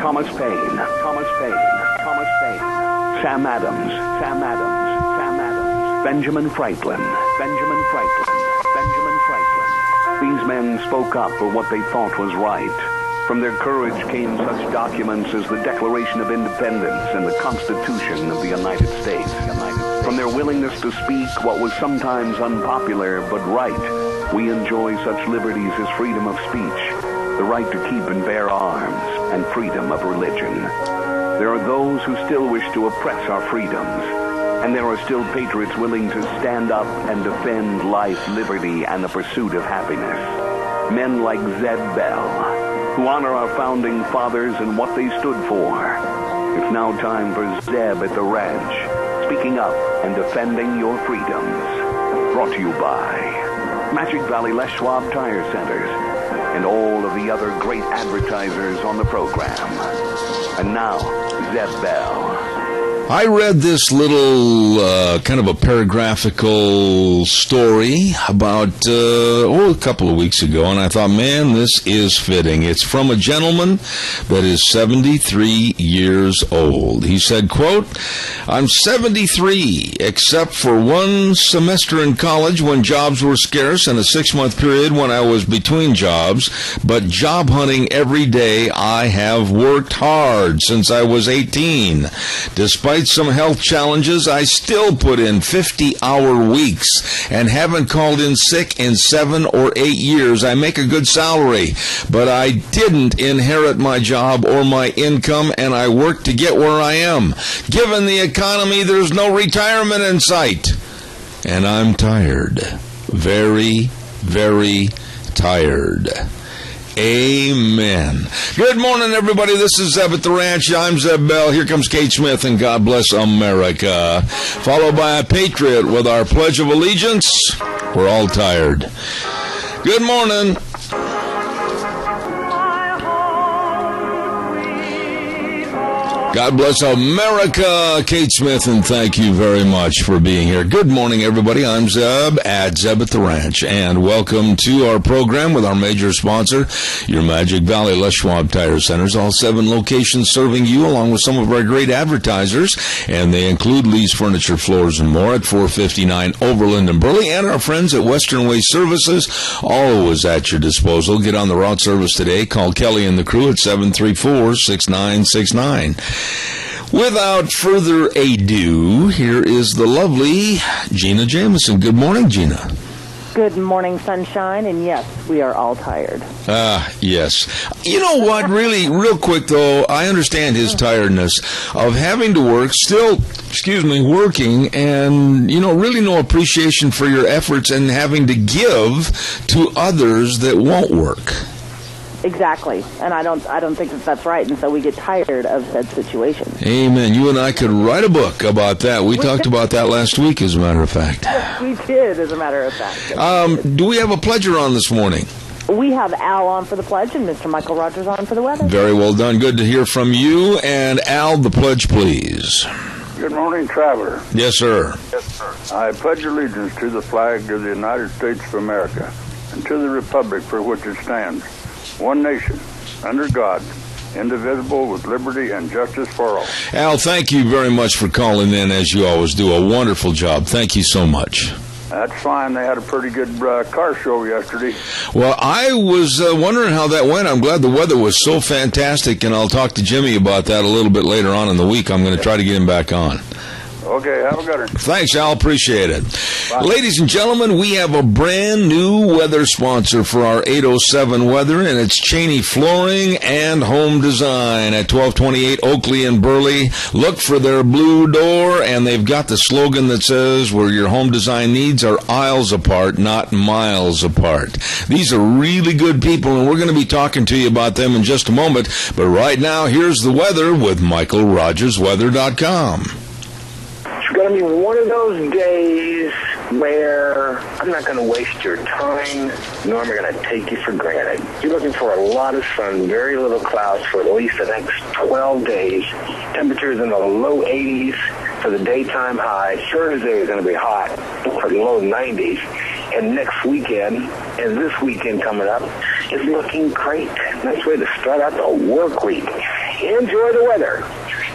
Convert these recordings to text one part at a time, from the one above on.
Thomas Paine, Sam Adams, Benjamin Franklin. These men spoke up for what they thought was right. From their courage came such documents as the Declaration of Independence and the Constitution of the United States. From their willingness to speak what was sometimes unpopular but right, we enjoy such liberties as freedom of speech, the right to keep and bear arms, and freedom of religion. There are those who still wish to oppress our freedoms, and there are still patriots willing to stand up and defend life, liberty, and the pursuit of happiness. Men like Zeb Bell, who honor our founding fathers and what they stood for. It's now time for Zeb at the Ranch, speaking up and defending your freedoms. Brought to you by Magic Valley Les Schwab Tire Centers and all of the other great advertisers on the program. And now, Zeb Bell. I read this little kind of a paragraphical story about a couple of weeks ago, and I thought, man, this is fitting. It's from a gentleman that is 73 years old. He said, quote, "I'm 73, except for one semester in college when jobs were scarce and a 6-month period when I was between jobs, but job hunting every day. I have worked hard since I was 18. Despite some health challenges, I still put in 50-hour weeks and haven't called in sick in 7 or 8 years. I make a good salary, but I didn't inherit my job or my income, and I worked to get where I am. Given the economy, there's no retirement in sight. And I'm tired. Very, very tired." Amen. Good morning, everybody. This is Zeb at the Ranch. I'm Zeb Bell. Here comes Kate Smith, and God bless America. Followed by a patriot with our Pledge of Allegiance. We're all tired. Good morning. God bless America. Kate Smith, and thank you very much for being here. Good morning, everybody. I'm Zeb at Zeb at the Ranch, and welcome to our program with our major sponsor, your Magic Valley Les Schwab Tire Centers. All 7 locations serving you, along with some of our great advertisers, and they include Lee's Furniture, Floors, and More at 459 Overland and Burley, and our friends at Western Way Services, always at your disposal. Get on the route service today. Call Kelly and the crew at 734-6969. Without further ado, here is the lovely Gina Jameson. Good morning, Gina. Good morning, sunshine, and yes, we are all tired. Yes. You know what, really, real quick, though, I understand his tiredness of having to work, still, working, and, really no appreciation for your efforts and having to give to others that won't work. Exactly, and I don't think that that's right, and so we get tired of said situations. Amen. You and I could write a book about that. We talked about that last week, as a matter of fact. Yes, we did, as a matter of fact. Do we have a pledger on this morning? We have Al on for the pledge and Mr. Michael Rogers on for the weather. Very well done. Good to hear from you. And Al, the pledge, please. Good morning, traveler. Yes, sir. Yes, sir. I pledge allegiance to the flag of the United States of America and to the republic for which it stands, one nation, under God, indivisible, with liberty and justice for all. Al, thank you very much for calling in, as you always do. A wonderful job. Thank you so much. That's fine. They had a pretty good car show yesterday. Well, I was wondering how that went. I'm glad the weather was so fantastic, and I'll talk to Jimmy about that a little bit later on in the week. I'm going to try to get him back on. Okay, have a good one. Thanks, Al. Appreciate it. Bye. Ladies and gentlemen, we have a brand new weather sponsor for our 807 weather, and it's Cheney Flooring and Home Design at 1228 Oakley and Burley. Look for their blue door, and they've got the slogan that says, where your home design needs are aisles apart, not miles apart. These are really good people, and we're going to be talking to you about them in just a moment. But right now, here's the weather with MichaelRogersWeather.com. It's going to be one of those days where I'm not going to waste your time, nor am I going to take you for granted. You're looking for a lot of sun, very little clouds for at least the next 12 days. Temperatures in the low 80s for the daytime high. Thursday is going to be hot for the low 90s. And next weekend, and this weekend coming up, is looking great. Nice way to start out the work week. enjoy the weather.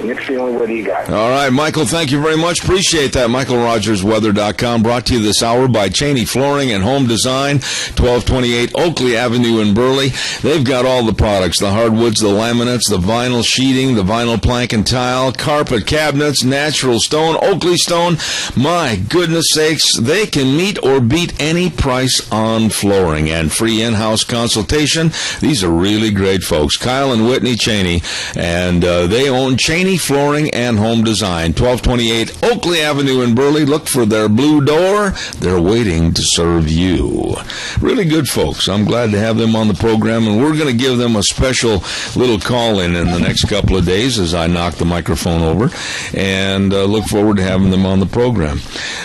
It's the only weather you got. All right, Michael, thank you very much. Appreciate that. MichaelRogersWeather.com, brought to you this hour by Cheney Flooring and Home Design, 1228 Oakley Avenue in Burley. They've got all the products, the hardwoods, the laminates, the vinyl sheeting, the vinyl plank and tile, carpet cabinets, natural stone, Oakley stone. My goodness sakes, they can meet or beat any price on flooring, and free in-house consultation. These are really great folks. Kyle and Whitney Cheney, and they own Cheney Flooring and Home Design, 1228 Oakley Avenue in Burley. Look for their blue door. They're waiting to serve you. Really good folks. I'm glad to have them on the program, and we're going to give them a special little call-in the next couple of days as I knock the microphone over, and look forward to having them on the program.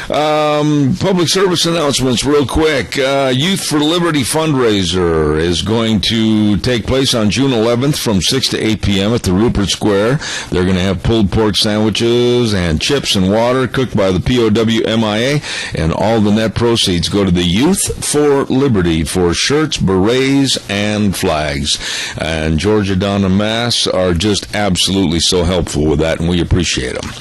Public service announcements real quick. Youth for Liberty fundraiser is going to take place on June 11th from 6 to 8 p.m. at the Rupert Square. They're going to have pulled pork sandwiches and chips and water cooked by the POW-MIA, and all the net proceeds go to the Youth for Liberty for shirts, berets, and flags. And Georgia Dawn and Mass are just absolutely so helpful with that, and we appreciate them.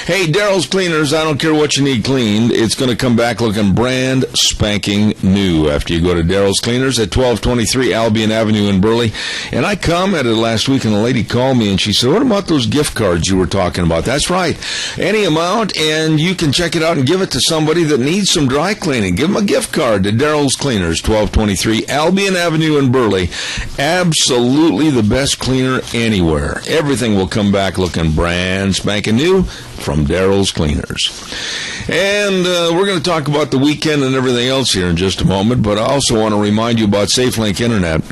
Hey, Daryl's Cleaners, I don't care what you need cleaned, it's going to come back looking brand spanking new after you go to Daryl's Cleaners at 1223 Albion Avenue in Burley. And I commented last week, and a lady called me, and she said, what about those gift cards you were talking about? That's right. Any amount, and you can check it out and give it to somebody that needs some dry cleaning. Give them a gift card to Daryl's Cleaners, 1223 Albion Avenue in Burley. Absolutely the best cleaner anywhere. Everything will come back looking brand spanking new from Daryl's Cleaners. And we're going to talk about the weekend and everything else here in just a moment, but I also want to remind you about SafeLink Internet.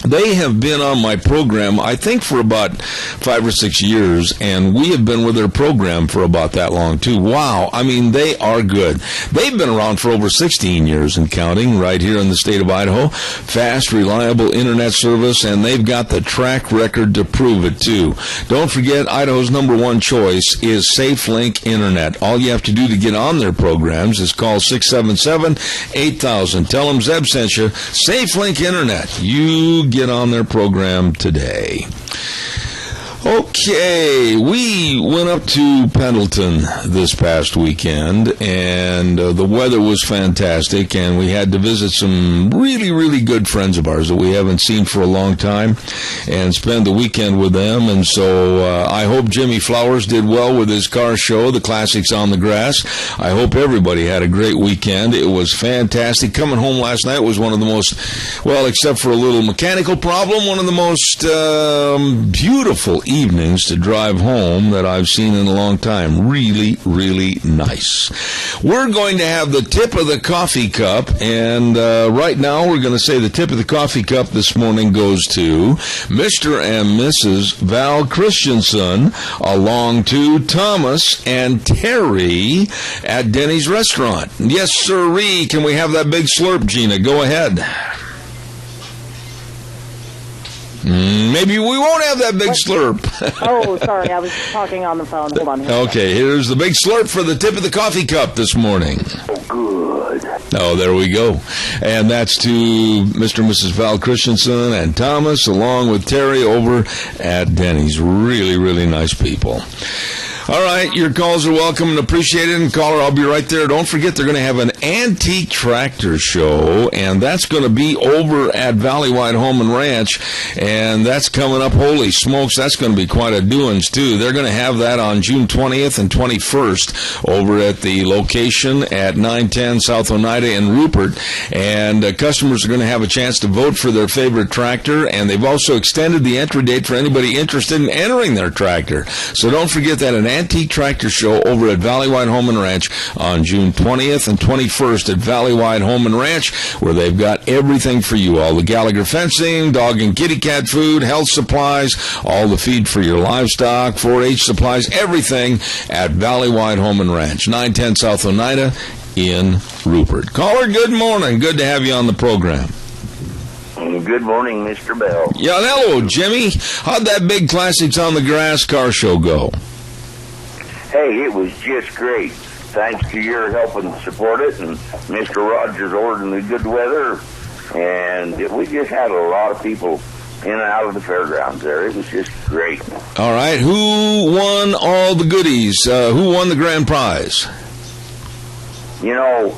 They have been on my program, I think, for about 5 or 6 years, and we have been with their program for about that long, too. Wow. I mean, they are good. They've been around for over 16 years and counting right here in the state of Idaho. Fast, reliable internet service, and they've got the track record to prove it, too. Don't forget, Idaho's #1 choice is SafeLink Internet. All you have to do to get on their programs is call 677-8000. Tell them Zeb sent you. SafeLink Internet. You get on their program today. Okay, we went up to Pendleton this past weekend, and the weather was fantastic, and we had to visit some really, really good friends of ours that we haven't seen for a long time and spend the weekend with them. And so I hope Jimmy Flowers did well with his car show, the Classics on the Grass. I hope everybody had a great weekend. It was fantastic. Coming home last night was one of the most, well, except for a little mechanical problem, one of the most beautiful evenings to drive home that I've seen in a long time. Really, really nice. We're going to have the tip of the coffee cup, and right now we're going to say the tip of the coffee cup this morning goes to Mr. and Mrs. Val Christensen, along to Thomas and Terry at Denny's Restaurant. Yes, sirree. Can we have that big slurp, Gina? Go ahead. Maybe we won't have that big slurp. Oh, sorry, I was talking on the phone. Hold on. Okay, here's the big slurp for the tip of the coffee cup this morning. Good. Oh, there we go. And that's to Mr. and Mrs. Val Christensen and Thomas, along with Terry over at Denny's. Really, really nice people. All right, your calls are welcome and appreciated. And caller, I'll be right there. Don't forget they're going to have an antique tractor show, and that's going to be over at Valleywide Home and Ranch, and that's coming up. Holy smokes, that's going to be quite a doings, too. They're going to have that on June 20th and 21st over at the location at 910 South Oneida in Rupert, and customers are going to have a chance to vote for their favorite tractor, and they've also extended the entry date for anybody interested in entering their tractor. So don't forget that an antique tractor show over at Valleywide Home and Ranch on June 20th and 21st at Valleywide Home and Ranch, where they've got everything for you. All the Gallagher fencing, dog and kitty cat food, health supplies, all the feed for your livestock, 4-H supplies, everything at Valleywide Home and Ranch, 910 South Oneida in Rupert. Caller, good morning. Good to have you on the program. Good morning, Mr. Bell. Yeah, hello, Jimmy. How'd that big Classics on the Grass car show go? Hey, it was just great. Thanks to your helping support it, and Mr. Rogers ordering the good weather. And we just had a lot of people in and out of the fairgrounds there. It was just great. All right. Who won all the goodies? Who won the grand prize? You know,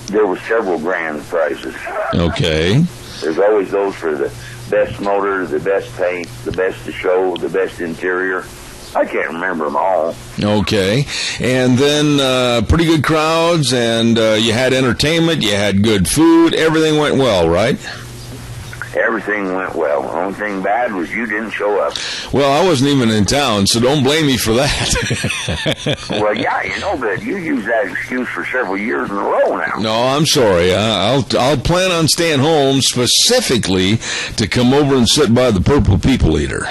there were several grand prizes. Okay. There's always those for the best motor, the best paint, the best to show, the best interior. I can't remember them all. Okay. And then pretty good crowds, and you had entertainment, you had good food. Everything went well, right? Everything went well. The only thing bad was you didn't show up. Well, I wasn't even in town, so don't blame me for that. Well, yeah, you know, but you used that excuse for several years in a row now. No, I'm sorry. I'll plan on staying home specifically to come over and sit by the Purple People Eater.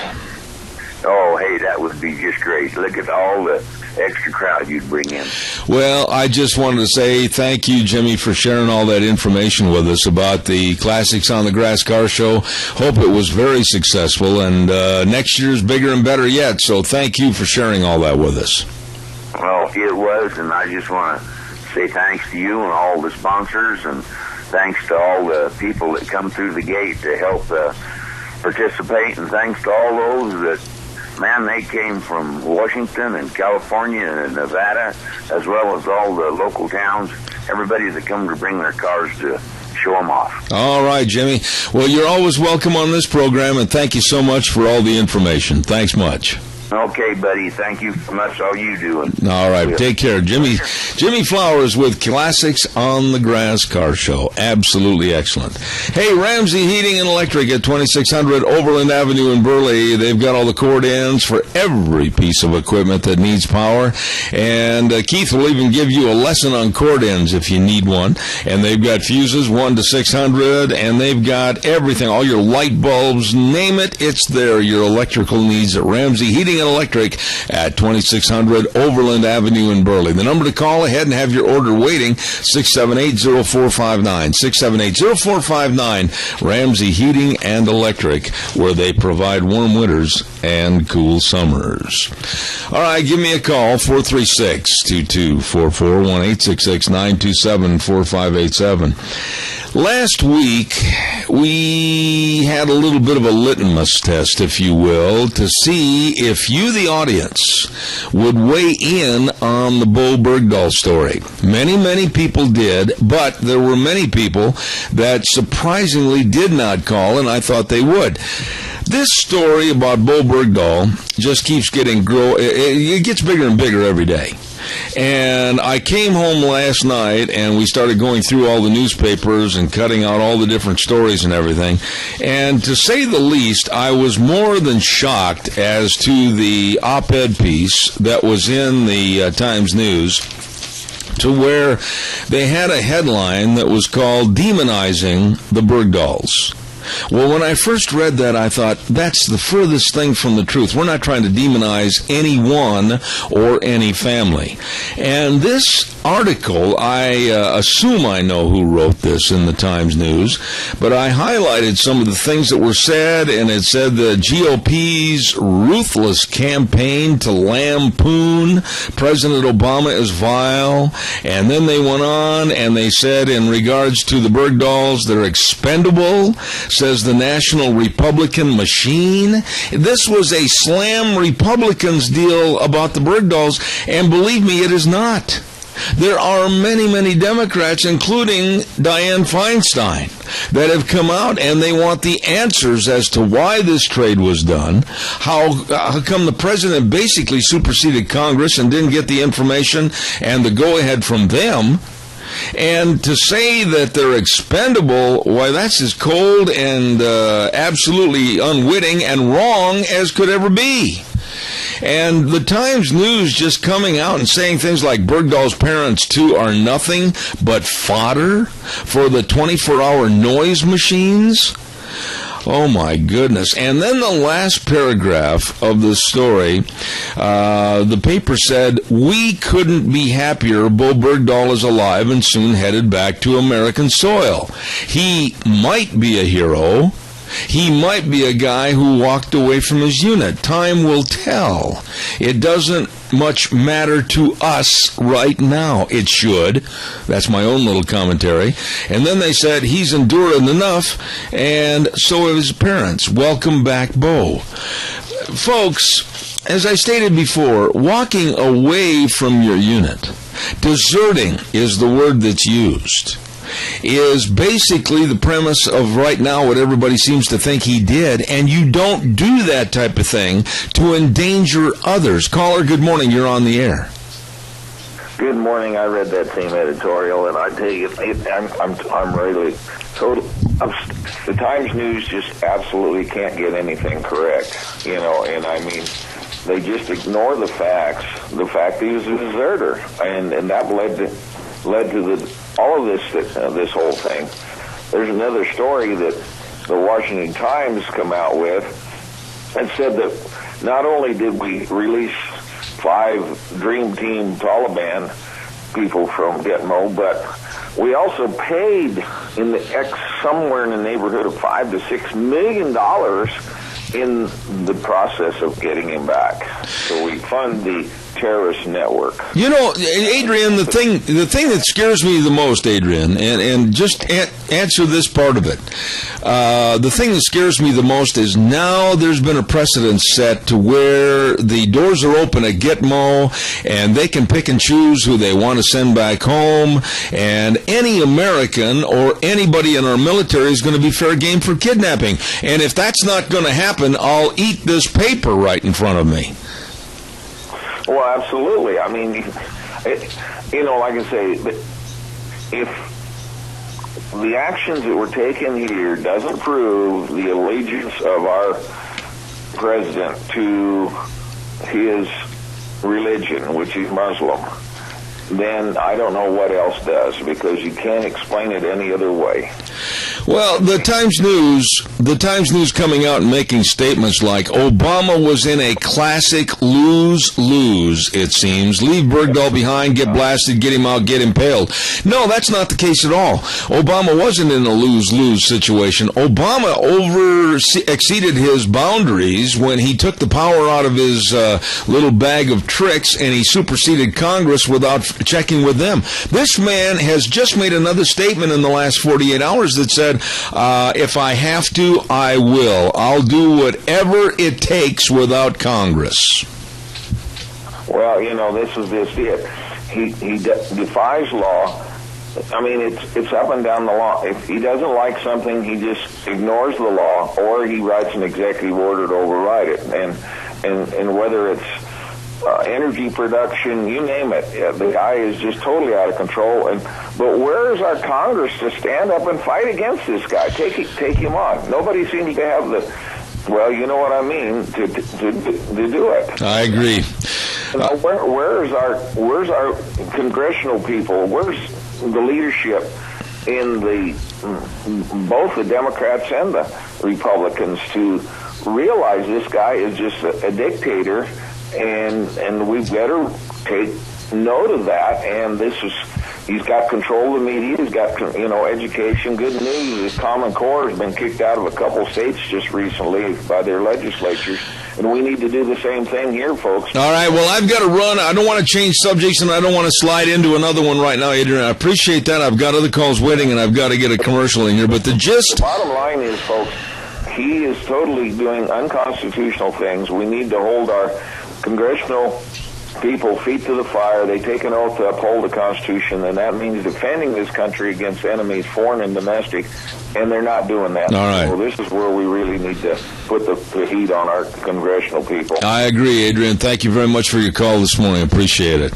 Oh, hey, that would be just great. Look at all the extra crowd you'd bring in. Well, I just wanted to say thank you, Jimmy, for sharing all that information with us about the Classics on the Grass Car Show. Hope it was very successful, and next year's bigger and better yet, so thank you for sharing all that with us. Well, it was, and I just want to say thanks to you and all the sponsors, and thanks to all the people that come through the gate to help participate, and thanks to all those that, man, they came from Washington and California and Nevada, as well as all the local towns, everybody that come to bring their cars to show them off. All right, Jimmy. Well, you're always welcome on this program, and thank you so much for all the information. Thanks much. Okay, buddy. Thank you so much, all you do. All right. Take care. Jimmy Flowers with Classics on the Grass Car Show. Absolutely excellent. Hey, Ramsey Heating and Electric at 2600 Overland Avenue in Burley. They've got all the cord ends for every piece of equipment that needs power. And Keith will even give you a lesson on cord ends if you need one. And they've got fuses 1 to 600, and they've got everything. All your light bulbs, name it, it's there. Your electrical needs at Ramsey Heating and Electric at 2600 Overland Avenue in Burley. The number to call ahead and have your order waiting, 678-0459. 678-0459, Ramsey Heating and Electric, where they provide warm winters and cool summers. All right, give me a call, 436-2244, 1-866-927-4587. Last week, we had a little bit of a litmus test, if you will, to see if you, the audience, would weigh in on the Bo Bergdahl story. Many, many people did, but there were many people that surprisingly did not call, and I thought they would. This story about Bo Bergdahl just keeps getting it gets bigger and bigger every day. And I came home last night, and we started going through all the newspapers and cutting out all the different stories and everything. And to say the least, I was more than shocked as to the op-ed piece that was in the Times News, to where they had a headline that was called Demonizing the Bergdahls. Well, when I first read that, I thought, that's the furthest thing from the truth. We're not trying to demonize anyone or any family. And this article, I assume I know who wrote this in the Times News, but I highlighted some of the things that were said, and it said the GOP's ruthless campaign to lampoon President Obama is vile. And then they went on, and they said in regards to the Bergdahls, they're expendable, says the National Republican Machine. This was a slam Republicans deal about the Bergdahls, and believe me, it is not. There are many, many Democrats, including Dianne Feinstein, that have come out and they want the answers as to why this trade was done, how come the president basically superseded Congress and didn't get the information and the go-ahead from them. And to say that they're expendable, why, that's as cold and absolutely unwitting and wrong as could ever be. And the Times News just coming out and saying things like Bergdahl's parents, too, are nothing but fodder for the 24-hour noise machines. Oh, my goodness. And then the last paragraph of the story, the paper said, we couldn't be happier Bo Bergdahl is alive and soon headed back to American soil. He might be a hero. He might be a guy who walked away from his unit. Time will tell. It doesn't much matter to us right now. It should. That's my own little commentary. And then they said he's endured enough, and so have his parents. Welcome back, Bo. Folks, as I stated before, walking away from your unit, deserting is the word that's used, is basically the premise of right now what everybody seems to think he did, and you don't do that type of thing to endanger others. Caller, good morning. You're on the air. Good morning. I read that same editorial, and I tell you, I'm really total. The Times News just absolutely can't get anything correct, and I mean, they just ignore the facts. The fact he was a deserter, and that led to all of this whole thing. There's another story that the Washington Times come out with and said that not only did we release 5 Dream Team Taliban people from Gitmo, but we also paid somewhere in the neighborhood of $5 to $6 million in the process of getting him back. So we fund the terrorist network. Adrian, the thing that scares me the most, Adrian, and just answer this part of it. The thing that scares me the most is now there's been a precedent set to where the doors are open at Gitmo, and they can pick and choose who they want to send back home, and any American or anybody in our military is going to be fair game for kidnapping. And if that's not going to happen, I'll eat this paper right in front of me. Well, absolutely. I mean, like I say, if the actions that were taken here doesn't prove the allegiance of our president to his religion, which is Muslim, then I don't know what else does, because you can't explain it any other way. Well, the Times News coming out and making statements like Obama was in a classic lose-lose, it seems. Leave Bergdahl behind, get blasted, get him out, get impaled. No, that's not the case at all. Obama wasn't in a lose-lose situation. Obama exceeded his boundaries when he took the power out of his little bag of tricks, and he superseded Congress without checking with them. This man has just made another statement in the last 48 hours that said, if I have to, I will. I'll do whatever it takes without Congress. Well, this is just it. He defies law. I mean, it's up and down the law. If he doesn't like something, he just ignores the law, or he writes an executive order to override it. And whether it's energy production, you name it, the guy is just totally out of control. But where is our Congress to stand up and fight against this guy? Take him on. Nobody seems to have well, you know what I mean, to do it. I agree. Where's our congressional people? Where's the leadership in both the Democrats and the Republicans to realize this guy is just a dictator? And we better take note of that. And he's got control of the media. He's got, education. Good news, the Common Core has been kicked out of a couple states just recently by their legislatures. And we need to do the same thing here, folks. All right, well, I've got to run. I don't want to change subjects, and I don't want to slide into another one right now, Adrian. I appreciate that. I've got other calls waiting, and I've got to get a commercial in here. But the gist... The bottom line is, folks, he is totally doing unconstitutional things. We need to hold our congressional people feet to the fire. They take an oath to uphold the Constitution, and that means defending this country against enemies, foreign and domestic, and they're not doing that. All right. So this is where we really need to put the heat on our congressional people. I agree, Adrian. Thank you very much for your call this morning. I appreciate it.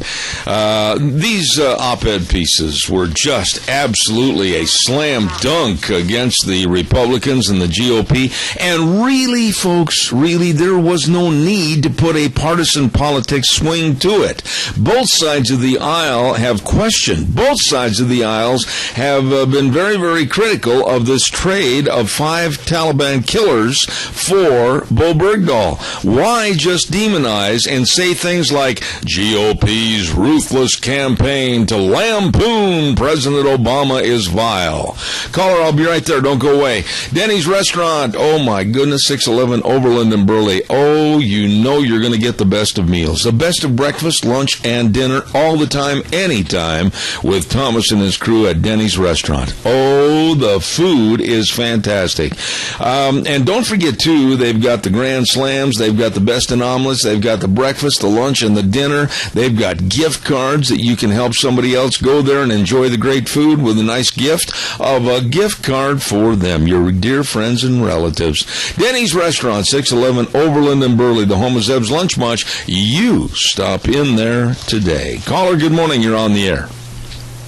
These op-ed pieces were just absolutely a slam dunk against the Republicans and the GOP. And really, folks, there was no need to put a partisan politics swing to it. Both sides of the aisle have questioned. Both sides of the aisles have been very, very critical of this trade of 5 Taliban killers for Bo Bergdahl? Why just demonize and say things like GOP's ruthless campaign to lampoon President Obama is vile? Caller, I'll be right there. Don't go away. Denny's Restaurant. Oh, my goodness. 611 Overland and Burley. Oh, you know you're going to get the best of meals. The best of breakfast, lunch, and dinner all the time, anytime, with Thomas and his crew at Denny's Restaurant. Oh, the food is fantastic. And don't forget, too, they've got the Grand Slams. They've got the best in omelets. They've got the breakfast, the lunch, and the dinner. They've got gift cards that you can help somebody else go there and enjoy the great food with a nice gift of a gift card for them, your dear friends and relatives. Denny's Restaurant, 611 Overland and Burley, the home of Zeb's Lunch Munch. You stop in there today. Caller, good morning. You're on the air.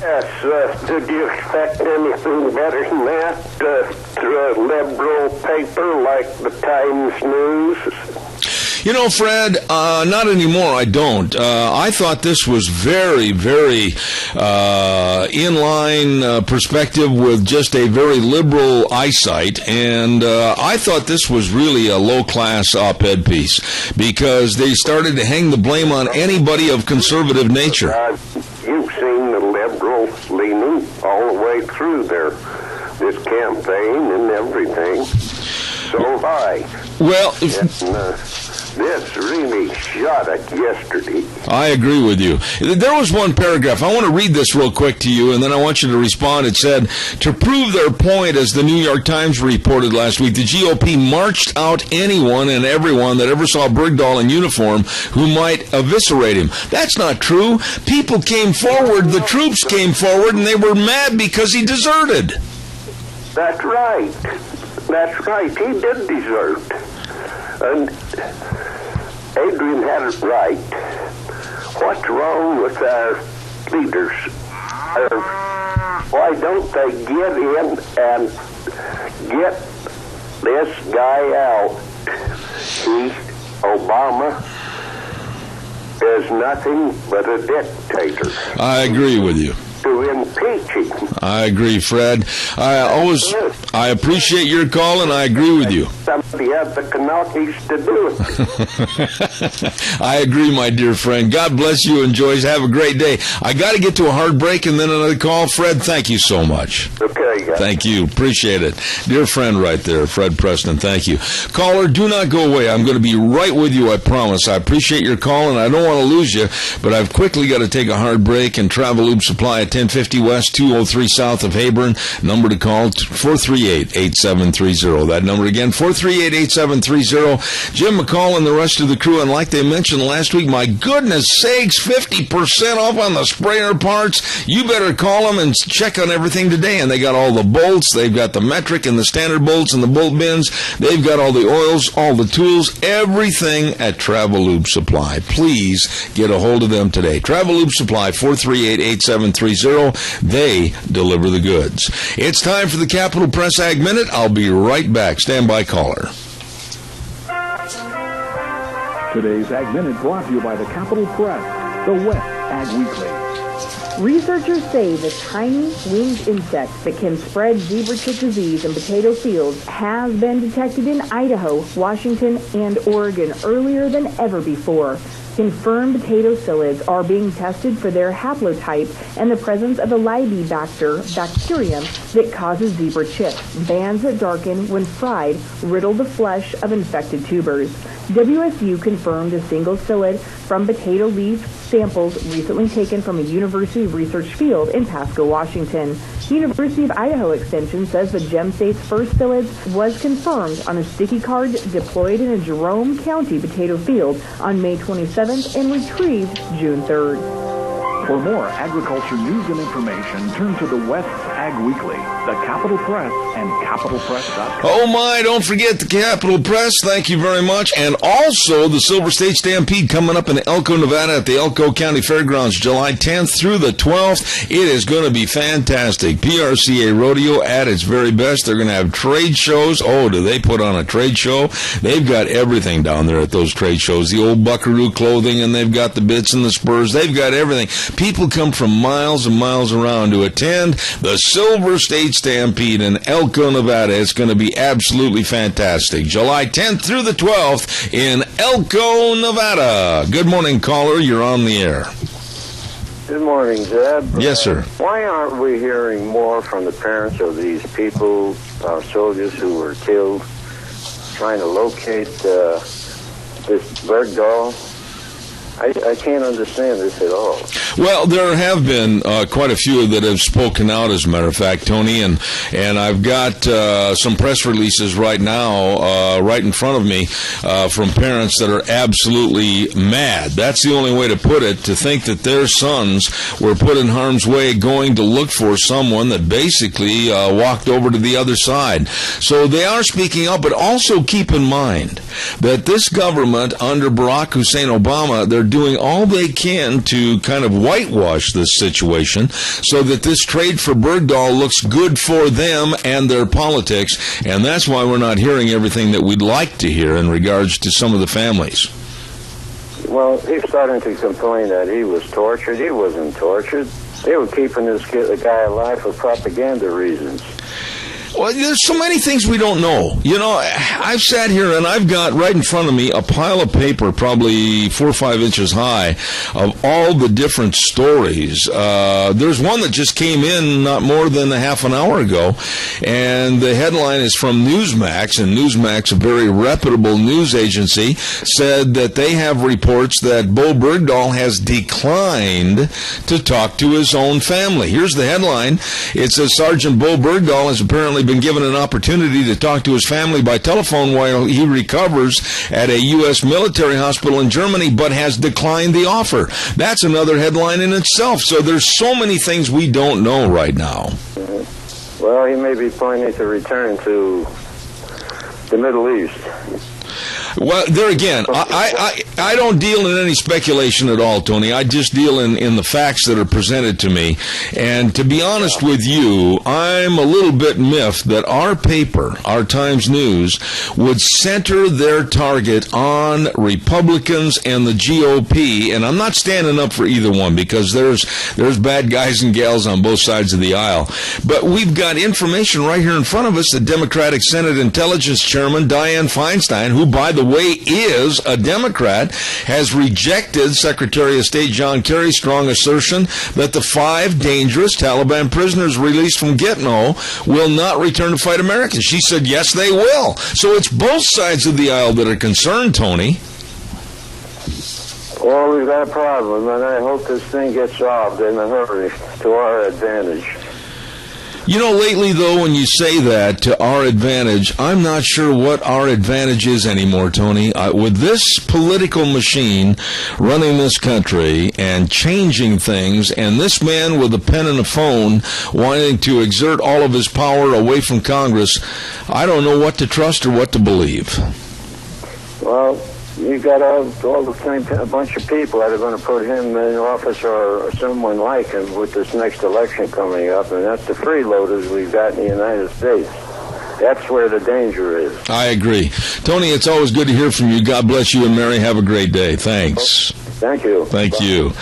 Yes, did you expect anything better than that through a liberal paper like the Times News? You know, Fred, not anymore. I don't. I thought this was very, very in-line perspective with just a very liberal eyesight, and I thought this was really a low-class op-ed piece because they started to hang the blame on anybody of conservative nature. You've seen the liberal leaning all the way through this campaign and everything. So have I. Well, this really shot it yesterday. I agree with you. There was one paragraph. I want to read this real quick to you, and then I want you to respond. It said, to prove their point, as the New York Times reported last week, the GOP marched out anyone and everyone that ever saw Bergdahl in uniform who might eviscerate him. That's not true. People came forward, the troops came forward, and they were mad because he deserted. That's right. That's right. He did desert. And Adrian had it right. What's wrong with our leaders? Why don't they get in and get this guy out? Obama, is nothing but a dictator. I agree with you. To impeach him. I agree, Fred. I appreciate your call, and I agree with you. Somebody had the Kanakis to do it. I agree, my dear friend. God bless you and Joyce. Have a great day. I got to get to a hard break and then another call. Fred, thank you so much. Okay, guys. Thank you. Appreciate it. Dear friend right there, Fred Preston, thank you. Caller, do not go away. I'm going to be right with you, I promise. I appreciate your call, and I don't want to lose you, but I've quickly got to take a hard break, and Travel Loop Supply at 1050 West, 203 South of Hayburn. Number to call, 438-8730. That number again, 438-8730. Jim McCall and the rest of the crew, and like they mentioned last week, my goodness sakes, 50% off on the sprayer parts. You better call them and check on everything today. And they got all the bolts. They've got the metric and the standard bolts and the bolt bins. They've got all the oils, all the tools, everything at Travel Loop Supply. Please get a hold of them today. Travel Loop Supply, 438-8730. They deliver the goods. It's time for the Capital Press Ag Minute. I'll be right back. Stand by, caller. Today's Ag Minute brought to you by the Capital Press, the West Ag Weekly. Researchers say the tiny winged insect that can spread zebra tick disease in potato fields has been detected in Idaho, Washington, and Oregon earlier than ever before. Confirmed potato psyllids are being tested for their haplotype and the presence of a Libibacter bacterium that causes zebra chicks. Bands that darken when fried riddle the flesh of infected tubers. WSU confirmed a single psyllid from potato leaf samples recently taken from a University of Research field in Pasco, Washington. University of Idaho Extension says the Gem State's first psyllid was confirmed on a sticky card deployed in a Jerome County potato field on May 27th and retrieved June 3rd. For more agriculture news and information, turn to the West Ag Weekly, the Capital Press, and CapitalPress.com. Oh my, don't forget the Capital Press. Thank you very much. And also the Silver State Stampede coming up in Elko, Nevada at the Elko County Fairgrounds, July 10th through the 12th. It is going to be fantastic. PRCA Rodeo at its very best. They're going to have trade shows. Oh, do they put on a trade show? They've got everything down there at those trade shows. The old buckaroo clothing, and they've got the bits and the spurs. They've got everything. People come from miles and miles around to attend the Silver State Stampede in Elko, Nevada. It's going to be absolutely fantastic. July 10th through the 12th in Elko, Nevada. Good morning, caller. You're on the air. Good morning, Zeb. Yes, sir. Why aren't we hearing more from the parents of these people, soldiers who were killed, trying to locate this Bergdahl? I can't understand this at all. Well, there have been quite a few that have spoken out, as a matter of fact, Tony, and I've got some press releases right now, right in front of me, from parents that are absolutely mad. That's the only way to put it, to think that their sons were put in harm's way going to look for someone that basically walked over to the other side. So they are speaking up, but also keep in mind that this government under Barack Hussein Obama, they're doing all they can to kind of whitewash this situation so that this trade for Bergdahl looks good for them and their politics, and that's why we're not hearing everything that we'd like to hear in regards to some of the families. Well, he's starting to complain that he was tortured. He wasn't tortured. They were keeping this the guy alive for propaganda reasons. Well, there's so many things we don't know. You know, I've sat here and I've got right in front of me a pile of paper probably 4 or 5 inches high of all the different stories. There's one that just came in not more than a half an hour ago, and the headline is from Newsmax, and Newsmax, a very reputable news agency, said that they have reports that Bo Bergdahl has declined to talk to his own family. Here's the headline. It says Sergeant Bo Bergdahl has apparently been given an opportunity to talk to his family by telephone while he recovers at a U.S. military hospital in Germany, but has declined the offer. That's another headline in itself. So there's so many things we don't know right now. Mm-hmm. Well, he may be planning to return to the Middle East. Well, there again, I don't deal in any speculation at all, Tony. I just deal in the facts that are presented to me. And to be honest with you, I'm a little bit miffed that our paper, our Times News, would center their target on Republicans and the GOP. And I'm not standing up for either one, because there's bad guys and gals on both sides of the aisle. But we've got information right here in front of us. The Democratic Senate Intelligence Chairman, Dianne Feinstein, who, by the way, is a Democrat, has rejected Secretary of State John Kerry's strong assertion that the 5 dangerous Taliban prisoners released from Gitmo will not return to fight Americans. She said, yes, they will. So it's both sides of the aisle that are concerned, Tony. Well, we've got a problem, and I hope this thing gets solved in a hurry to our advantage. You know, lately, though, when you say that, to our advantage, I'm not sure what our advantage is anymore, Tony. With this political machine running this country and changing things, and this man with a pen and a phone wanting to exert all of his power away from Congress, I don't know what to trust or what to believe. Well, you got all the same a bunch of people that are going to put him in office or someone like him with this next election coming up, and that's the freeloaders we've got in the United States. That's where the danger is. I agree. Tony, it's always good to hear from you. God bless you, and Mary, have a great day. Thanks. Thank you. Thank you.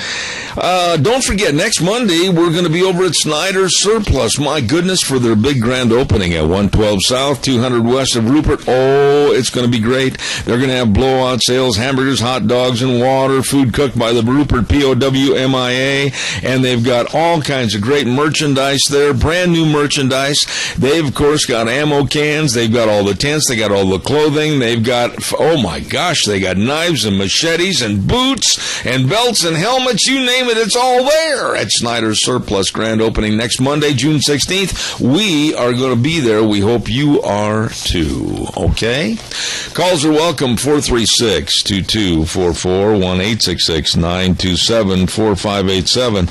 Don't forget, next Monday, we're going to be over at Snyder's Surplus. My goodness, for their big grand opening at 112 South, 200 West of Rupert. Oh, it's going to be great. They're going to have blowout sales, hamburgers, hot dogs, and water, food cooked by the Rupert POWMIA, and they've got all kinds of great merchandise there, brand new merchandise. They've, of course, got ammo cans. They've got all the tents. They got all the clothing. They've got, oh my gosh, they got knives and machetes and boots and belts and helmets, you name it, it's all there at Snyder's Surplus. Grand opening next Monday, June 16th. We are going to be there. We hope you are too. Okay? Calls are welcome, 436-2244, 1-866-927-4587.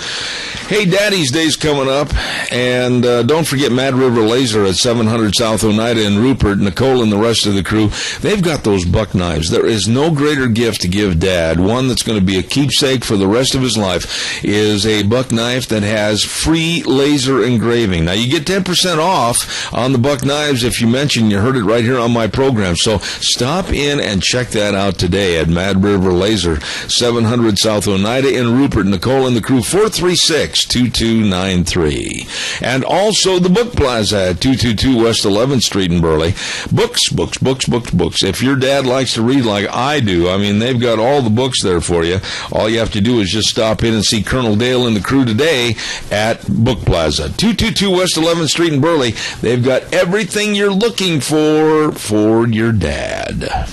Hey, Daddy's Day's coming up, and don't forget Mad River Laser at 700 South Oneida in Rupert. Nicole and the rest of the crew, they've got those buck knives. There is no greater gift to give Dad, one that's going to be a keepsake for the rest of his life. knife is a buck knife that has free laser engraving. Now, you get 10% off on the buck knives if you mention you heard it right here on my program. So stop in and check that out today at Mad River Laser, 700 South Oneida in Rupert. Nicole and the crew, 436-2293. And also the Book Plaza at 222 West 11th Street in Burley. Books, books, books, books, books. If your dad likes to read like I do, I mean, they've got all the books there for you. All you have to do is just stop in and see Colonel Dale and the crew today at Book Plaza, 222 West 11th Street in Burley. They've got everything you're looking for your dad.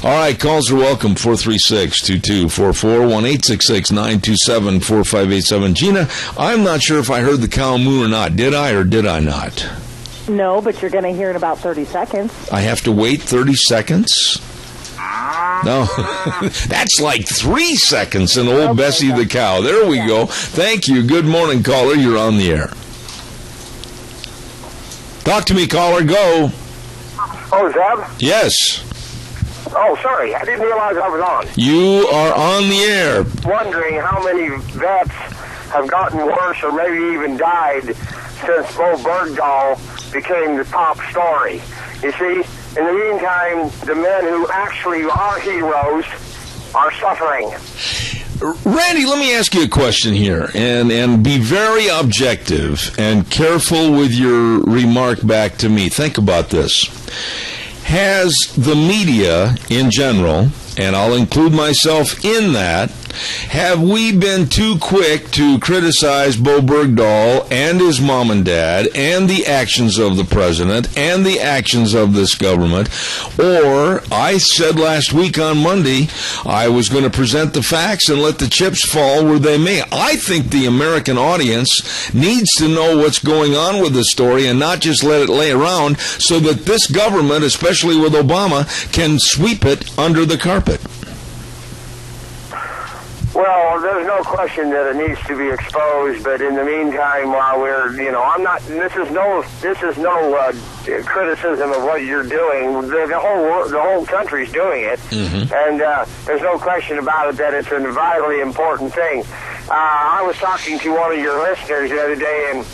All right, calls are welcome, 436-2244, 1-866-927-4587. Gina, I'm not sure if I heard the cow moo or not. Did I or did I not? No, but you're going to hear in about 30 seconds. I have to wait 30 seconds? No, that's like 3 seconds in old Bessie the cow. There we go. Thank you. Good morning, caller. You're on the air. Talk to me, caller. Go. Oh, Zeb? Yes. Oh, sorry. I didn't realize I was on. You are on the air. Wondering how many vets have gotten worse or maybe even died since Bo Bergdahl became the top story. You see, in the meantime, the men who actually are heroes are suffering. Randy, let me ask you a question here, and be very objective and careful with your remark back to me. Think about this. Has the media in general, and I'll include myself in that, have we been too quick to criticize Bo Bergdahl and his mom and dad and the actions of the president and the actions of this government? Or, I said last week on Monday, I was going to present the facts and let the chips fall where they may. I think the American audience needs to know what's going on with this story and not just let it lay around so that this government, especially with Obama, can sweep it under the carpet. Well, there's no question that it needs to be exposed, but in the meantime, while we're, I'm not. This is no criticism of what you're doing. The whole country's doing it, and there's no question about it that it's a vitally important thing. I was talking to one of your listeners the other day, and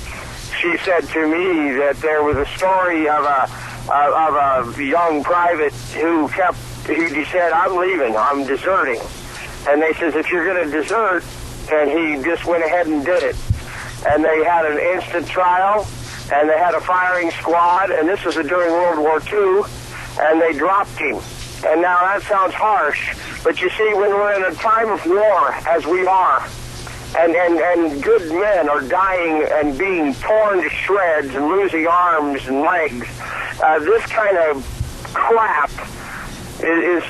she said to me that there was a story of a young private who he said, "I'm leaving. I'm deserting." And they says, if you're going to desert, and he just went ahead and did it. And they had an instant trial, and they had a firing squad, and this was during World War II, and they dropped him. And now that sounds harsh, but you see, when we're in a time of war, as we are, and good men are dying and being torn to shreds and losing arms and legs, this kind of crap there's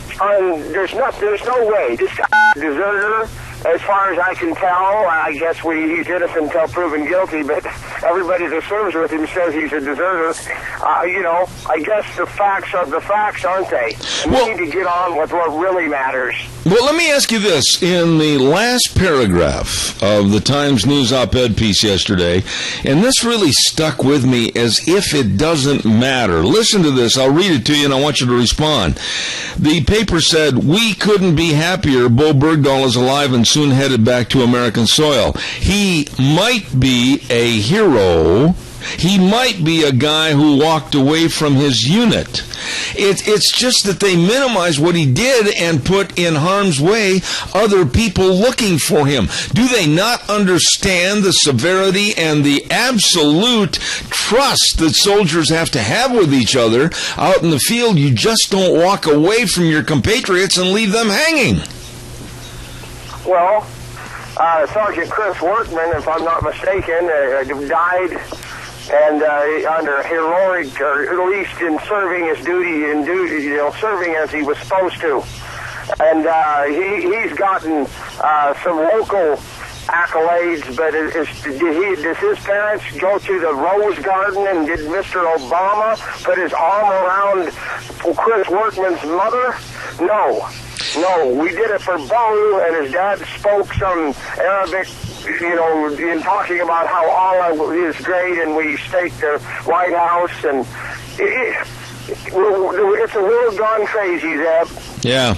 no way. This guy is a deserter, as far as I can tell. I guess he's innocent until proven guilty, but everybody that serves with him says he's a deserter. I guess the facts are the facts, aren't they? And we need to get on with what really matters. Well, let me ask you this. In the last paragraph of the Times News op-ed piece yesterday, and this really stuck with me as if it doesn't matter. Listen to this. I'll read it to you, and I want you to respond. The paper said, "We couldn't be happier. Bo Bergdahl is alive and soon headed back to American soil. He might be a hero. He might be a guy who walked away from his unit." It's just that they minimize what he did and put in harm's way other people looking for him. Do they not understand the severity and the absolute trust that soldiers have to have with each other out in the field? You just don't walk away from your compatriots and leave them hanging. Well, Sergeant Chris Workman, if I'm not mistaken, died and under heroic, or at least in serving his duty, serving as he was supposed to. And he's gotten some local accolades, but does his parents go to the Rose Garden, and did Mr. Obama put his arm around Chris Workman's mother? No, we did it for Bo, and his dad spoke some Arabic, in talking about how Allah is great, and we staked the White House, and it's a world gone crazy, Zeb. Yeah.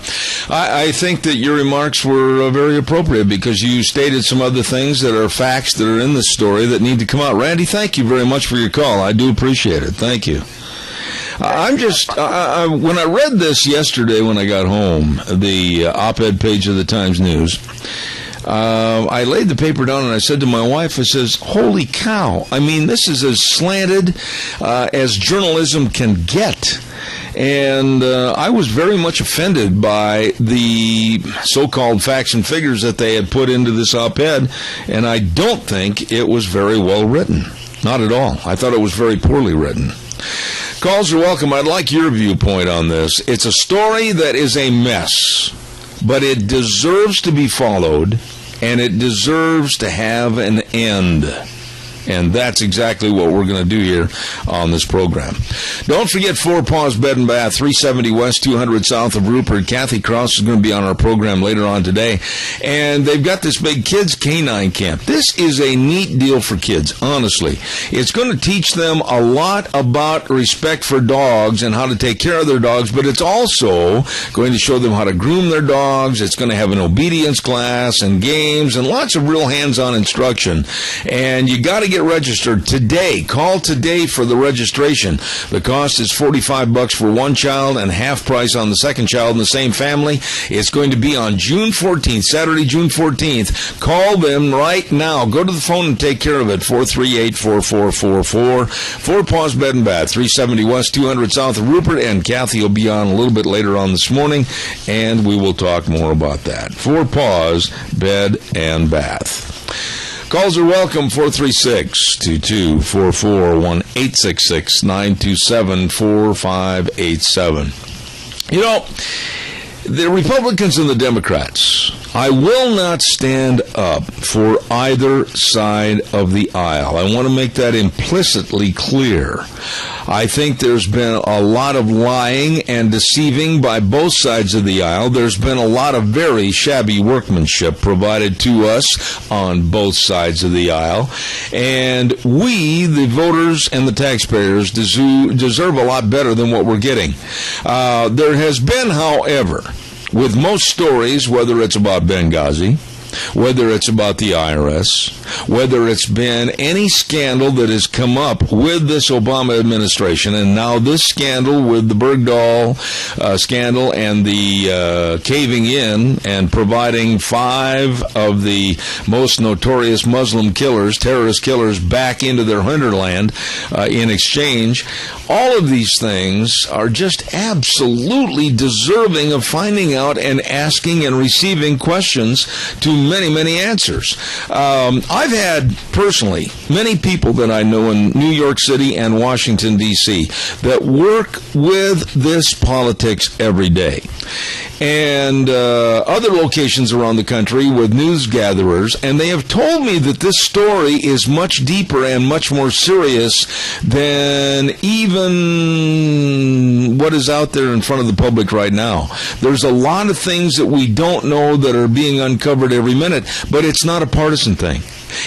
I think that your remarks were very appropriate because you stated some other things that are facts that are in the story that need to come out. Randy, thank you very much for your call. I do appreciate it. Thank you. I'm just, when I read this yesterday when I got home, the op-ed page of the Times News, I laid the paper down and I said to my wife, I says, holy cow, I mean, this is as slanted as journalism can get. And I was very much offended by the so-called facts and figures that they had put into this op-ed, and I don't think it was very well written. Not at all. I thought it was very poorly written. Calls are welcome. I'd like your viewpoint on this. It's a story that is a mess, but it deserves to be followed, and it deserves to have an end. And that's exactly what we're going to do here on this program. Don't forget Four Paws Bed and Bath, 370 West, 200 South of Rupert. Kathy Cross is going to be on our program later on today. And they've got this big kids canine camp. This is a neat deal for kids, honestly. It's going to teach them a lot about respect for dogs and how to take care of their dogs, but it's also going to show them how to groom their dogs. It's going to have an obedience class and games and lots of real hands-on instruction. And you got to get registered today. Call today for the registration. The cost is $45 for one child and half price on the second child in the same family. It's going to be on June 14th, Saturday, June 14th. Call them right now. Go to the phone and take care of it. 438-4444. Four Paws Bed and Bath, 370 West, 200 South of Rupert, and Kathy will be on a little bit later on this morning, and we will talk more about that. Four Paws Bed and Bath. Calls are welcome, 436-2244, 1-866-927-4587. You know, the Republicans and the Democrats, I will not stand up for either side of the aisle. I want to make that implicitly clear. I think there's been a lot of lying and deceiving by both sides of the aisle. There's been a lot of very shabby workmanship provided to us on both sides of the aisle. And we, the voters and the taxpayers, deserve a lot better than what we're getting. There has been, however, with most stories, whether it's about Benghazi, whether it's about the IRS, whether it's been any scandal that has come up with this Obama administration, and now this scandal with the Bergdahl scandal and the caving in and providing 5 of the most notorious Muslim killers, terrorist killers, back into their hinterland in exchange, all of these things are just absolutely deserving of finding out and asking and receiving questions to many, many answers. I've had, personally, many people that I know in New York City and Washington, D.C. that work with this politics every day. And other locations around the country with news gatherers, and they have told me that this story is much deeper and much more serious than even what is out there in front of the public right now. There's a lot of things that we don't know that are being uncovered every minute, but it's not a partisan thing.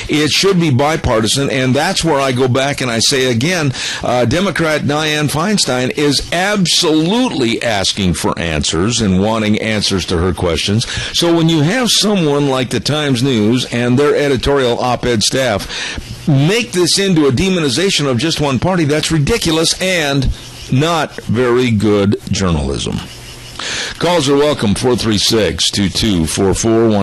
It should be bipartisan, and that's where I go back and I say again, Democrat Dianne Feinstein is absolutely asking for answers and wanting answers to her questions. So when you have someone like the Times News and their editorial op-ed staff make this into a demonization of just one party, that's ridiculous and not very good journalism. Calls are welcome, 436-2244,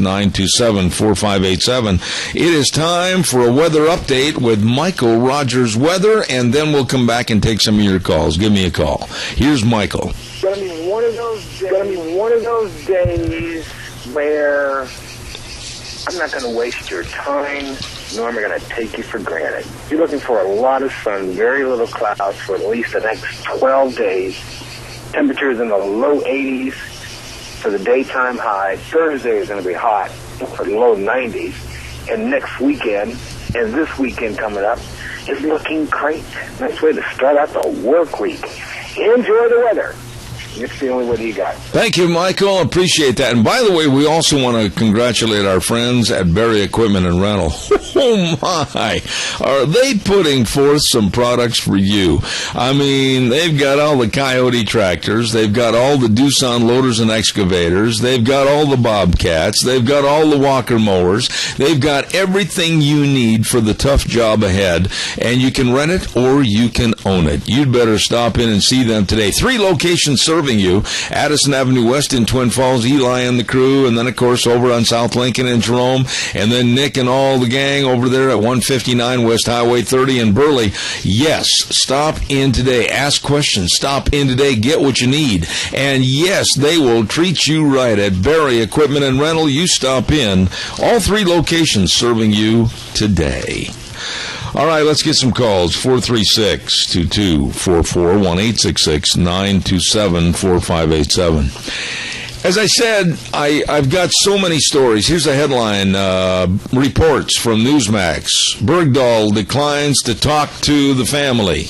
1-866-927-4587. It is time for a weather update with Michael Rogers Weather, and then we'll come back and take some of your calls. Give me a call. Here's Michael. It's going to be one of those days where I'm not going to waste your time, nor am I going to take you for granted. You're looking for a lot of sun, very little clouds for at least the next 12 days. Temperatures in the low 80s for the daytime high. Thursday is going to be hot for the low 90s. And next weekend, and this weekend coming up, is looking great. Nice way to start out the work week. Enjoy the weather. It's the only way that you got. Thank you, Michael. Appreciate that. And by the way, we also want to congratulate our friends at Berry Equipment and Rental. Oh, my. Are they putting forth some products for you? I mean, they've got all the Coyote tractors. They've got all the Doosan loaders and excavators. They've got all the Bobcats. They've got all the Walker mowers. They've got everything you need for the tough job ahead. And you can rent it or you can own it. You'd better stop in and see them today. 3 locations serving you. Addison Avenue West in Twin Falls, Eli and the crew, and then, of course, over on South Lincoln and Jerome, and then Nick and all the gang over there at 159 West Highway 30 in Burley. Yes, stop in today. Ask questions. Stop in today. Get what you need. And, yes, they will treat you right at Berry Equipment and Rental. You stop in. All 3 locations serving you today. All right, let's get some calls. 436-2244, 1-866-927-4587. As I said, I've got so many stories. Here's a headline, reports from Newsmax. Bergdahl declines to talk to the family.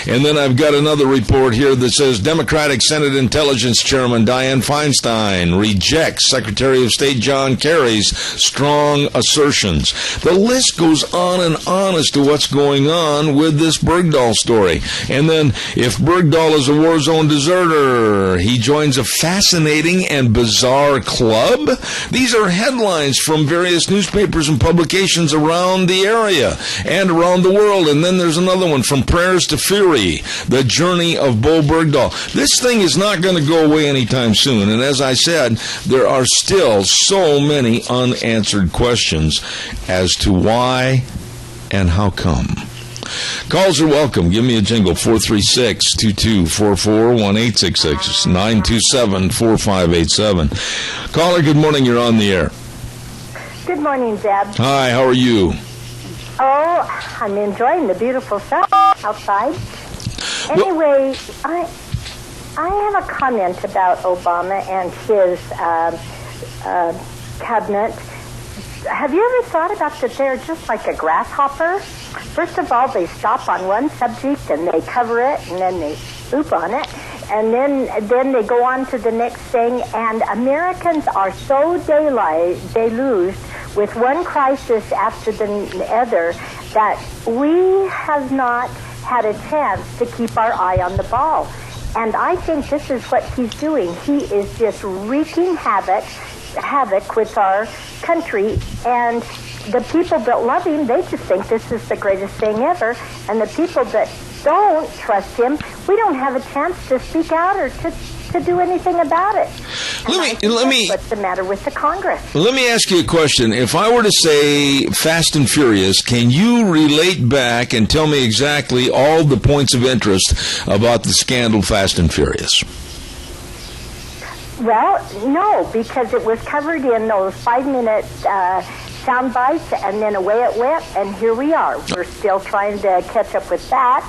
And then I've got another report here that says Democratic Senate Intelligence Chairman Dianne Feinstein rejects Secretary of State John Kerry's strong assertions. The list goes on and on as to what's going on with this Bergdahl story. And then, if Bergdahl is a war zone deserter, he joins a fascinating and bizarre club. These are headlines from various newspapers and publications around the area and around the world. And then there's another one, From Prayers to Fury, the journey of Bo Bergdahl. This thing is not going to go away anytime soon. And as I said, there are still so many unanswered questions as to why and how come. Calls are welcome. Give me a jingle, 436-2244, 1-866-927-4587. Caller, good morning. You're on the air. Good morning, Deb. Hi, how are you? Oh, I'm enjoying the beautiful sun outside. Anyway, I have a comment about Obama and his cabinet. Have you ever thought about that they're just like a grasshopper? First of all, they stop on one subject and they cover it, and then they swoop on it, and then they go on to the next thing. And Americans are so deluged with one crisis after the other that we have not had a chance to keep our eye on the ball. And I think this is what he's doing. He is just wreaking havoc with our country, and the people that love him, they just think this is the greatest thing ever, and the people that don't trust him, we don't have a chance to speak out or to do anything about it. Let me what's the matter with the Congress? Let me ask you a question. If I were to say Fast and Furious, can you relate back and tell me exactly all the points of interest about the scandal Fast and Furious? Well, no, because it was covered in those 5-minute sound bites, and then away it went, and here we are. We're still trying to catch up with that.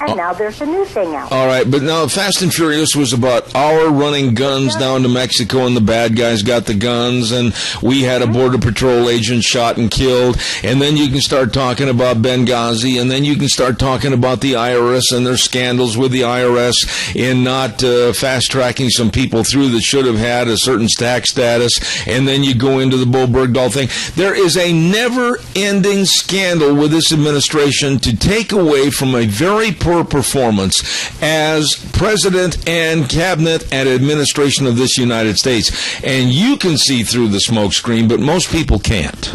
And now there's a new thing out. All right, but now Fast and Furious was about our running guns down to Mexico, and the bad guys got the guns, and we had a Border Patrol agent shot and killed. And then you can start talking about Benghazi, and then you can start talking about the IRS and their scandals with the IRS in not fast-tracking some people through that should have had a certain tax status. And then you go into the Bo Bergdahl thing. There is a never-ending scandal with this administration to take away from a very poor performance as president and cabinet and administration of this United States. And you can see through the smoke screen, but most people can't.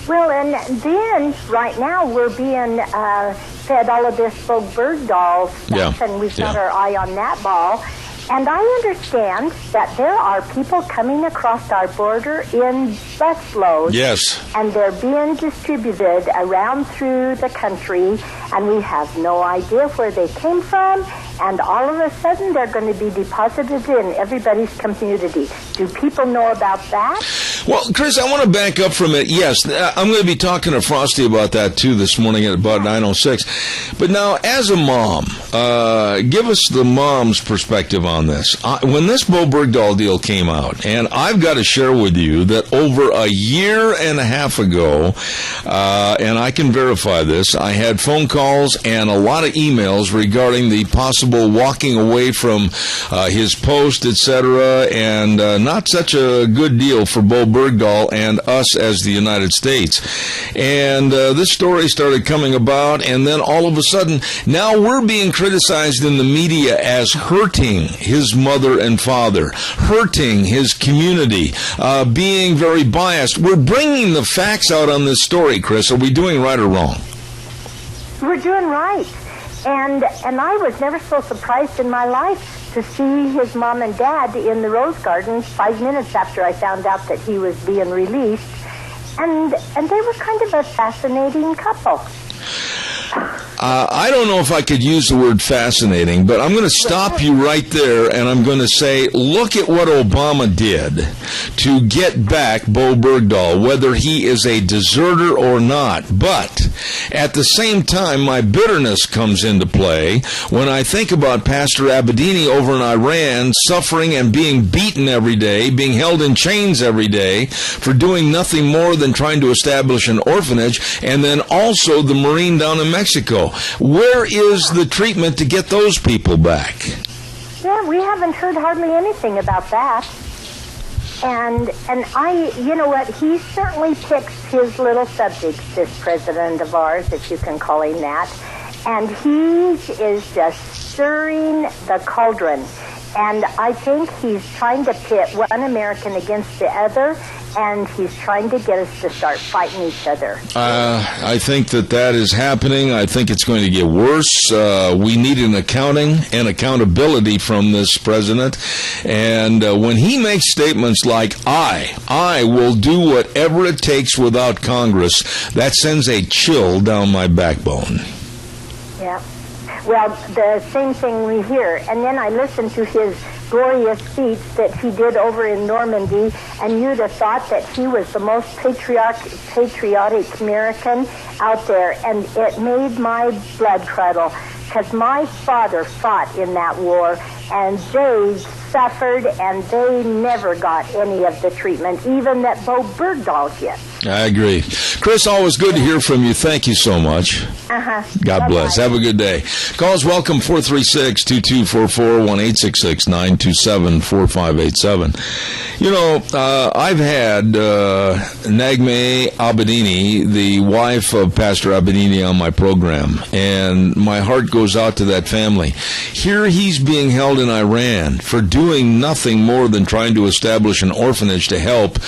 Well, and then right now we're being fed all of this Bo Bergdahl stuff, and we've got our eye on that ball. And I understand that there are people coming across our border in busloads. Yes. And they're being distributed around through the country, and we have no idea where they came from, and all of a sudden they're going to be deposited in everybody's community. Do people know about that? Well, Chris, I want to back up from it. Yes, I'm going to be talking to Frosty about that, too, this morning at about 9:06. But now, as a mom, give us the mom's perspective on this. When this Bo Bergdahl deal came out, and I've got to share with you that over a year and a half ago, and I can verify this, I had phone calls and a lot of emails regarding the possible walking away from his post, etc., and not such a good deal for Bo Bergdahl and us as the United States. And this story started coming about, and then all of a sudden, now we're being criticized in the media as hurting his mother and father, hurting his community, being very biased. We're bringing the facts out on this story, Chris. Are we doing right or wrong? We're doing right. And I was never so surprised in my life to see his mom and dad in the Rose Garden 5 minutes after I found out that he was being released. And they were kind of a fascinating couple. I don't know if I could use the word fascinating, but I'm going to stop you right there, and I'm going to say, look at what Obama did to get back Bo Bergdahl, whether he is a deserter or not. But at the same time, my bitterness comes into play when I think about Pastor Abedini over in Iran suffering and being beaten every day, being held in chains every day for doing nothing more than trying to establish an orphanage, and then also the Marine down in Mexico. Where is the treatment to get those people back? Yeah, we haven't heard hardly anything about that. And I, you know what, he certainly picks his little subjects, this president of ours, if you can call him that. And he is just stirring the cauldron. And I think he's trying to pit one American against the other, and he's trying to get us to start fighting each other. I think that is happening. I think it's going to get worse. We need an accounting and accountability from this president. And when he makes statements like, I will do whatever it takes without Congress, that sends a chill down my backbone. Yeah. Well, the same thing we hear. And then I listened to his glorious speech that he did over in Normandy, and you'd have thought that he was the most patriotic American out there. And it made my blood curdle, because my father fought in that war, and they suffered, and they never got any of the treatment, even that Bo Bergdahl gets. I agree. Chris, always good to hear from you. Thank you so much. God bless. Have a good day. Calls welcome 436-2244, 1-866-927-4587. You know, I've had Nagme Abedini, the wife of Pastor Abedini, on my program, and my heart goes out to that family. Here he's being held in Iran for doing nothing more than trying to establish an orphanage to help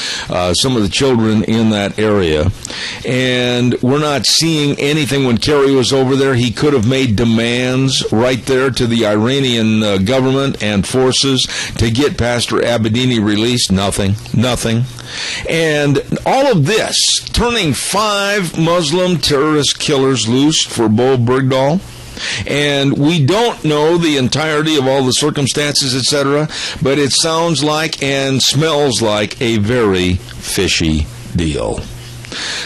some of the children in that area. And we're not seeing anything. When Kerry was over there, he could have made demands right there to the Iranian government and forces to get Pastor Abedini released. Nothing. And all of this, turning 5 Muslim terrorist killers loose for Bo Bergdahl. And we don't know the entirety of all the circumstances, etc., but it sounds like and smells like a very fishy deal.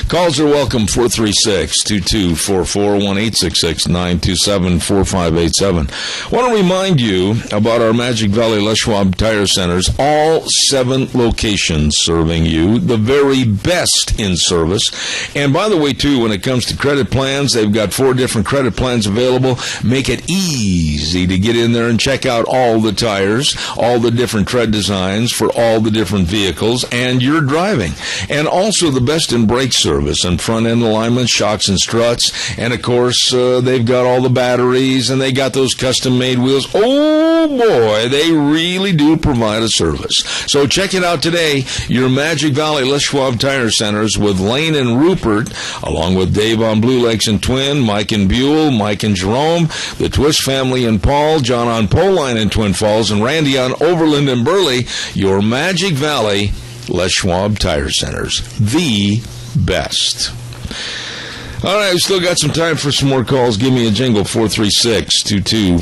Calls are welcome, 436-2244, 1-866-927-4587. I want to remind you about our Magic Valley Les Schwab Tire Centers, all 7 locations serving you, the very best in service. And by the way, too, when it comes to credit plans, they've got 4 different credit plans available. Make it easy to get in there and check out all the tires, all the different tread designs for all the different vehicles, and your driving. And also the best in brake service and front-end alignment, shocks and struts. And, of course, they've got all the batteries, and they got those custom-made wheels. Oh, boy, they really do provide a service. So check it out today. Your Magic Valley Les Schwab Tire Centers with Lane and Rupert, along with Dave on Blue Lakes and Twin, Mike and Buell, Mike and Jerome, the Twist family and Paul, John on Poline and Twin Falls, and Randy on Overland and Burley. Your Magic Valley Les Schwab Tire Centers, the best. All right, we still got some time for some more calls. Give me a jingle, 436-2244,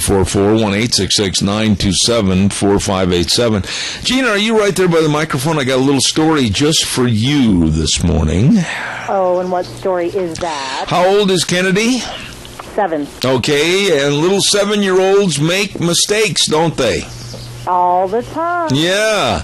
1-866-927-4587. Gina, are you right there by the microphone? I got a little story just for you this morning. Oh, and what story is that? How old is Kennedy? 7. Okay, and little 7-year-olds make mistakes, don't they? All the time. Yeah.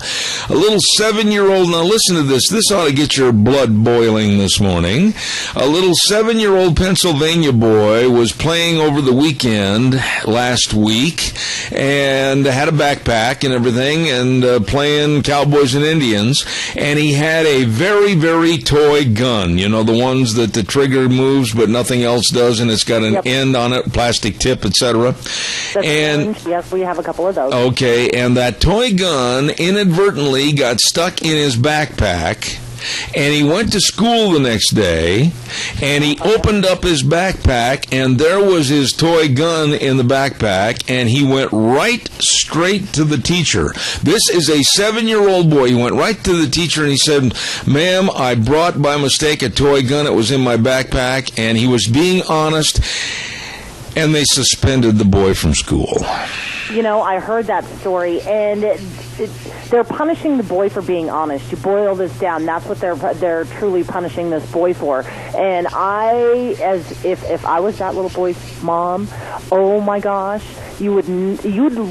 A little 7-year-old, now listen to this. This ought to get your blood boiling this morning. A little 7-year-old Pennsylvania boy was playing over the weekend last week and had a backpack and everything and playing Cowboys and Indians. And he had a very, very toy gun. You know, the ones that the trigger moves but nothing else does, and it's got an end on it, plastic tip, etc. And yes, we have a couple of those. Okay. And that toy gun inadvertently got stuck in his backpack, and he went to school the next day, and he opened up his backpack, and there was his toy gun in the backpack, and he went right straight to the teacher. This is a 7-year-old boy. He went right to the teacher, and he said, "Ma'am, I brought by mistake a toy gun. It was in my backpack," and he was being honest, and they suspended the boy from school. You know, I heard that story, and they're punishing the boy for being honest. You boil this down, that's what they're truly punishing this boy for. And if I was that little boy's mom, oh my gosh, you would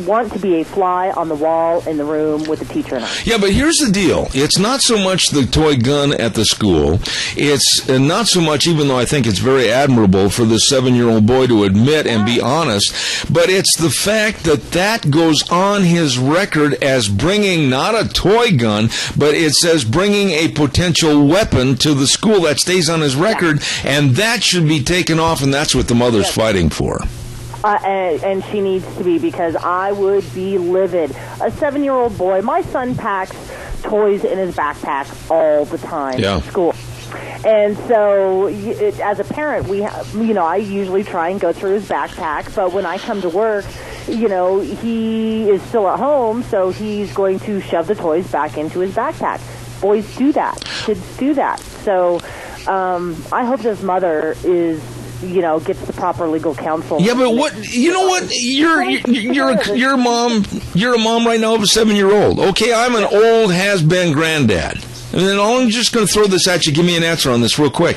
want to be a fly on the wall in the room with the teacher. Yeah, but here's the deal. It's not so much the toy gun at the school. It's not so much, even though I think it's very admirable for the 7-year-old boy to admit and be honest, but it's the fact that goes on his record as bringing not a toy gun, but it says bringing a potential weapon to the school. That stays on his record, and that should be taken off, and that's what the mother's fighting for. And she needs to be, because I would be livid. A 7-year-old boy, my son packs toys in his backpack all the time to school. And so, as a parent, I usually try and go through his backpack, but when I come to work, he is still at home, so he's going to shove the toys back into his backpack. Boys do that. Kids do that. So, I hope his mother gets the proper legal counsel. Yeah, but what? You know what? You're a mom. You're a mom right now of a 7-year-old. Okay, I'm an old has-been granddad. And then I'm just going to throw this at you. Give me an answer on this real quick.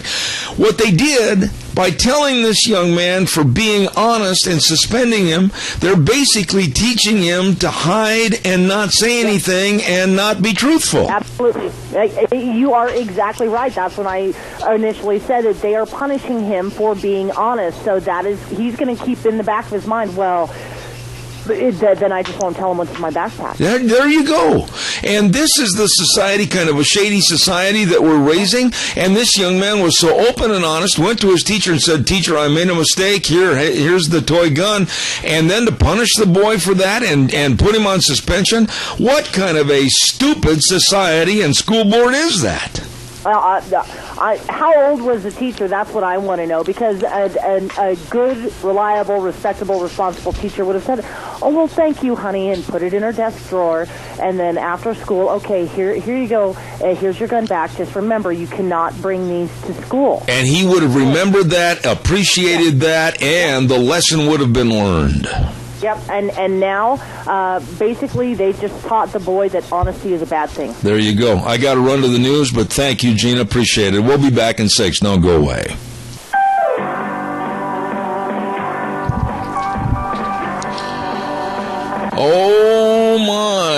What they did by telling this young man for being honest and suspending him, they're basically teaching him to hide and not say anything and not be truthful. Absolutely. You are exactly right. That's when I initially said that they are punishing him for being honest. So he's going to keep in the back of his mind, well, then I just won't tell him what's in my backpack. There you go. And this is the society, kind of a shady society that we're raising. And this young man was so open and honest, went to his teacher and said, "Teacher, I made a mistake. Here's the toy gun." And then to punish the boy for that and put him on suspension? What kind of a stupid society and school board is that? Well, how old was the teacher? That's what I want to know, because a good, reliable, respectable, responsible teacher would have said, "Oh, well, thank you, honey," and put it in her desk drawer. And then after school, okay, here you go. Here's your gun back. Just remember, you cannot bring these to school. And he would have remembered that, appreciated that, and the lesson would have been learned. Yep, and now, basically, they just taught the boy that honesty is a bad thing. There you go. I got to run to the news, but thank you, Gina. Appreciate it. We'll be back in 6. Don't go away. Oh, my.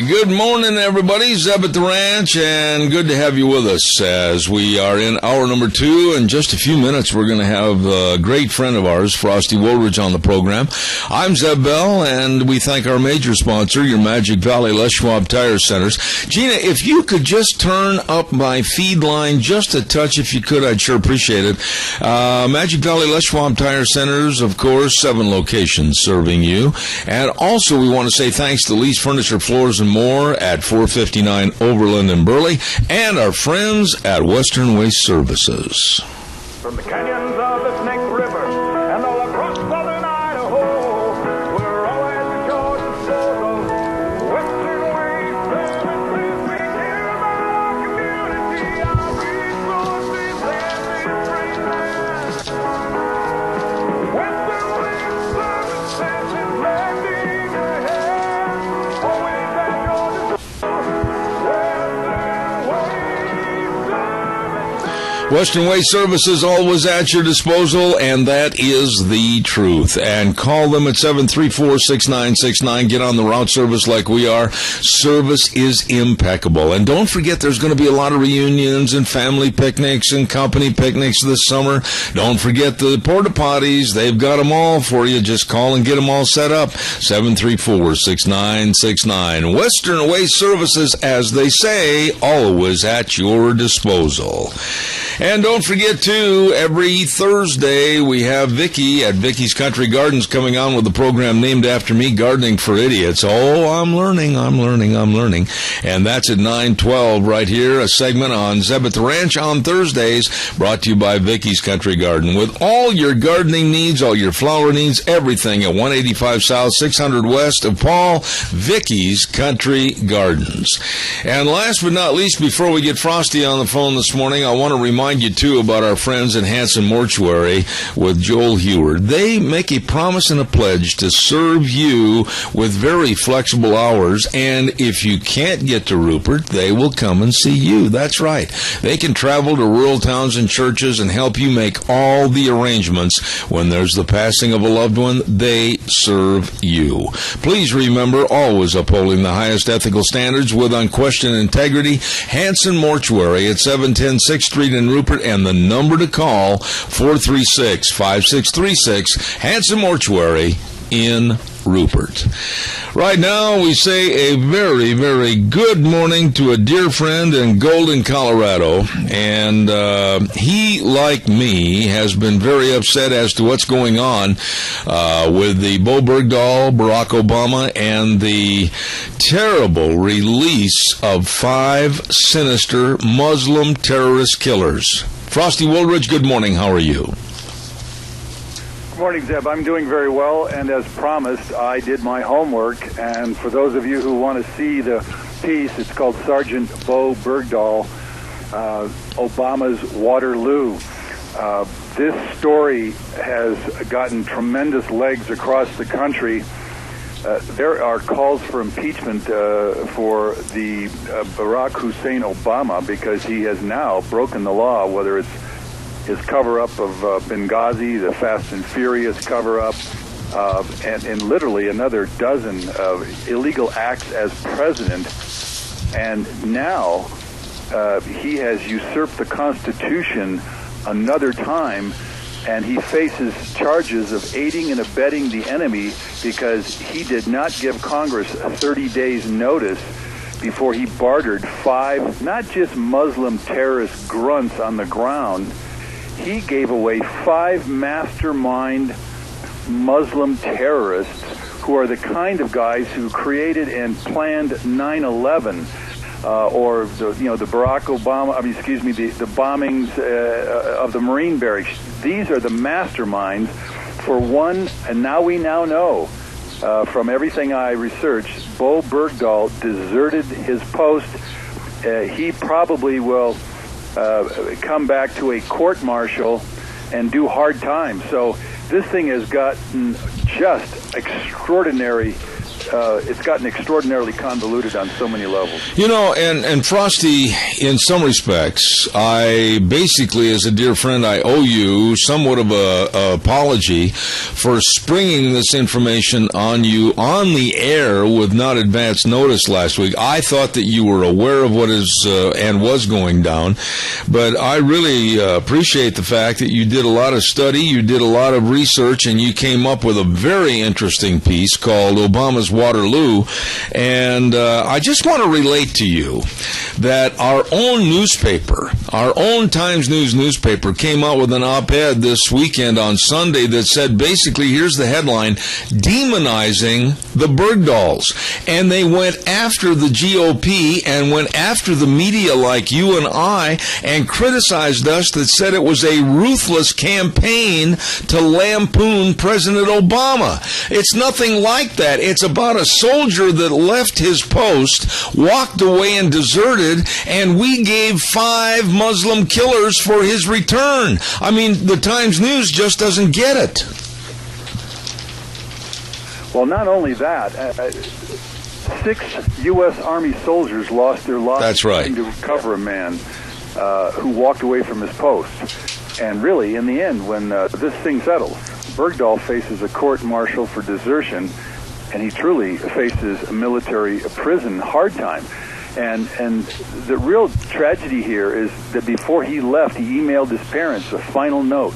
Good morning, everybody. Zeb at the Ranch, and good to have you with us as we are in hour number 2. In just a few minutes, we're going to have a great friend of ours, Frosty Woolridge, on the program. I'm Zeb Bell, and we thank our major sponsor, your Magic Valley Les Schwab Tire Centers. Gina, if you could just turn up my feed line just a touch, if you could, I'd sure appreciate it. Magic Valley Les Schwab Tire Centers, of course, 7 locations serving you. And also, we want to say thanks to Lee's Furniture, Floors, and More at 459 Overland in Burley, and our friends at Western Waste Services. From the canyons of the Snake River and all across southern Idaho, we're always the Georgia struggle. Western Waste Services, we care about our community, our resources, and we bring them. Western Way Services always at your disposal, and that is the truth. And call them at 734-6969. Get on the route service like we are. Service is impeccable. And don't forget, there's going to be a lot of reunions and family picnics and company picnics this summer. Don't forget the porta potties. They've got them all for you. Just call and get them all set up. 734-6969. Western Way Services, as they say, always at your disposal. And don't forget, too, every Thursday we have Vicky at Vicky's Country Gardens coming on with a program named after me, Gardening for Idiots. Oh, I'm learning. And that's at 9:12 right here, a segment on Zebeth Ranch on Thursdays, brought to you by Vicky's Country Garden. With all your gardening needs, all your flower needs, everything at 185 South, 600 West of Paul, Vicky's Country Gardens. And last but not least, before we get Frosty on the phone this morning, I want to remind you, too, about our friends in Hanson Mortuary with Joel Heward. They make a promise and a pledge to serve you with very flexible hours, and if you can't get to Rupert, they will come and see you. That's right. They can travel to rural towns and churches and help you make all the arrangements. When there's the passing of a loved one, they serve you. Please remember, always upholding the highest ethical standards with unquestioned integrity. Hanson Mortuary at 710 6th Street in Rupert, and the number to call, 436-5636, Hanson Mortuary in Rupert. Right now, we say a very, very good morning to a dear friend in Golden, Colorado, and he, like me, has been very upset as to what's going on with the Bo Bergdahl, Barack Obama, and the terrible release of 5 sinister Muslim terrorist killers. Frosty Woolridge, good morning. How are you? Good morning, Zeb. I'm doing very well, and as promised, I did my homework. And for those of you who want to see the piece, it's called Sergeant Bo Bergdahl, Obama's Waterloo. This story has gotten tremendous legs across the country. There are calls for impeachment for the Barack Hussein Obama because he has now broken the law, whether it's his cover-up of Benghazi, the Fast and Furious cover-up, and literally another dozen of illegal acts as president. And now he has usurped the Constitution another time, and he faces charges of aiding and abetting the enemy because he did not give Congress a 30 days notice before he bartered 5, not just Muslim terrorist grunts on the ground. He gave away 5 mastermind Muslim terrorists who are the kind of guys who created and planned 9/11 or the Barack Obama. The bombings of the Marine barracks. These are the masterminds for one. And now we know from everything I researched, Bo Bergdahl deserted his post. He probably will come back to a court-martial and do hard time. So this thing has gotten just extraordinary. It's gotten extraordinarily convoluted on so many levels. And Frosty, in some respects, I basically, as a dear friend, I owe you somewhat of a apology for springing this information on you on the air with not advance notice last week. I thought that you were aware of what is and was going down, but I really appreciate the fact that you did a lot of study, you did a lot of research, and you came up with a very interesting piece called Obama's Waterloo. And I just want to relate to you that our own newspaper, our own Times News newspaper, came out with an op-ed this weekend on Sunday that said basically, here's the headline, Demonizing the Bergdahls. And they went after the GOP and went after the media like you and I and criticized us, that said it was a ruthless campaign to lampoon President Obama. It's nothing like that. It's about a soldier that left his post, walked away and deserted, and we gave 5 Muslim killers for his return. I mean, the Times News just doesn't get it. Well, not only that, 6 U.S. Army soldiers lost their lives That's right. trying to recover a man. who walked away from his post. And really, in the end, when this thing settles, Bergdahl faces a court-martial for desertion, and he truly faces a military prison hard time. And the real tragedy here is that before he left, he emailed his parents a final note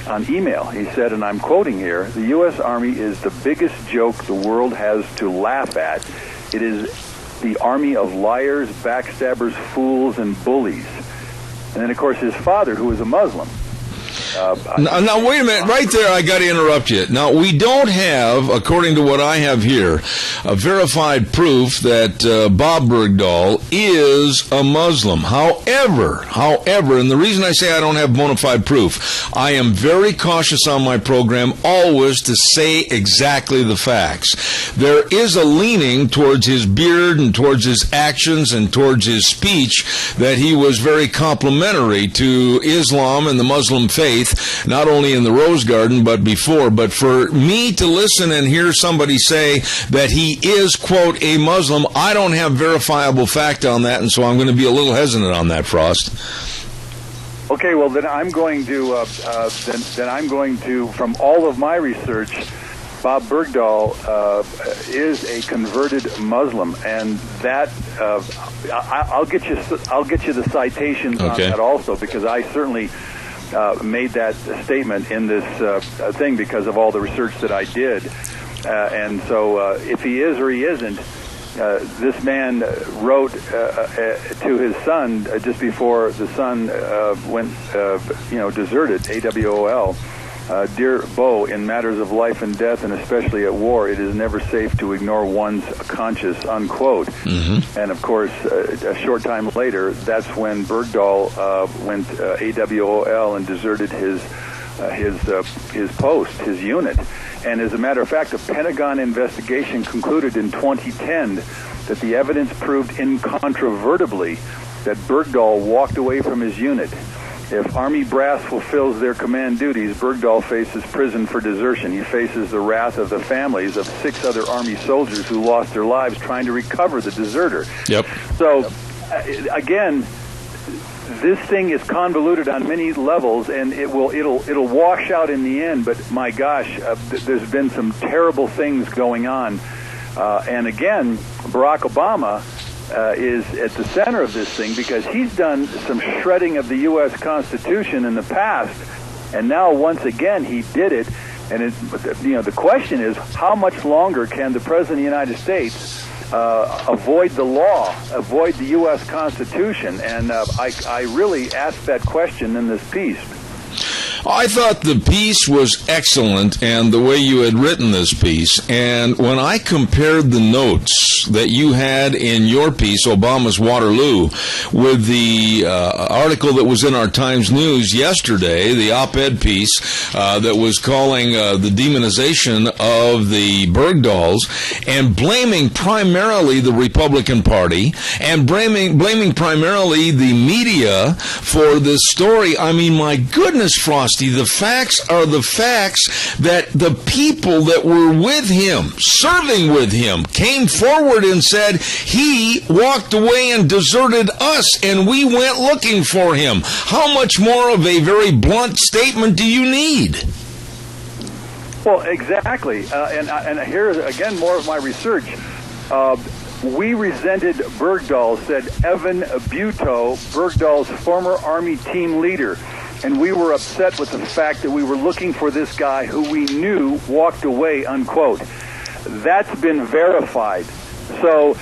on email. He said, and I'm quoting here, "The U.S. Army is the biggest joke the world has to laugh at. It is the army of liars, backstabbers, fools, and bullies." And then, of course, his father, who was a Muslim. Now, wait a minute. Right there, I got to interrupt you. Now, we don't have, according to what I have here, a verified proof that Bob Bergdahl is a Muslim. However, and the reason I say I don't have bona fide proof, I am very cautious on my program always to say exactly the facts. There is a leaning towards his beard and towards his actions and towards his speech that he was very complimentary to Islam and the Muslim faith, not only in the Rose Garden, but before. But for me to listen and hear somebody say that he is, quote, a Muslim, I don't have verifiable fact on that, and so I'm going to be a little hesitant on that, Frost. Okay, well, then I'm going to, from all of my research, Bob Bergdahl is a converted Muslim, and that I'll get you the citations on that also, because I certainly made that statement in this thing because of all the research that I did. And so if he is or he isn't, this man wrote to his son just before the son deserted, AWOL, "Dear Bo, in matters of life and death, and especially at war, it is never safe to ignore one's conscience," unquote. Mm-hmm. And of course, a short time later, that's when Bergdahl went AWOL and deserted his post, his unit. And as a matter of fact, a Pentagon investigation concluded in 2010 that the evidence proved incontrovertibly that Bergdahl walked away from his unit. If Army brass fulfills their command duties, Bergdahl faces prison for desertion. He faces the wrath of the families of 6 other Army soldiers who lost their lives trying to recover the deserter. Yep. So, again, this thing is convoluted on many levels, and it'll wash out in the end. But my gosh, there's been some terrible things going on. And again, Barack Obama is at the center of this thing because he's done some shredding of the U.S. Constitution in the past, and now once again he did it. And the question is, how much longer can the President of the United States avoid the law, avoid the U.S. Constitution? And I really asked that question in this piece. I thought the piece was excellent, and the way you had written this piece. And when I compared the notes that you had in your piece, Obama's Waterloo, with the article that was in our Times News yesterday, the op-ed piece that was calling the demonization of the Bergdahls, and blaming primarily the Republican Party, and blaming primarily the media for this story, I mean, my goodness, Frost, the facts are the facts that the people that were with him, serving with him, came forward and said he walked away and deserted us, and we went looking for him. How much more of a very blunt statement do you need? Well, exactly. And here's, again, more of my research. We resented Bergdahl, said Evan Buetow, Bergdahl's former Army team leader. And we were upset with the fact that we were looking for this guy who we knew walked away, unquote. That's been verified. So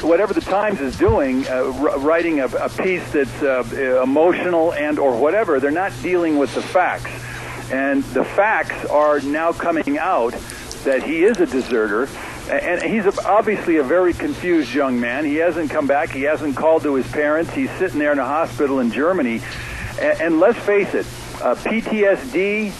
whatever the Times is doing, writing a piece that's emotional and or whatever, they're not dealing with the facts. And the facts are now coming out that he is a deserter. And he's obviously a very confused young man. He hasn't come back. He hasn't called to his parents. He's sitting there in a hospital in Germany. And let's face it, PTSD,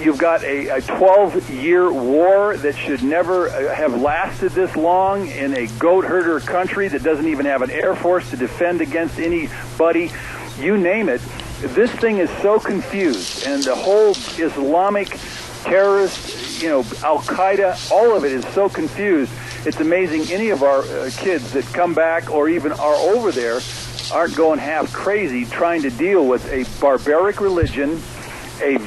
you've got a 12-year war that should never have lasted this long in a goat herder country that doesn't even have an air force to defend against anybody. You name it. This thing is so confused, and the whole Islamic terrorist, Al-Qaeda, all of it is so confused. It's amazing any of our kids that come back or even are over there aren't going half crazy trying to deal with a barbaric religion, a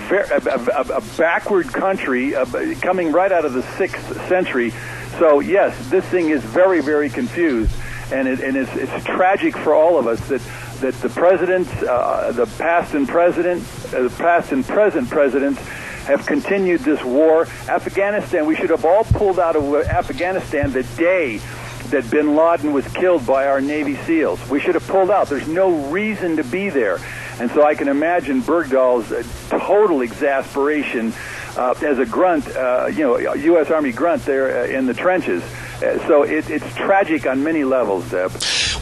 backward country coming right out of the 6th century. So, yes, this thing is very, very confused, and it's tragic for all of us that the presidents, the past and present presidents have continued this war. Afghanistan, we should have all pulled out of Afghanistan the day that bin Laden was killed by our Navy SEALs. We should have pulled out. There's no reason to be there. And so I can imagine Bergdahl's total exasperation as a grunt, U.S. Army grunt there in the trenches. So it's tragic on many levels, Deb.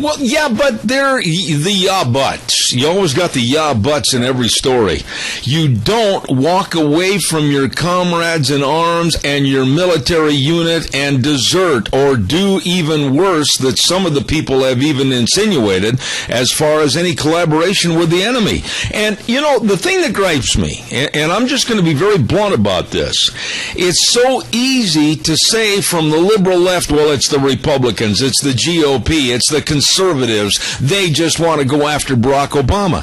Well, yeah, but the yeah buts. You always got the yeah buts in every story. You don't walk away from your comrades in arms and your military unit and desert, or do even worse that some of the people have even insinuated as far as any collaboration with the enemy. And, the thing that gripes me, and I'm just going to be very blunt about this, it's so easy to say from the liberal left, well, it's the Republicans, it's the GOP, it's the conservatives, they just want to go after Barack Obama.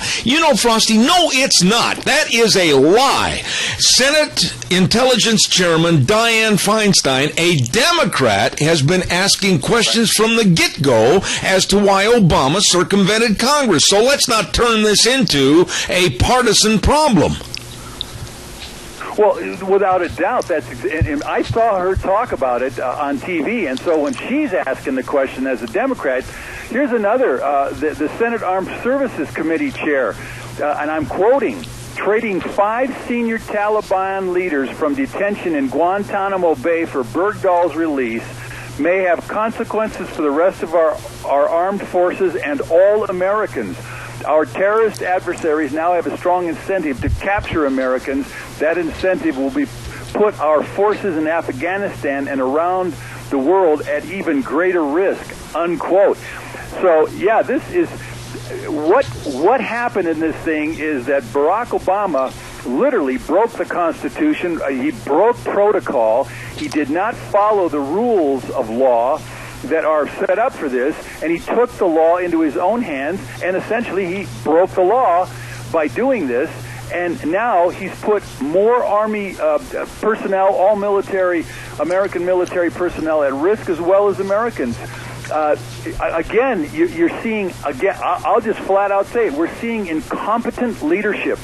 Frosty, no, it's not. That is a lie. Senate Intelligence Chairman Dianne Feinstein, a Democrat, has been asking questions from the get-go as to why Obama circumvented Congress. So let's not turn this into a partisan problem. Well, without a doubt, and I saw her talk about it on TV, and so when she's asking the question as a Democrat, here's another, the Senate Armed Services Committee chair, and I'm quoting, trading 5 senior Taliban leaders from detention in Guantanamo Bay for Bergdahl's release may have consequences for the rest of our armed forces and all Americans. Our terrorist adversaries now have a strong incentive to capture Americans. That incentive will be put our forces in Afghanistan and around the world at even greater risk, unquote. So, yeah, this is what happened in this thing is that Barack Obama literally broke the Constitution. He broke protocol. He did not follow the rules of law that are set up for this, and he took the law into his own hands, and essentially he broke the law by doing this. And now he's put more Army personnel, all American military personnel at risk, as well as Americans. Again, you're seeing, I'll just flat out say it, we're seeing incompetent leadership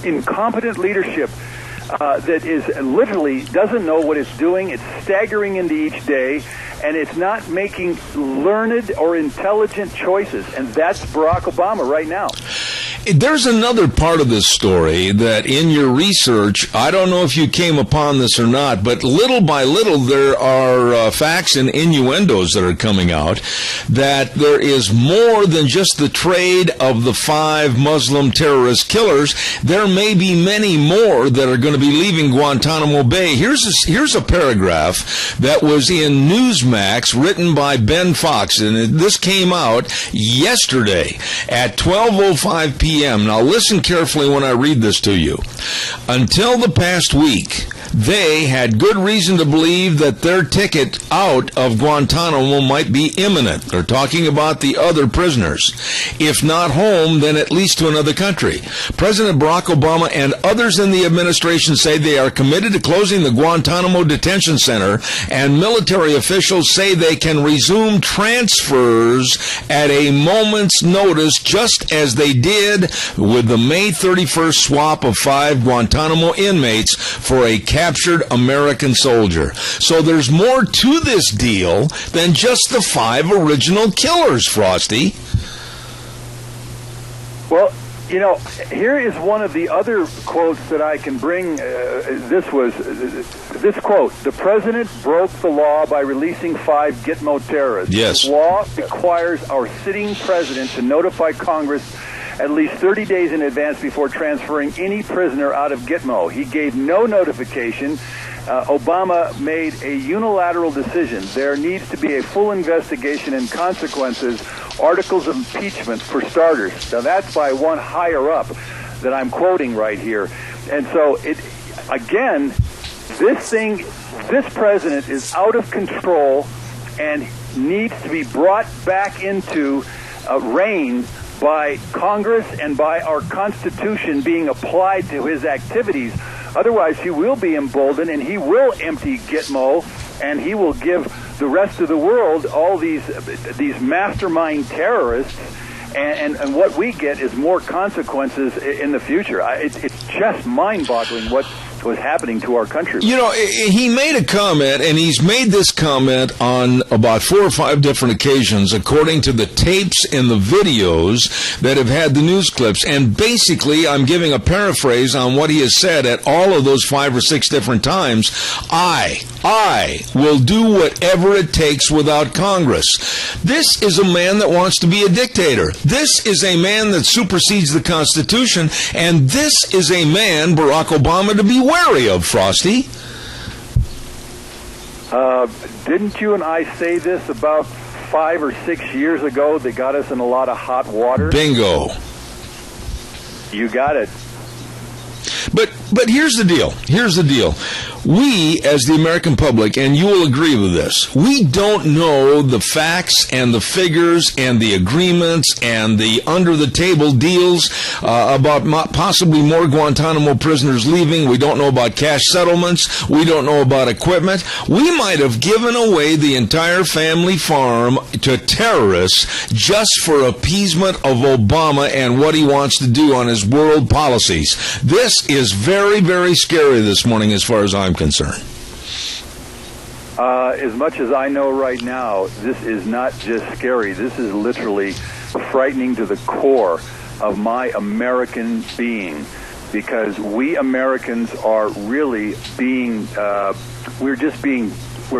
that is literally doesn't know what it's doing. It's staggering into each day, and it's not making learned or intelligent choices. And that's Barack Obama right now. There's another part of this story that in your research, I don't know if you came upon this or not, but little by little there are facts and innuendos that are coming out that there is more than just the trade of the 5 Muslim terrorist killers. There may be many more that are going to be leaving Guantanamo Bay. Here's a paragraph that was in Newsmax written by Ben Fox, and this came out yesterday at 12:05 p.m. Now listen carefully when I read this to you. Until the past week, they had good reason to believe that their ticket out of Guantanamo might be imminent. They're talking about the other prisoners. If not home, then at least to another country. President Barack Obama and others in the administration say they are committed to closing the Guantanamo detention center, and military officials say they can resume transfers at a moment's notice, just as they did with the May 31st swap of 5 Guantanamo inmates for a captured American soldier. So there's more to this deal than just the 5 original killers, Frosty. Well, here is one of the other quotes that I can bring. This quote: "The president broke the law by releasing 5 Gitmo terrorists. Yes. The law requires our sitting president to notify Congress at least 30 days in advance before transferring any prisoner out of Gitmo. He gave no notification. Obama made a unilateral decision. There needs to be a full investigation and consequences, articles of impeachment for starters." Now that's by one higher up that I'm quoting right here. And so this president is out of control and needs to be brought back into reign by Congress and by our Constitution being applied to his activities. Otherwise, he will be emboldened, and he will empty Gitmo, and he will give the rest of the world all these mastermind terrorists, and what we get is more consequences in the future. It's just mind-boggling what was happening to our country. You know, he made a comment, and he's made this comment on about 4 or 5 different occasions, according to the tapes and the videos that have had the news clips. And basically, I'm giving a paraphrase on what he has said at all of those 5 or 6 different times. I will do whatever it takes without Congress. This is a man that wants to be a dictator. This is a man that supersedes the Constitution, and this is a man, Barack Obama, to be wary of, Frosty. Didn't you and I say this about 5 or 6 years ago? They got us in a lot of hot water. Bingo. You got it. But here's the deal. Here's the deal. We, as the American public, and you will agree with this, we don't know the facts and the figures and the agreements and the under-the-table deals about possibly more Guantanamo prisoners leaving. We don't know about cash settlements. We don't know about equipment. We might have given away the entire family farm to terrorists just for appeasement of Obama and what he wants to do on his world policies. This is very, very scary this morning as far as I'm concerned. As much as I know right now, this is not just scary. This is literally frightening to the core of my American being, because we Americans are really being, we're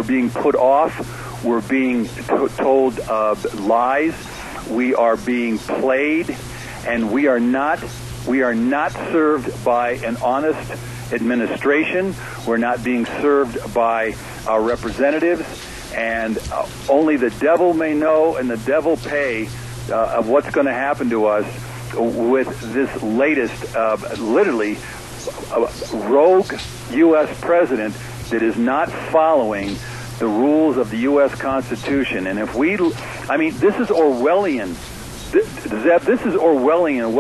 being put off. We're being told lies. We are being played, and we are not served by an honest administration. We're not being served by our representatives, and only the devil may know and the devil pay of what's going to happen to us with this latest, literally, rogue U.S. president that is not following the rules of the U.S. Constitution. And if we, I mean, this is Orwellian. Zeb, this is Orwellian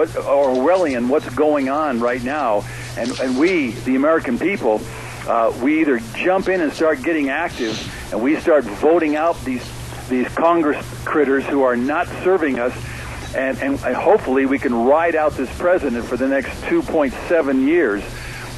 what's going on right now, and we, the American people, we either jump in and start getting active, and we start voting out these Congress critters who are not serving us, and hopefully we can ride out this president for the next 2.7 years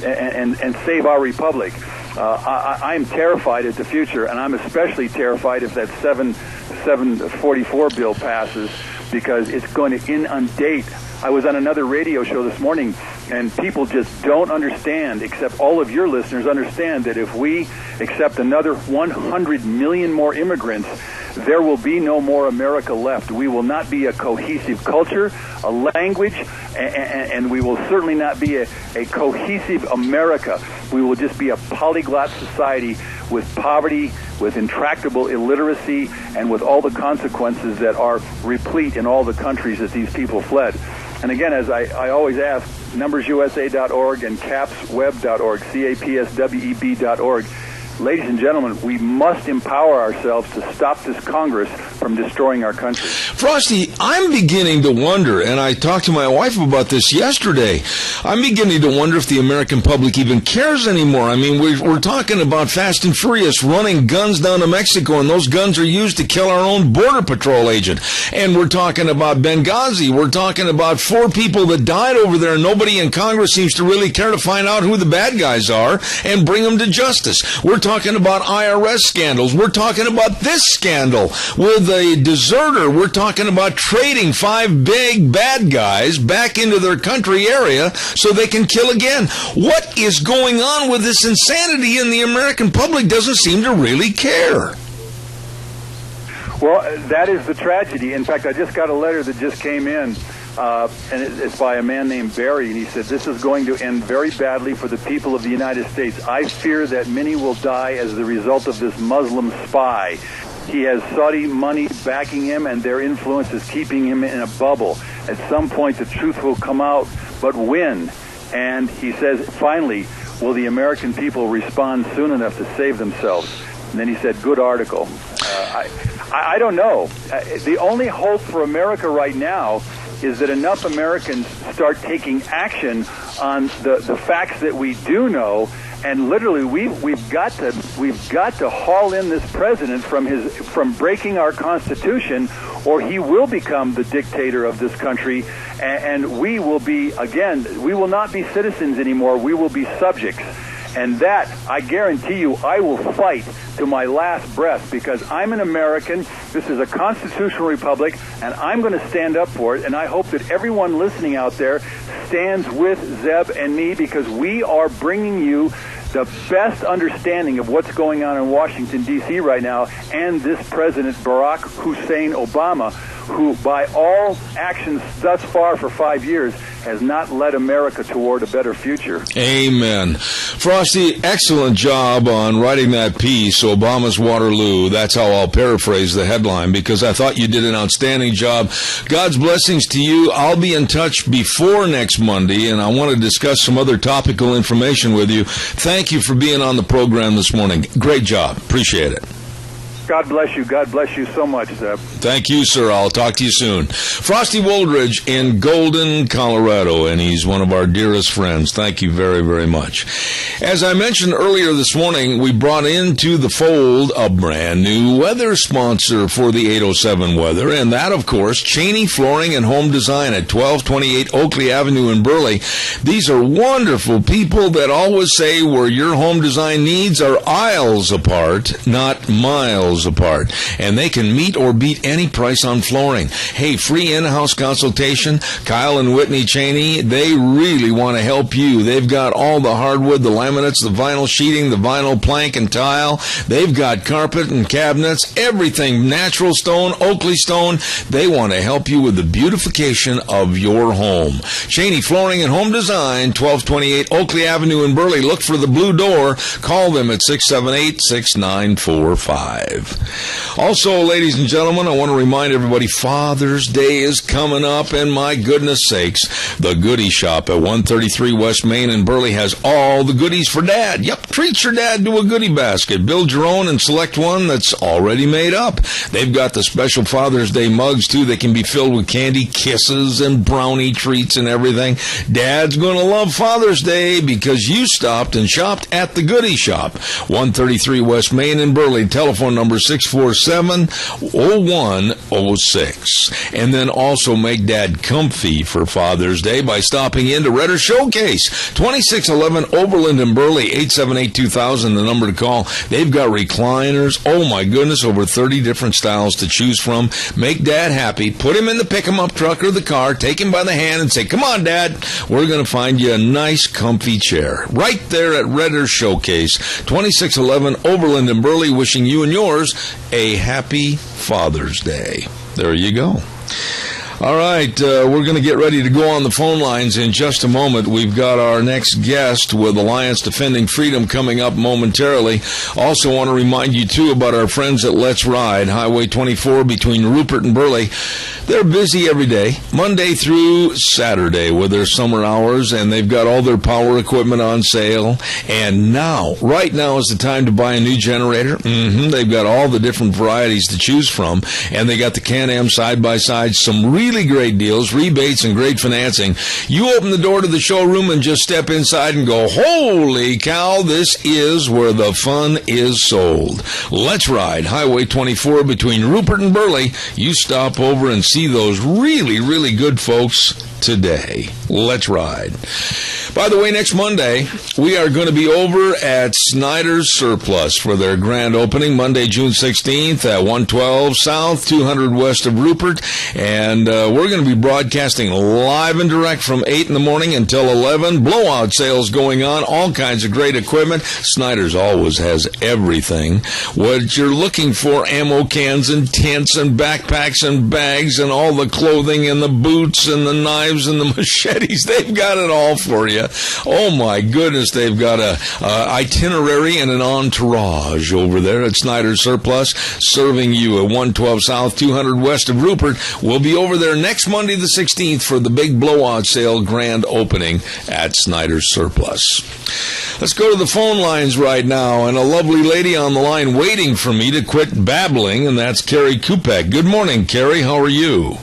and save our republic. I'm terrified at the future, and I'm especially terrified if that 744 bill passes, because it's going to inundate. I was on another radio show this morning, and people just don't understand, except all of your listeners understand, that if we accept another 100 million more immigrants, there will be no more America left. We will not be a cohesive culture, a language, and we will certainly not be a cohesive America. We will just be a polyglot society with poverty, with intractable illiteracy, and with all the consequences that are replete in all the countries that these people fled. And again, as I always ask, numbersusa.org and capsweb.org, capsweb.org. Ladies and gentlemen, we must empower ourselves to stop this Congress from destroying our country. Frosty, I'm beginning to wonder, and I talked to my wife about this yesterday, I'm beginning to wonder if the American public even cares anymore. I mean, we're talking about Fast and Furious running guns down to Mexico, and those guns are used to kill our own Border Patrol agent. And we're talking about Benghazi. We're talking about 4 people that died over there, and nobody in Congress seems to really care to find out who the bad guys are and bring them to justice. We're talking about IRS scandals. We're talking about this scandal with a deserter. We're talking about trading 5 big bad guys back into their country area so they can kill again. What is going on with this insanity? And the American public doesn't seem to really care. Well, that is the tragedy. In fact, I just got a letter that just came in, and it's by a man named Barry, and he said, this is going to end very badly for the people of the United States. I fear that many will die as the result of this Muslim spy. He has Saudi money backing him, and their influence is keeping him in a bubble. At some point, the truth will come out, but when? And he says, finally, will the American people respond soon enough to save themselves? And then he said, good article. I don't know. The only hope for America right now is that enough Americans start taking action on the facts that we do know. And literally, we've got to haul in this president from breaking our Constitution, or he will become the dictator of this country, and we will not be citizens anymore. We will be subjects. And that, I guarantee you, I will fight to my last breath, because I'm an American. This is a constitutional republic, and I'm going to stand up for it. And I hope that everyone listening out there stands with Zeb and me, because we are bringing you the best understanding of what's going on in Washington, D.C. right now, and this President Barack Hussein Obama, who, by all actions thus far for 5 years, has not led America toward a better future. Amen. Frosty, excellent job on writing that piece, Obama's Waterloo. That's how I'll paraphrase the headline, because I thought you did an outstanding job. God's blessings to you. I'll be in touch before next Monday, and I want to discuss some other topical information with you. Thank you for being on the program this morning. Great job. Appreciate it. God bless you. God bless you so much, Zeb. Thank you, sir. I'll talk to you soon. Frosty Woldridge in Golden, Colorado, and he's one of our dearest friends. Thank you very, very much. As I mentioned earlier this morning, we brought into the fold a brand new weather sponsor for the 807 weather, and that, of course, Cheney Flooring and Home Design at 1228 Oakley Avenue in Burley. These are wonderful people that always say where your home design needs are aisles apart, not miles apart, and they can meet or beat any price on flooring. Hey, free in-house consultation. Kyle and Whitney Cheney, they really want to help you. They've got all the hardwood, the laminates, the vinyl sheeting, the vinyl plank and tile. They've got carpet and cabinets, everything, natural stone, Oakley stone. They want to help you with the beautification of your home. Cheney Flooring and Home Design, 1228 Oakley Avenue in Burley. Look for the blue door. Call them at 678-6945. Also, ladies and gentlemen, I want to remind everybody Father's Day is coming up, and my goodness sakes, the Goodie Shop at 133 West Main in Burley has all the goodies for Dad. Yep, treat your dad to a goodie basket. Build your own and select one that's already made up. They've got the special Father's Day mugs, too. They can be filled with candy, kisses, and brownie treats and everything. Dad's going to love Father's Day because you stopped and shopped at the Goodie Shop. 133 West Main in Burley. Telephone number 647-0106. And then also make Dad comfy for Father's Day by stopping into Redder Showcase, 2611 Overland in Burley, 878-2000, the number to call. They've got recliners. Oh, my goodness, over 30 different styles to choose from. Make Dad happy. Put him in the pick-him-up truck or the car. Take him by the hand and say, come on, Dad. We're going to find you a nice, comfy chair. Right there at Redder Showcase, 2611 Overland in Burley, wishing you and yours a happy Father's Day. There you go. All right, we're going to get ready to go on the phone lines in just a moment. We've got our next guest with Alliance Defending Freedom coming up momentarily. Also want to remind you, too, about our friends at Let's Ride, Highway 24 between Rupert and Burley. They're busy every day, Monday through Saturday with their summer hours, and they've got all their power equipment on sale. And right now is the time to buy a new generator. They've got all the different varieties to choose from, and they got the Can-Am side-by-side, some really great deals, rebates, and great financing. You open the door to the showroom and just step inside and go, holy cow, this is where the fun is sold. Let's Ride, Highway 24 between Rupert and Burley. You stop over and see those really, really good folks today. Let's Ride. By the way, next Monday, we are going to be over at Snyder's Surplus for their grand opening, Monday, June 16th at 112 South, 200 west of Rupert. And we're going to be broadcasting live and direct from 8 in the morning until 11. Blowout sales going on, all kinds of great equipment. Snyder's always has everything. What you're looking for, ammo cans and tents and backpacks and bags and all the clothing and the boots and the knives and the machetes, they've got it all for you. Oh, my goodness, they've got a itinerary and an entourage over there at Snyder's Surplus, serving you at 112 South, 200 west of Rupert. We'll be over there next Monday the 16th for the big blowout sale grand opening at Snyder's Surplus. Let's go to the phone lines right now, and a lovely lady on the line waiting for me to quit babbling, and that's Carrie Kupek. Good morning, Carrie. How are you?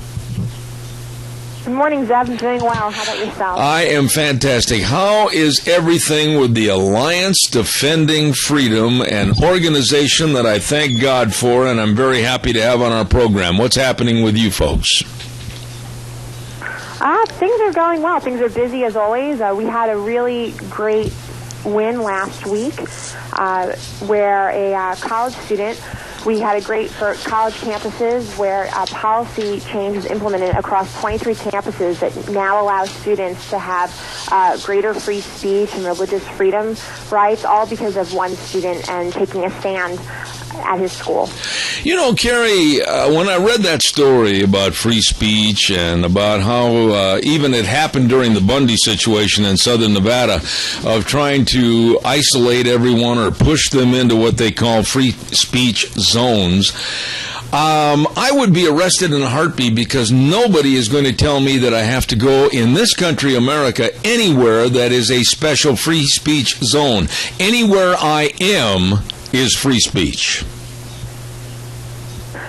morning, Zeb. I'm doing well. How about yourself? I am fantastic. How is everything with the Alliance Defending Freedom, an organization that I thank God for and I'm very happy to have on our program? What's happening with you folks? Things are going well. Things are busy as always. We had a really great win last week where a college student, we had a great for college campuses where a policy change is implemented across 23 campuses that now allows students to have greater free speech and religious freedom rights, all because of one student and taking a stand at his school. You know, Carrie, when I read that story about free speech and about how even it happened during the Bundy situation in southern Nevada of trying to isolate everyone or push them into what they call free speech zones, I would be arrested in a heartbeat because nobody is going to tell me that I have to go in this country, America, anywhere that is a special free speech zone. Anywhere I am is free speech.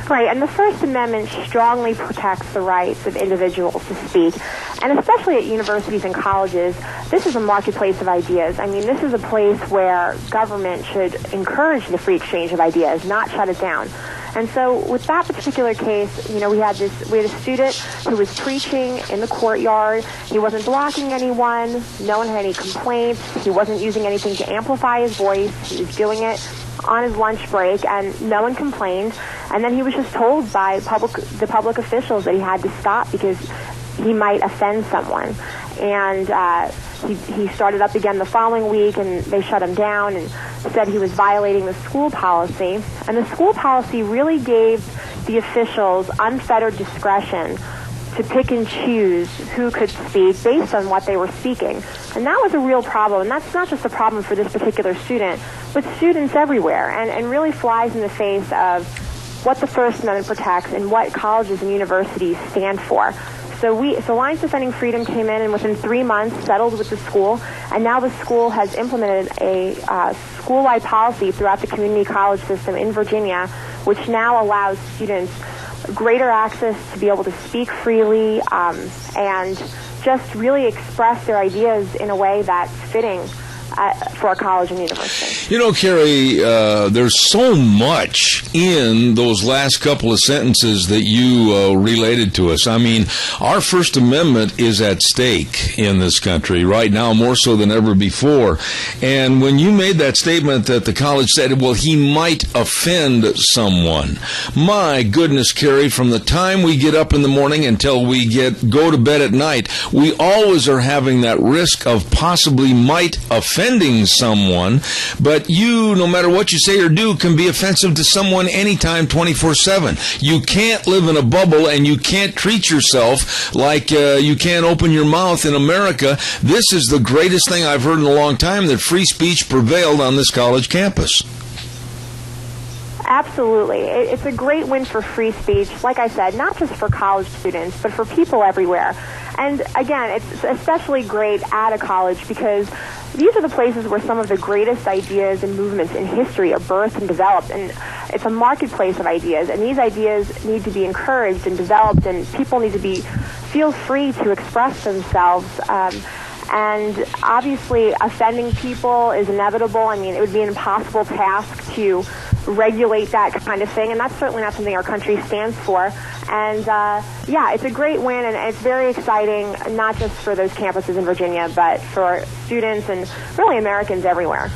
Right, and the First Amendment strongly protects the rights of individuals to speak, and especially at universities and colleges, this is a marketplace of ideas. I mean, this is a place where government should encourage the free exchange of ideas, not shut it down. And so with that particular case, you know, we had a student who was preaching in the courtyard. He wasn't blocking anyone. No one had any complaints. He wasn't using anything to amplify his voice. He was doing it on his lunch break, and no one complained. And then he was just told by the public officials that he had to stop because he might offend someone. And he started up again the following week, and they shut him down and said he was violating the school policy. And the school policy really gave the officials unfettered discretion to pick and choose who could speak based on what they were speaking. And that was a real problem. And that's not just a problem for this particular student, but students everywhere, and really flies in the face of what the First Amendment protects and what colleges and universities stand for. So Alliance Defending Freedom came in and within 3 months settled with the school, and now the school has implemented a school-wide policy throughout the community college system in Virginia, which now allows students greater access to be able to speak freely and just really express their ideas in a way that's fitting for a college and university. You know, Carrie, there's so much in those last couple of sentences that you related to us. I mean, our First Amendment is at stake in this country right now, more so than ever before. And when you made that statement that the college said, well, he might offend someone, my goodness, Carrie, from the time we get up in the morning until we go to bed at night, we always are having that risk of possibly might offending someone, but you, no matter what you say or do, can be offensive to someone anytime, 24/7. You can't live in a bubble, and you can't treat yourself like you can't open your mouth in America. This is the greatest thing I've heard in a long time, that free speech prevailed on this college campus. Absolutely. It's a great win for free speech, like I said, not just for college students, but for people everywhere. And again, it's especially great at a college because these are the places where some of the greatest ideas and movements in history are birthed and developed. And it's a marketplace of ideas, and these ideas need to be encouraged and developed, and people need to feel free to express themselves. And obviously, offending people is inevitable. I mean, it would be an impossible task to regulate that kind of thing, and that's certainly not something our country stands for. And yeah, it's a great win, and it's very exciting, not just for those campuses in Virginia, but for students and really Americans everywhere.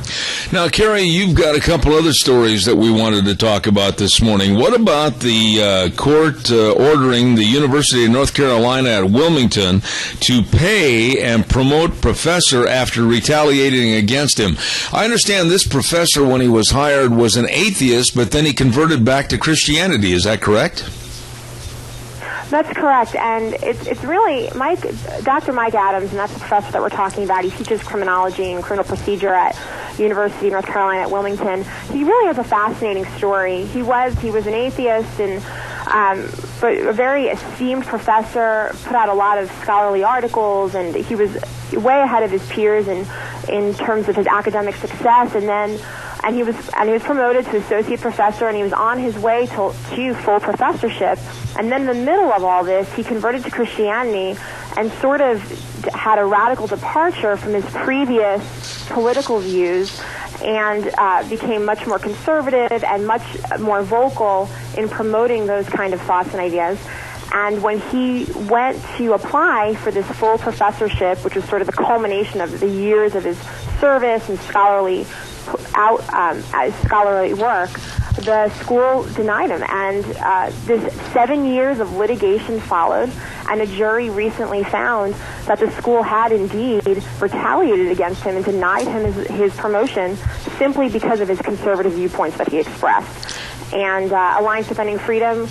Now, Carrie, you've got a couple other stories that we wanted to talk about this morning. What about the court ordering the University of North Carolina at Wilmington to pay and promote professor after retaliating against him? I understand this professor, when he was hired, was an atheist, but then he converted back to Christianity. Is that correct? That's correct, and it's really Dr. Mike Adams, and that's the professor that we're talking about. He teaches criminology and criminal procedure at University of North Carolina at Wilmington. He really has a fascinating story. He was an atheist, and but a very esteemed professor, put out a lot of scholarly articles, and he was way ahead of his peers in terms of his academic success. And then and he was promoted to associate professor, and he was on his way to full professorship. And then in the middle of all this, he converted to Christianity and sort of had a radical departure from his previous political views, and became much more conservative and much more vocal in promoting those kind of thoughts and ideas. And when he went to apply for this full professorship, which was sort of the culmination of the years of his service and scholarly work, the school denied him. And this 7 years of litigation followed, and a jury recently found that the school had indeed retaliated against him and denied him his promotion simply because of his conservative viewpoints that he expressed. And Alliance Defending Freedom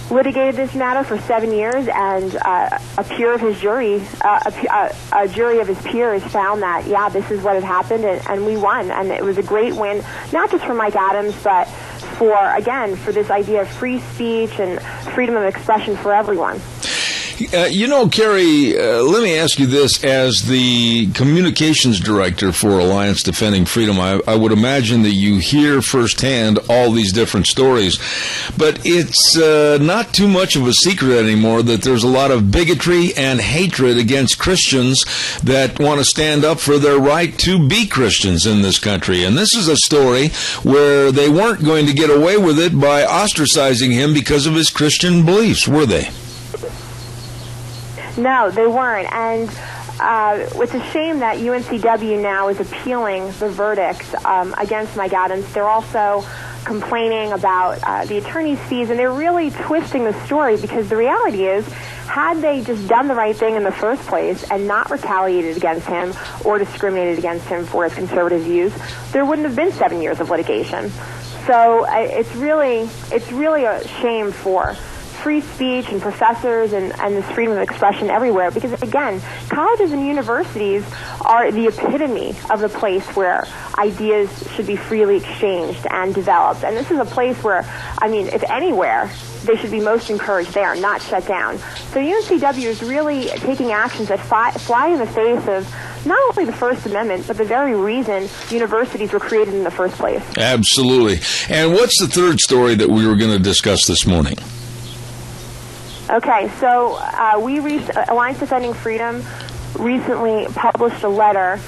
litigated this matter for 7 years, and a jury of his peers found that, yeah, this is what had happened, and we won. And it was a great win, not just for Mike Adams, but for this idea of free speech and freedom of expression for everyone. Carrie, let me ask you this. As the communications director for Alliance Defending Freedom, I would imagine that you hear firsthand all these different stories. But it's not too much of a secret anymore that there's a lot of bigotry and hatred against Christians that want to stand up for their right to be Christians in this country. And this is a story where they weren't going to get away with it by ostracizing him because of his Christian beliefs, were they? No, they weren't. And it's a shame that UNCW now is appealing the verdict against Mike Adams. They're also complaining about the attorney's fees, and they're really twisting the story, because the reality is, had they just done the right thing in the first place and not retaliated against him or discriminated against him for his conservative views, there wouldn't have been 7 years of litigation. So it's really a shame for free speech and professors and this freedom of expression everywhere, because, again, colleges and universities are the epitome of the place where ideas should be freely exchanged and developed. And this is a place where, if anywhere, they should be most encouraged there, not shut down. So UNCW is really taking actions that fly in the face of not only the First Amendment, but the very reason universities were created in the first place. Absolutely. And what's the third story that we were going to discuss this morning? Okay, so Alliance Defending Freedom recently published a letter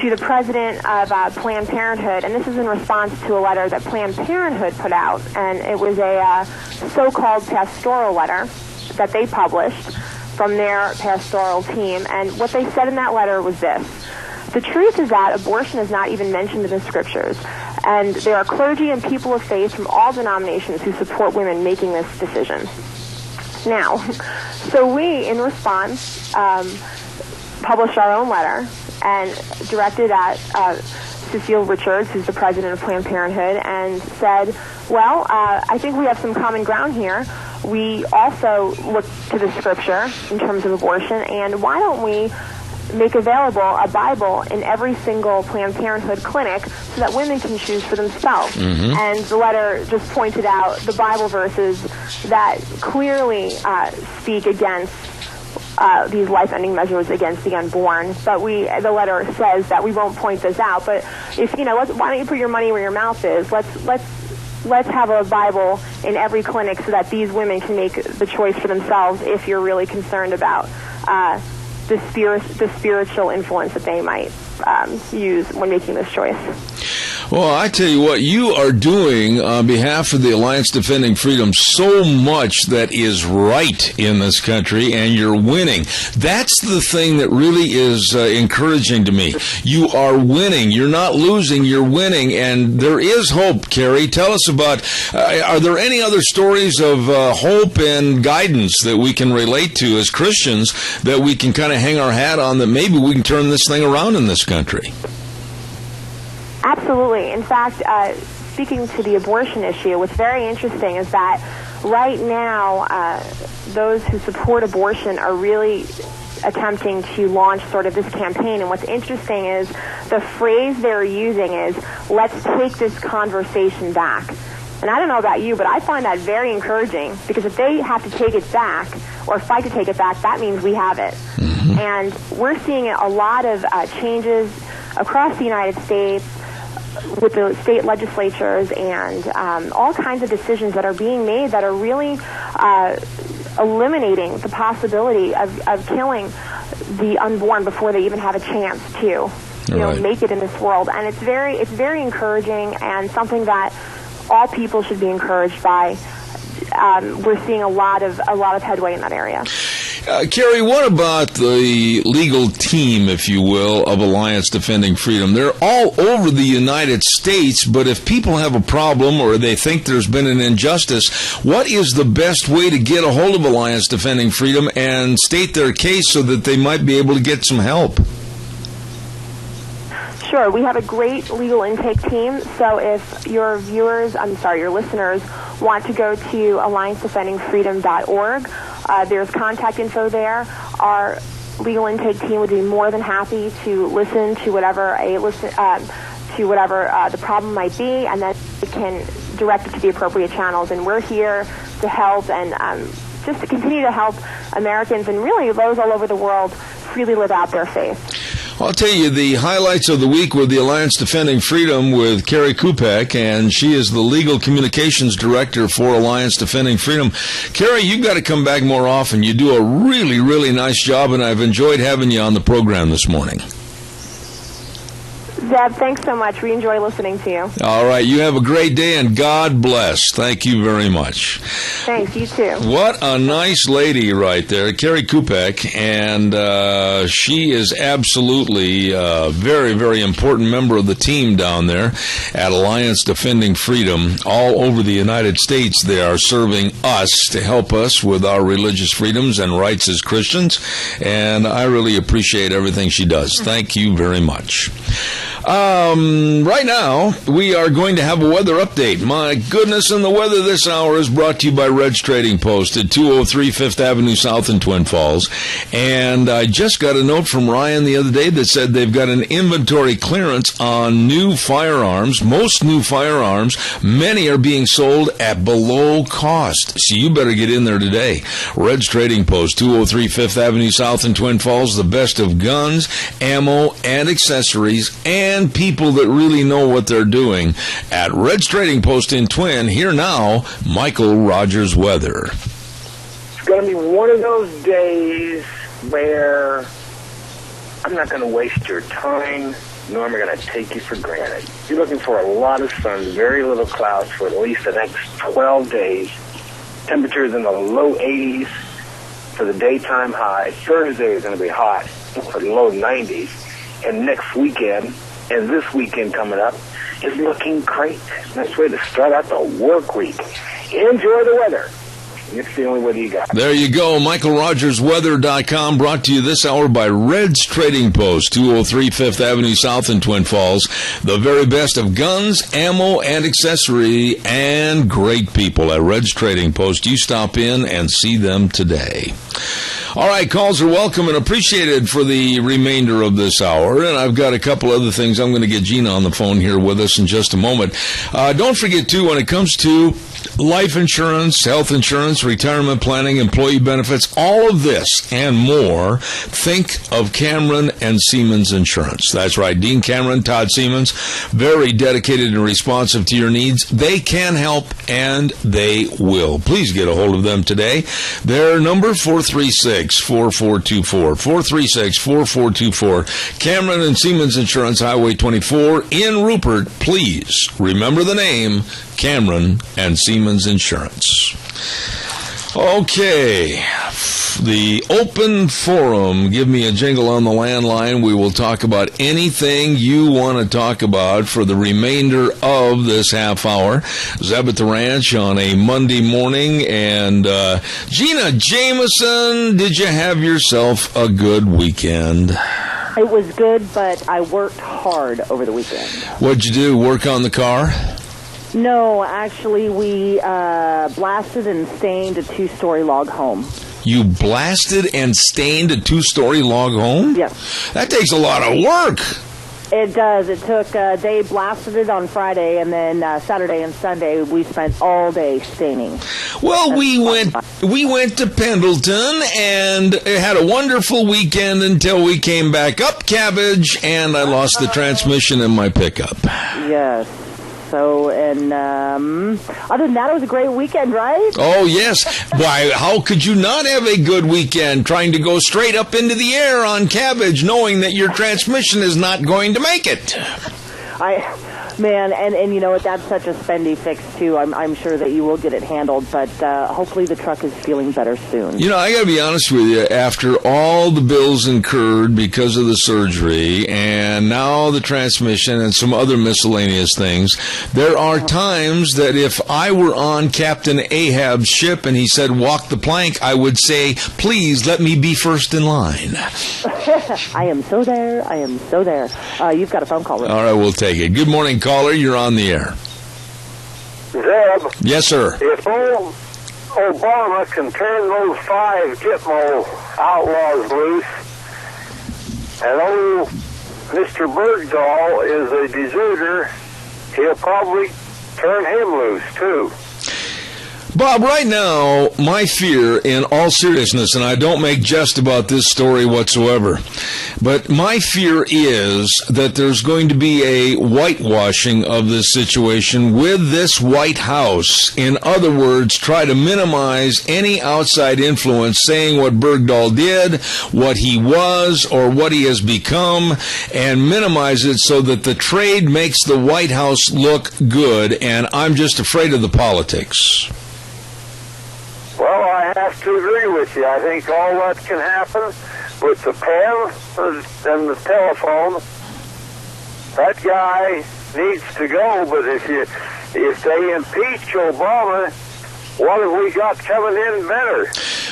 to the president of Planned Parenthood, and this is in response to a letter that Planned Parenthood put out, and it was a so-called pastoral letter that they published from their pastoral team. And what they said in that letter was this: the truth is that abortion is not even mentioned in the scriptures, and there are clergy and people of faith from all denominations who support women making this decision. Now, so we, in response, published our own letter and directed at Cecile Richards, who's the president of Planned Parenthood, and said, well, I think we have some common ground here. We also look to the scripture in terms of abortion, and why don't we make available a Bible in every single Planned Parenthood clinic so that women can choose for themselves. Mm-hmm. And the letter just pointed out the Bible verses that clearly speak against these life-ending measures against the unborn. But the letter says that we won't point this out. But if why don't you put your money where your mouth is? Let's have a Bible in every clinic so that these women can make the choice for themselves if you're really concerned about the spiritual influence that they might use when making this choice. Well, I tell you what, you are doing on behalf of the Alliance Defending Freedom so much that is right in this country, and you're winning. That's the thing that really is encouraging to me. You are winning. You're not losing. You're winning, and there is hope, Carrie. Tell us about, are there any other stories of hope and guidance that we can relate to as Christians that we can kind of hang our hat on, that maybe we can turn this thing around in this country? Absolutely. In fact, speaking to the abortion issue, what's very interesting is that right now those who support abortion are really attempting to launch sort of this campaign. And what's interesting is the phrase they're using is, let's take this conversation back. And I don't know about you, but I find that very encouraging, because if they have to take it back or fight to take it back, that means we have it. Mm-hmm. And we're seeing a lot of changes across the United States. with the state legislatures and all kinds of decisions that are being made that are really eliminating the possibility of killing the unborn before they even have a chance to make it in this world. And it's very encouraging and something that all people should be encouraged by. We're seeing a lot of headway in that area. Carrie, what about the legal team, if you will, of Alliance Defending Freedom? They're all over the United States, but if people have a problem or they think there's been an injustice, what is the best way to get a hold of Alliance Defending Freedom and state their case so that they might be able to get some help? Sure. We have a great legal intake team, so if your listeners want to go to alliancedefendingfreedom.org, there's contact info there. Our legal intake team would be more than happy to listen to whatever the problem might be, and then we can direct it to the appropriate channels. And we're here to help and just to continue to help Americans and really those all over the world freely live out their faith. I'll tell you the highlights of the week with the Alliance Defending Freedom with Carrie Kupek, and she is the Legal Communications Director for Alliance Defending Freedom. Carrie, you've got to come back more often. You do a really, really nice job, and I've enjoyed having you on the program this morning. Zeb, thanks so much. We enjoy listening to you. All right. You have a great day, and God bless. Thank you very much. Thanks. You too. What a nice lady right there, Carrie Kupek, and she is absolutely a very, very important member of the team down there at Alliance Defending Freedom. All over the United States, they are serving us to help us with our religious freedoms and rights as Christians, and I really appreciate everything she does. Thank you very much. Right now, we are going to have a weather update. My goodness, and the weather this hour is brought to you by Red's Trading Post at 203 5th Avenue South in Twin Falls. And I just got a note from Ryan the other day that said they've got an inventory clearance on new firearms. Most new firearms, many are being sold at below cost. So you better get in there today. Red's Trading Post, 203 5th Avenue South in Twin Falls, the best of guns, ammo, and accessories, and people that really know what they're doing at Red's Trading Post in Twin. Here now, Michael Rogers weather. It's going to be one of those days where I'm not going to waste your time, nor am I going to take you for granted. You're looking for a lot of sun, very little clouds for at least the next 12 days. Temperatures in the low 80s for the daytime high. Thursday is going to be hot for the low 90s. And next weekend, and this weekend coming up, is looking great. Nice way to start out the work week. Enjoy the weather. It's the only weather you got. There you go. MichaelRogersWeather.com, brought to you this hour by Red's Trading Post, 203 5th Avenue South in Twin Falls. The very best of guns, ammo, and accessory, and great people at Red's Trading Post. You stop in and see them today. All right, calls are welcome and appreciated for the remainder of this hour, and I've got a couple other things. I'm going to get Gina on the phone here with us in just a moment. Don't forget, too, when it comes to life insurance, health insurance, retirement planning, employee benefits, all of this and more, think of Cameron and Siemens Insurance. That's right, Dean Cameron, Todd Siemens, very dedicated and responsive to your needs. They can help, and they will. Please get a hold of them today. Their number, 436-4424. 436-4424. Cameron and Siemens Insurance, Highway 24 in Rupert. Please remember the name, Cameron and Siemens Insurance. Okay, the open forum. Give me a jingle on the landline. We will talk about anything you want to talk about for the remainder of this half hour. Zeb at the Ranch on a Monday morning. And Gina Jameson, did you have yourself a good weekend? It was good, but I worked hard over the weekend. What'd you do, work on the car? No, actually, we blasted and stained a 2-story log home. You blasted and stained a 2-story log home? Yes. That takes a lot of work. It does. It took, they blasted it on Friday, and then Saturday and Sunday we spent all day staining. Well, we went to Pendleton and had a wonderful weekend until we came back up Cabbage, and I lost the transmission in my pickup. Yes. So, and other than that, it was a great weekend, right? Oh, yes. Why, how could you not have a good weekend trying to go straight up into the air on Cabbage knowing that your transmission is not going to make it? Man, and you know what, that's such a spendy fix, too. I'm sure that you will get it handled, but hopefully the truck is feeling better soon. You know, I got to be honest with you, after all the bills incurred because of the surgery and now the transmission and some other miscellaneous things, there are times that if I were on Captain Ahab's ship and he said, walk the plank, I would say, please let me be first in line. I am so there. You've got a phone call. All right, we'll take it. Good morning, caller. You're on the air. Zeb. Yes, sir. If old Obama can turn those 5 Gitmo outlaws loose, and old Mr. Bergdahl is a deserter, he'll probably turn him loose, too. Bob, right now, my fear, in all seriousness, and I don't make jest about this story whatsoever, but my fear is that there's going to be a whitewashing of this situation with this White House. In other words, try to minimize any outside influence saying what Bergdahl did, what he was, or what he has become, and minimize it so that the trade makes the White House look good, and I'm just afraid of the politics. Well, I have to agree with you. I think all that can happen with the pen and the telephone. That guy needs to go, but if they impeach Obama, what have we got coming in better?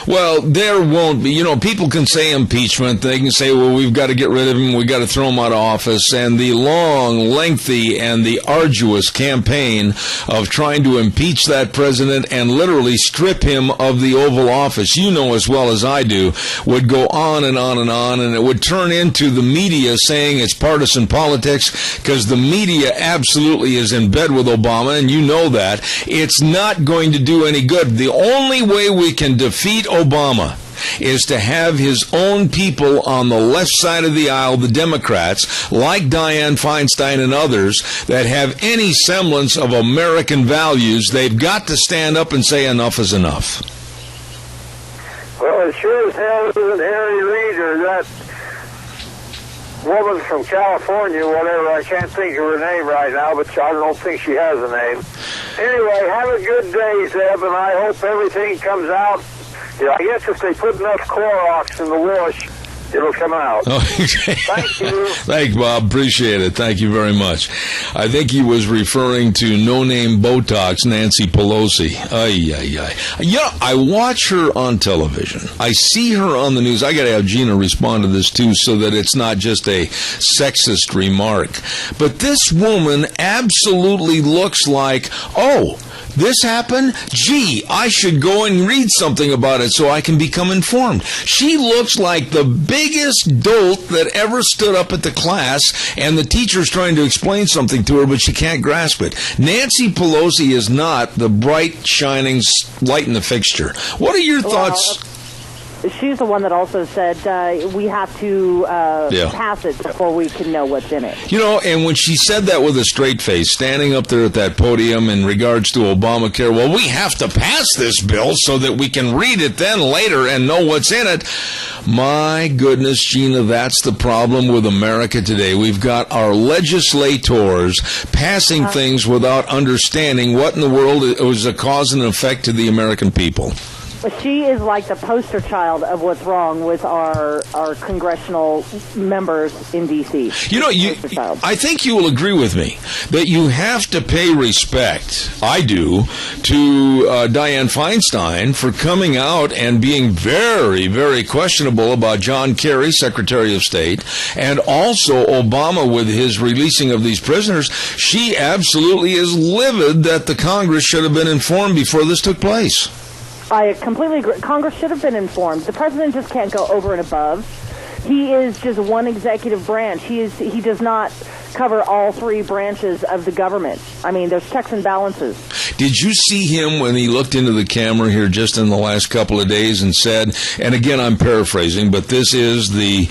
Well, there won't be. You know, people can say impeachment. They can say, well, we've got to get rid of him. We've got to throw him out of office. And the long, lengthy, and the arduous campaign of trying to impeach that president and literally strip him of the Oval Office, you know as well as I do, would go on and on and on. And it would turn into the media saying it's partisan politics because the media absolutely is in bed with Obama, and you know that. It's not going to do any good. The only way we can defeat Obama is to have his own people on the left side of the aisle, the Democrats, like Dianne Feinstein and others, that have any semblance of American values. They've got to stand up and say enough is enough. Well, it sure as hell isn't Harry Reid or that woman from California, whatever. I can't think of her name right now, but I don't think she has a name. Anyway, have a good day, Zeb, and I hope everything comes out. Yeah, I guess if they put enough Clorox in the wash, it'll come out. Okay. Thank you. Thanks, Bob. Appreciate it. Thank you very much. I think he was referring to no-name Botox Nancy Pelosi. Ay, ay, ay. Yeah, I watch her on television. I see her on the news. I got to have Gina respond to this, too, so that it's not just a sexist remark. But this woman absolutely looks like, oh, this happened? Gee, I should go and read something about it so I can become informed. She looks like the biggest dolt that ever stood up at the class, and the teacher's trying to explain something to her, but she can't grasp it. Nancy Pelosi is not the bright, shining light in the fixture. What are your thoughts? She's the one that also said we have to pass it before we can know what's in it. You know, and when she said that with a straight face, standing up there at that podium in regards to Obamacare, well, we have to pass this bill so that we can read it then later and know what's in it. My goodness, Gina, that's the problem with America today. We've got our legislators passing things without understanding what in the world was a cause and effect to the American people. She is like the poster child of what's wrong with our congressional members in D.C. You know, I think you will agree with me that you have to pay respect, I do, to Dianne Feinstein for coming out and being very, very questionable about John Kerry, Secretary of State, and also Obama with his releasing of these prisoners. She absolutely is livid that the Congress should have been informed before this took place. I completely agree. Congress should have been informed. The president just can't go over and above He is just one executive branch. He does not cover all three branches of the government. I mean, there's checks and balances. Did you see him when he looked into the camera here just in the last couple of days and said, and again I'm paraphrasing, but this is the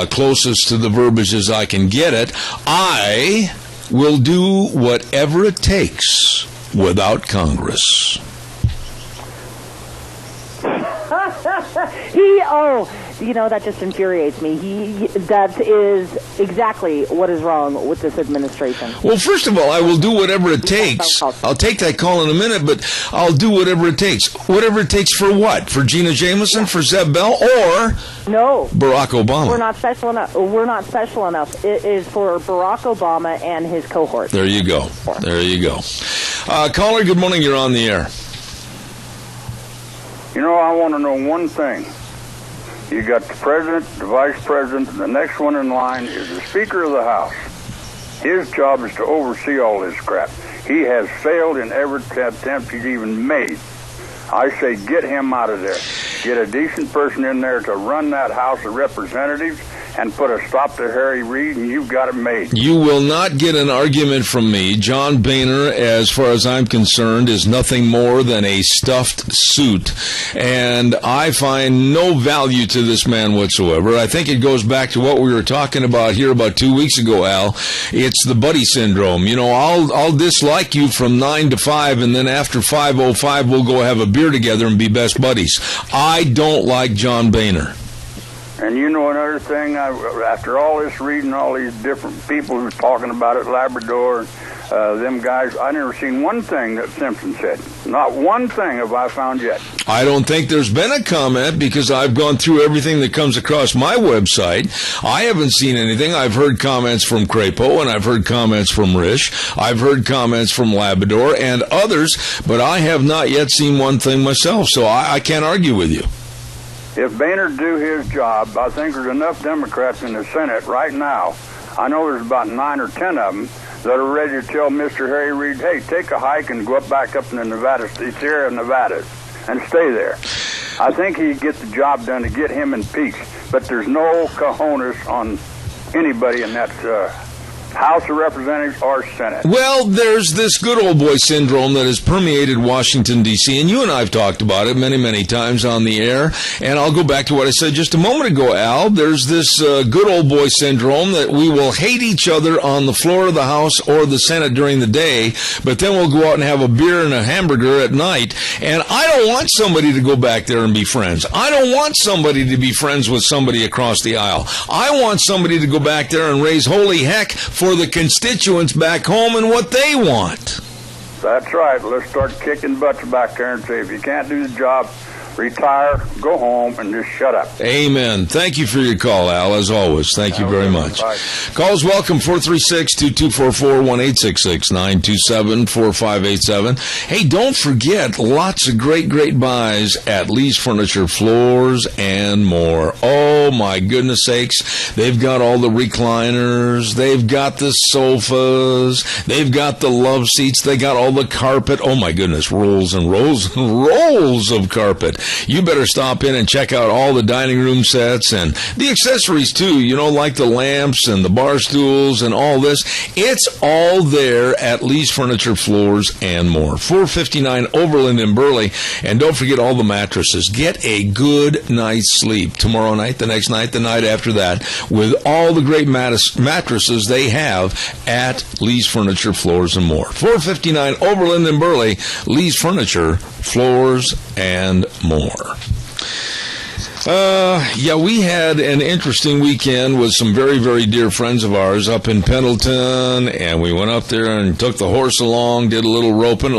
closest to the verbiage as I can get it, I will do whatever it takes without Congress. That just infuriates me. That is exactly what is wrong with this administration. Well, first of all, I will do whatever it takes. I'll take that call in a minute, but I'll do whatever it takes. Whatever it takes for what? For Gina Jameson, for Zeb Bell, or no, Barack Obama? We're not special enough. We're not special enough. It is for Barack Obama and his cohort. There you go. There you go. Caller, good morning. You're on the air. I want to know one thing. You got the president, the vice president, and the next one in line is the Speaker of the House. His job is to oversee all this crap. He has failed in every attempt he's even made. I say get him out of there. Get a decent person in there to run that House of Representatives and put a stop to Harry Reid, and you've got it made. You will not get an argument from me. John Boehner, as far as I'm concerned, is nothing more than a stuffed suit, and I find no value to this man whatsoever. I think it goes back to what we were talking about here about 2 weeks ago, Al. It's the buddy syndrome. I'll dislike you from 9 to 5, and then after 5:05, we'll go have a beer together and be best buddies. I don't like John Boehner. And another thing, after all this reading, all these different people who's talking about it, Labrador, them guys, I never seen one thing that Simpson said. Not one thing have I found yet. I don't think there's been a comment because I've gone through everything that comes across my website. I haven't seen anything. I've heard comments from Crapo, and I've heard comments from Risch. I've heard comments from Labrador and others, but I have not yet seen one thing myself, so I can't argue with you. If Boehner do his job, I think there's enough Democrats in the Senate right now. I know there's about 9 or 10 of them that are ready to tell Mr. Harry Reid, hey, take a hike and go back up in the Sierra Nevada and stay there. I think he'd get the job done to get him impeached, but there's no cojones on anybody in that House of Representatives or Senate. Well, there's this good old boy syndrome that has permeated Washington, D.C., and you and I have talked about it many, many times on the air, and I'll go back to what I said just a moment ago, Al. There's this good old boy syndrome that we will hate each other on the floor of the House or the Senate during the day, but then we'll go out and have a beer and a hamburger at night, and I don't want somebody to go back there and be friends. I don't want somebody to be friends with somebody across the aisle. I want somebody to go back there and raise holy heck for the constituents back home and what they want. That's right. Let's start kicking butts back there and say, if you can't do the job, retire, go home, and just shut up. Amen. Thank you for your call, Al, as always. Thank you very much. Bye. Calls welcome, 436-2244, 1-866-927-4587. Hey, don't forget, lots of great buys at Lee's Furniture, Floors, and more. Oh, my goodness sakes. They've got all the recliners. They've got the sofas. They've got the love seats. They got all the carpet. Oh, my goodness, rolls and rolls and rolls of carpet. You better stop in and check out all the dining room sets and the accessories too, like the lamps and the bar stools and all this. It's all there at Lee's Furniture, Floors, and more. 459 Overland in Burley. And don't forget all the mattresses. Get a good night's sleep tomorrow night, the next night, the night after that, with all the great mattresses they have at Lee's Furniture, Floors, and more. 459 Overland in Burley, Lee's Furniture, Floors, and more. We had an interesting weekend with some very, very dear friends of ours up in Pendleton, and we went up there and took the horse along, did a little roping,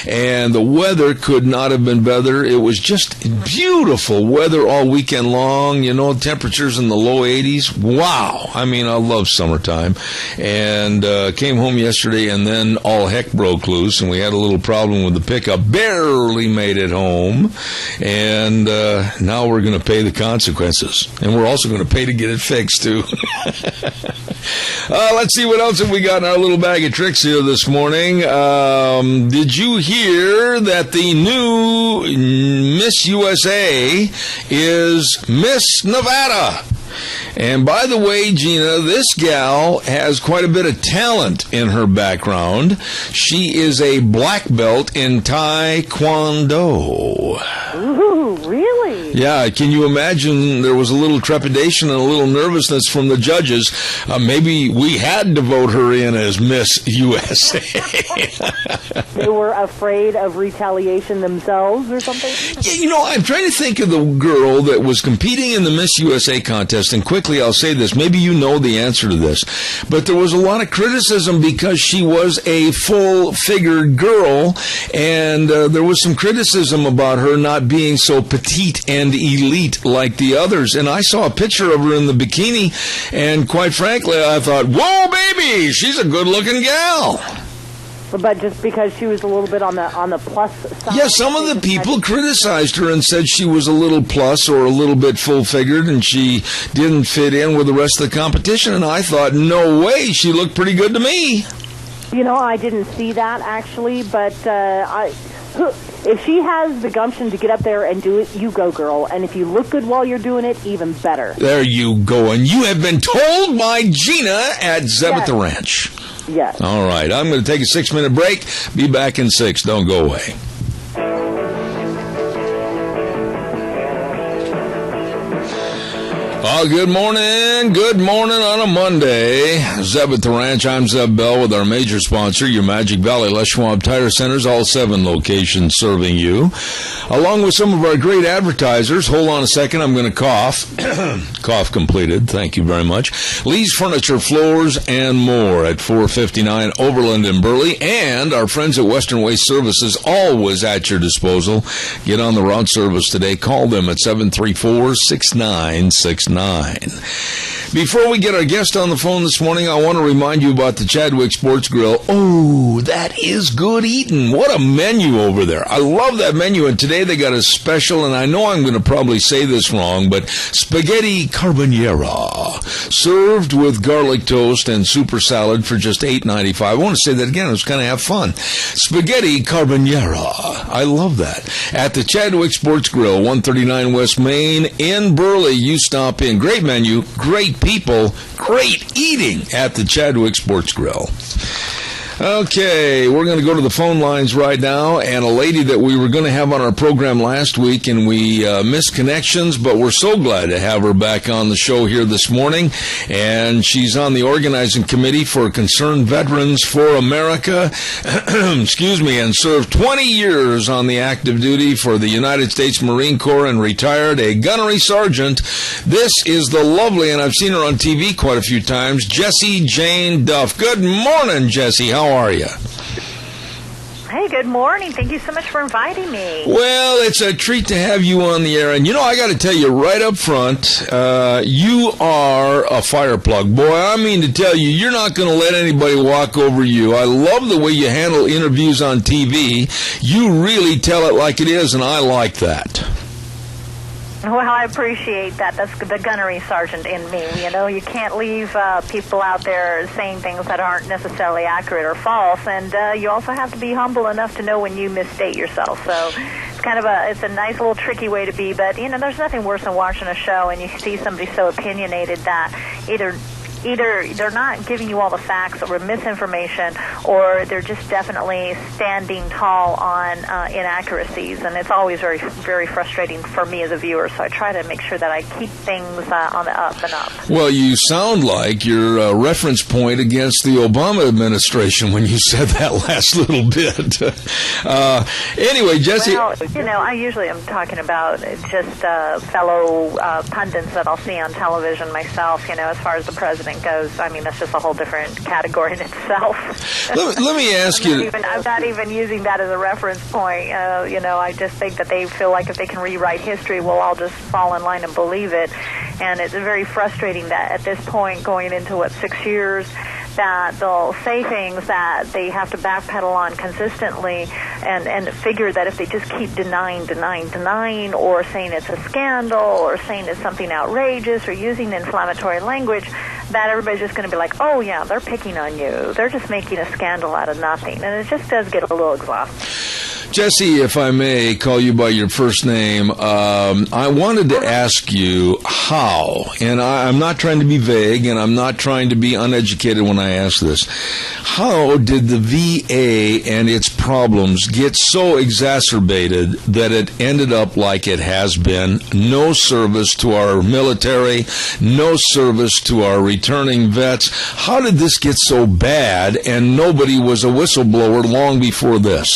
and the weather could not have been better. It was just beautiful weather all weekend long, temperatures in the low 80s. Wow. I love summertime. And came home yesterday, and then all heck broke loose, and we had a little problem with the pickup. Barely made it home. And now we're going to pay the consequences. And we're also going to pay to get it fixed, too. Let's see what else have we got in our little bag of tricks here this morning. Did you hear that the new Miss USA is Miss Nevada? And by the way, Gina, this gal has quite a bit of talent in her background. She is a black belt in Taekwondo. Ooh, really? Yeah, can you imagine there was a little trepidation and a little nervousness from the judges? Maybe we had to vote her in as Miss USA. They were afraid of retaliation themselves or something? Yeah, you know, I'm trying to think of the girl that was competing in the Miss USA contest, and quickly I'll say this, maybe you know the answer to this, but there was a lot of criticism because she was a full-figured girl, and there was some criticism about her not being so petite and elite like the others, and I saw a picture of her in the bikini, and quite frankly, I thought, whoa, baby, she's a good-looking gal. But just because she was a little bit on the plus side? Yeah, some of the people criticized her and said she was a little plus or a little bit full-figured and she didn't fit in with the rest of the competition. And I thought, no way, she looked pretty good to me. You know, I didn't see that, actually, but if she has the gumption to get up there and do it, you go, girl. And if you look good while you're doing it, even better. There you go. And you have been told by Gina at Zeb at the Ranch. Yes. All right. I'm going to take a 6-minute break. Be back in 6. Don't go away. Oh, good morning. Good morning on a Monday. Zeb at the Ranch. I'm Zeb Bell with our major sponsor, your Magic Valley Les Schwab Tire Centers, all 7 locations serving you. Along with some of our great advertisers. Hold on a second. I'm going to cough. Cough completed. Thank you very much. Lee's Furniture, Floors, and More at 459 Overland in Burley. And our friends at Western Waste Services, always at your disposal. Get on the route service today. Call them at 734-6969. Before we get our guest on the phone this morning, I want to remind you about the Chadwick Sports Grill. Oh, that is good eating. What a menu over there. I love that menu, and today they got a special, and I know I'm going to probably say this wrong, but spaghetti carbonara, served with garlic toast and super salad for just $8.95. I want to say that again. I was going to have fun. Spaghetti carbonara. I love that. At the Chadwick Sports Grill, 139 West Main in Burley. You stop in. Great menu, great people, great eating at the Chadwick Sports Grill. Okay, we're going to go to the phone lines right now, and a lady that we were going to have on our program last week, and we missed connections, but we're so glad to have her back on the show here this morning, and she's on the organizing committee for Concerned Veterans for America, excuse me, and served 20 years on the active duty for the United States Marine Corps and retired a gunnery sergeant. This is the lovely, and I've seen her on TV quite a few times, Jessie Jane Duff. Good morning, Jessie. How are you? Hey, good morning. Thank you so much for inviting me. Well, it's a treat to have you on the air. And, you know, I got to tell you right up front, you are a fire plug. Boy, I mean to tell you, you're not going to let anybody walk over you. I love the way you handle interviews on TV. You really tell it like it is, and I like that. Well, I appreciate that. That's the gunnery sergeant in me. You know, you can't leave people out there saying things that aren't necessarily accurate or false, and you also have to be humble enough to know when you misstate yourself. So it's kind of it's a nice little tricky way to be, but, you know, there's nothing worse than watching a show and you see somebody so opinionated that either they're not giving you all the facts or misinformation, or they're just definitely standing tall on inaccuracies. And it's always very, very frustrating for me as a viewer. So I try to make sure that I keep things on the up and up. Well, you sound like you're a reference point against the Obama administration when you said that last little bit. Anyway, Jessie. Well, you know, I usually am talking about just fellow pundits that I'll see on television myself, you know, as far as the president goes. I mean, that's just a whole different category in itself. Let me ask you. I'm not even using that as a reference point. You know, I just think that they feel like if they can rewrite history, we'll all just fall in line and believe it. And it's very frustrating that at this point, going into, 6 years, that they'll say things that they have to backpedal on consistently and figure that if they just keep denying, or saying it's a scandal or saying it's something outrageous or using inflammatory language, that everybody's just going to be like, oh, yeah, they're picking on you. They're just making a scandal out of nothing. And it just does get a little exhausting. Jesse, if I may call you by your first name, I wanted to ask you how, and I'm not trying to be vague, and I'm not trying to be uneducated when I ask this. How did the VA and its problems get so exacerbated that it ended up like it has been? No service to our military, no service to our returning vets. How did this get so bad and nobody was a whistleblower long before this?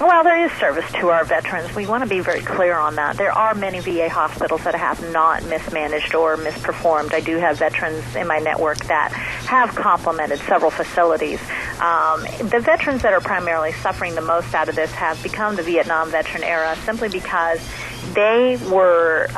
Well, there is service to our veterans. We want to be very clear on that. There are many VA hospitals that have not mismanaged or misperformed. I do have veterans in my network that have complemented several facilities. The veterans that are primarily suffering the most out of this have become the Vietnam veteran era simply because they were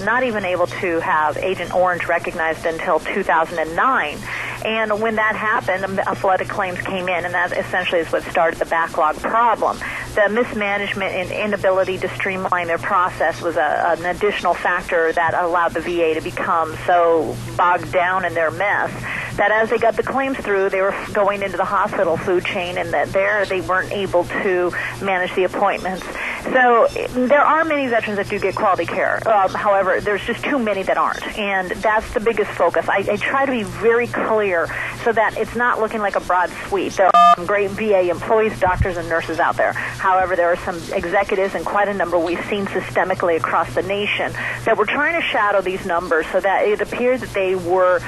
not even able to have Agent Orange recognized until 2009. And when that happened, a flood of claims came in, and that essentially is what started the backlog problem. The mismanagement and inability to streamline their process was an additional factor that allowed the VA to become so bogged down in their mess that as they got the claims through, they were going into the hospital food chain, and that there they weren't able to manage the appointments. So there are many veterans that do get quality care. However, there's just too many that aren't, and that's the biggest focus. I try to be very clear so that it's not looking like a broad sweep. There are some great VA employees, doctors, and nurses out there. However, there are some executives, and quite a number we've seen systemically across the nation, that were trying to shadow these numbers so that it appeared that they were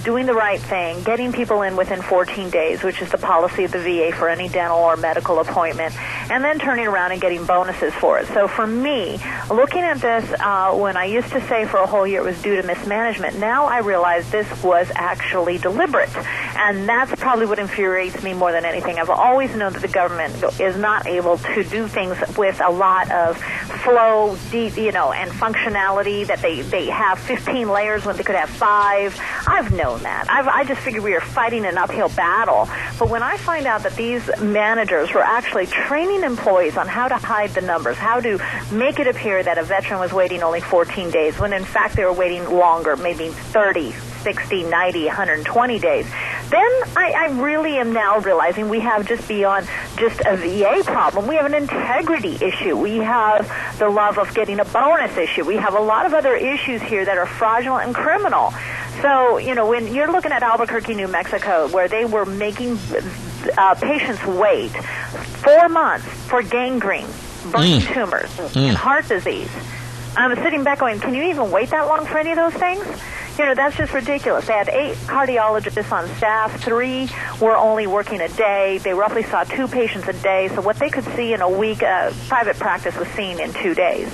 doing the right thing, getting people in within 14 days, which is the policy of the VA for any dental or medical appointment, and then turning around and getting bonuses for it. So for me, looking at this, when I used to say for a whole year it was due to mismanagement, now I realize this was actually deliberate. And that's probably what infuriates me more than anything. I've always known that the government is not able to do things with a lot of flow, and functionality, that they have 15 layers when they could have 5. I've known that. I just figured we were fighting an uphill battle. But when I find out that these managers were actually training employees on how to hide the numbers, how to make it appear that a veteran was waiting only 14 days, when in fact they were waiting longer, maybe 30, 60, 90, 120 days, then I really am now realizing we have just beyond just a VA problem. We have an integrity issue. We have the love of getting a bonus issue. We have a lot of other issues here that are fraudulent and criminal. So, when you're looking at Albuquerque, New Mexico, where they were making patients wait 4 months for gangrene, brain tumors, and heart disease, I'm sitting back going, can you even wait that long for any of those things? That's just ridiculous. They had 8 cardiologists on staff. 3 were only working a day. They roughly saw 2 patients a day. So what they could see in a week, private practice was seen in 2 days.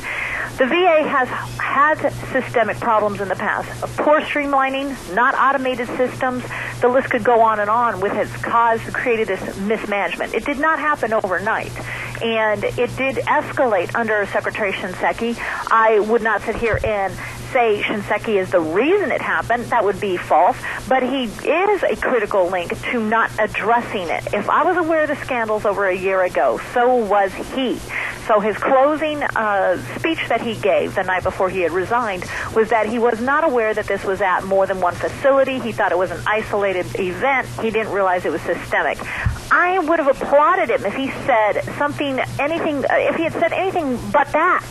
The VA has had systemic problems in the past. Poor streamlining, not automated systems. The list could go on and on with its created this mismanagement. It did not happen overnight. And it did escalate under Secretary Shinseki. I would not sit here and say Shinseki is the reason it happened. That would be false. But he is a critical link to not addressing it. If I was aware of the scandals over a year ago, so was he. So his closing speech that he gave the night before he had resigned was that he was not aware that this was at more than one facility. He thought it was an isolated event. He didn't realize it was systemic. I would have applauded him if he said if he had said anything but that.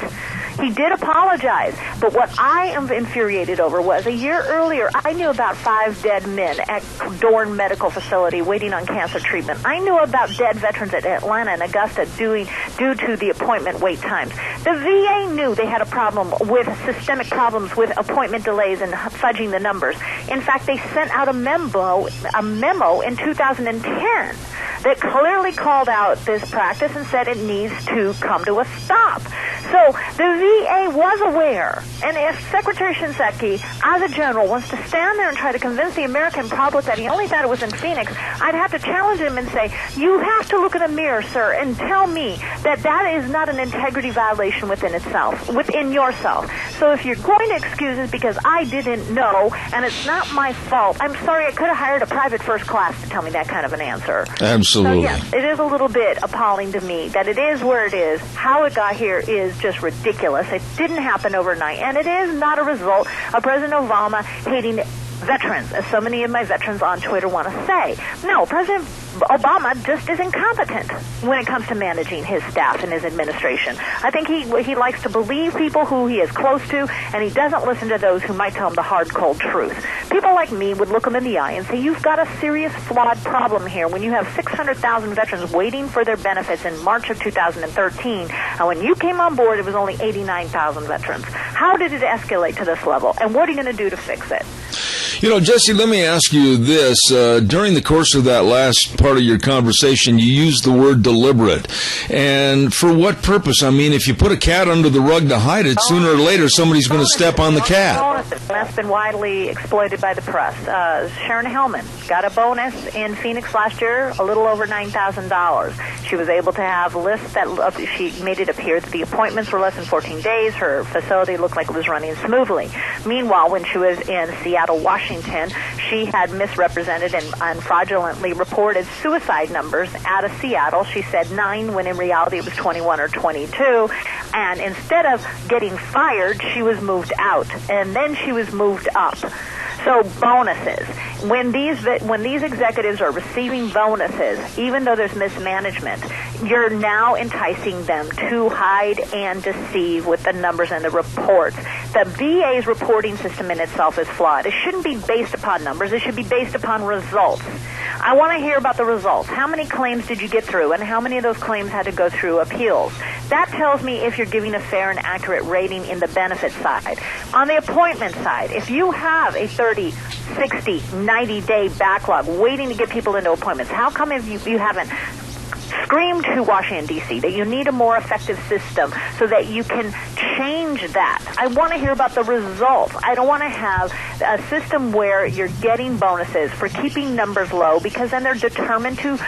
He did apologize, but what I am infuriated over was a year earlier, I knew about 5 dead men at Dorn Medical Facility waiting on cancer treatment. I knew about dead veterans at Atlanta and Augusta due to the appointment wait times. The VA knew they had a problem with systemic problems with appointment delays and fudging the numbers. In fact, they sent out a memo in 2010 that clearly called out this practice and said it needs to come to a stop. So the VA was aware, and if Secretary Shinseki, as a general, wants to stand there and try to convince the American public that he only thought it was in Phoenix, I'd have to challenge him and say, you have to look in a mirror, sir, and tell me that that is not an integrity violation within itself, within yourself. So if you're going to excuse it because I didn't know, and it's not my fault, I'm sorry, I could have hired a private first class to tell me that kind of an answer. Absolutely. So, yes, it is a little bit appalling to me that it is where it is. How it got here is just ridiculous. It didn't happen overnight, and it is not a result of President Obama hating veterans, as so many of my veterans on Twitter want to say. No, President Obama just is incompetent when it comes to managing his staff and his administration. I think he likes to believe people who he is close to, and he doesn't listen to those who might tell him the hard, cold truth. People like me would look him in the eye and say, you've got a serious, flawed problem here when you have 600,000 veterans waiting for their benefits in March of 2013, and when you came on board, it was only 89,000 veterans. How did it escalate to this level, and what are you going to do to fix it? You know, Jesse, let me ask you this. During the course of that last part of your conversation, you used the word deliberate. And for what purpose? I mean, if you put a cat under the rug to hide it, sooner or later somebody's going to step on the cat. That's been widely exploited by the press. Sharon Hellman got a bonus in Phoenix last year, a little over $9,000. She was able to have lists that she made it appear that the appointments were less than 14 days. Her facility looked like it was running smoothly. Meanwhile, when she was in Seattle, Washington, she had misrepresented and fraudulently reported suicide numbers out of Seattle. She said 9 when in reality it was 21 or 22. And instead of getting fired, she was moved out. And then she was moved up. So bonuses. When these executives are receiving bonuses, even though there's mismanagement, you're now enticing them to hide and deceive with the numbers and the reports. The VA's reporting system in itself is flawed. It shouldn't be based upon numbers. It should be based upon results. I want to hear about the results. How many claims did you get through, and how many of those claims had to go through appeals? That tells me if you're giving a fair and accurate rating in the benefit side. On the appointment side, if you have a 30, 60, 90-day backlog waiting to get people into appointments, how come if you haven't screamed to Washington, D.C., that you need a more effective system so that you can change that? I want to hear about the results. I don't want to have a system where you're getting bonuses for keeping numbers low, because then they're determined to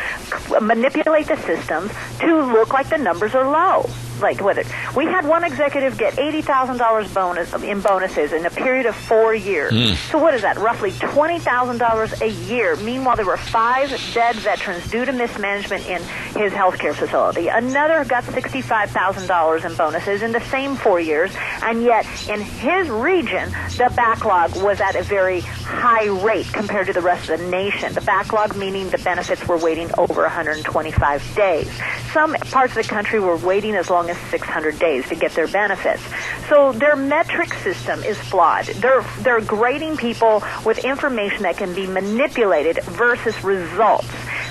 manipulate the systems to look like the numbers are low. Like whether we had one executive get $80,000 in bonuses in a period of 4 years. So what is that? Roughly $20,000 a year. Meanwhile, there were 5 dead veterans due to mismanagement in his healthcare facility. Another got $65,000 in bonuses in the same 4 years, and yet in his region, the backlog was at a very high rate compared to the rest of the nation. The backlog meaning the benefits were waiting over 125 days. Some parts of the country were waiting as long as 600 days to get their benefits. So their metric system is flawed. They're grading people with information that can be manipulated versus results.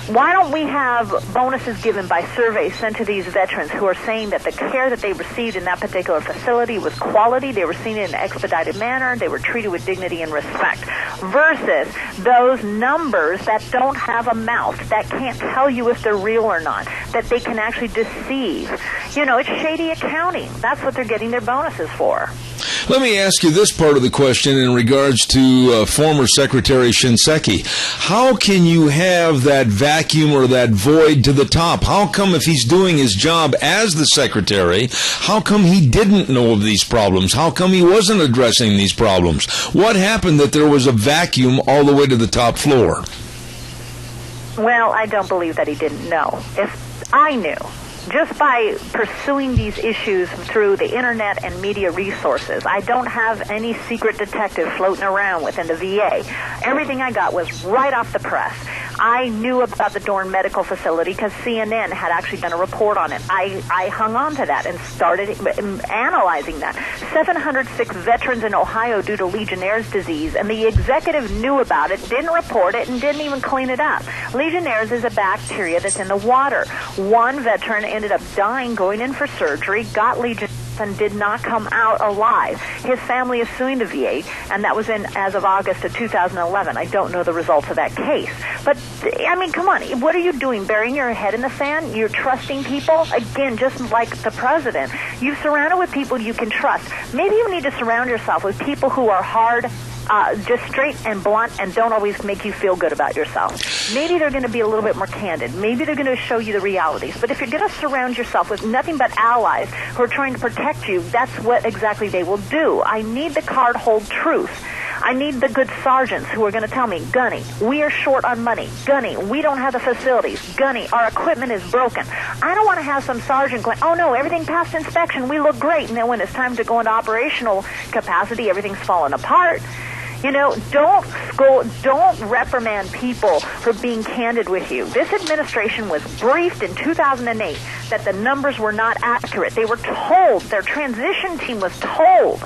Why don't we have bonuses given by surveys sent to these veterans who are saying that the care that they received in that particular facility was quality, they were seen in an expedited manner, they were treated with dignity and respect, versus those numbers that don't have a mouth, that can't tell you if they're real or not, that they can actually deceive. You know, it's shady accounting. That's what they're getting their bonuses for. Let me ask you this part of the question in regards to former Secretary Shinseki. How can you have that vacuum or that void to the top? How come if he's doing his job as the secretary, how come he didn't know of these problems? How come he wasn't addressing these problems? What happened that there was a vacuum all the way to the top floor? Well, I don't believe that he didn't know. If I knew, just by pursuing these issues through the internet and media resources, I don't have any secret detective floating around within the VA. Everything I got was right off the press. I knew about the Dorn Medical Facility because CNN had actually done a report on it. I hung on to that and started analyzing that. 706 veterans in Ohio due to Legionnaire's disease, and the executive knew about it, didn't report it, and didn't even clean it up. Legionnaire's is a bacteria that's in the water. One veteran ended up dying going in for surgery, got Legionnaires, son did not come out alive. His family is suing the VA, and that was as of August of 2011. I don't know the results of that case. But, I mean, come on. What are you doing? Burying your head in the sand? You're trusting people? Again, just like the president. You've surrounded with people you can trust. Maybe you need to surround yourself with people who are hard, just straight and blunt and don't always make you feel good about yourself. Maybe they're going to be a little bit more candid. Maybe they're going to show you the realities. But if you're going to surround yourself with nothing but allies who are trying to protect you, that's what exactly they will do. I need the card-hold truth. I need the good sergeants who are going to tell me, Gunny, we are short on money. Gunny, we don't have the facilities. Gunny, our equipment is broken. I don't want to have some sergeant going, oh, no, everything passed inspection. We look great. And then when it's time to go into operational capacity, everything's falling apart. You know, don't reprimand people for being candid with you. This administration was briefed in 2008 that the numbers were not accurate. They were told, their transition team was told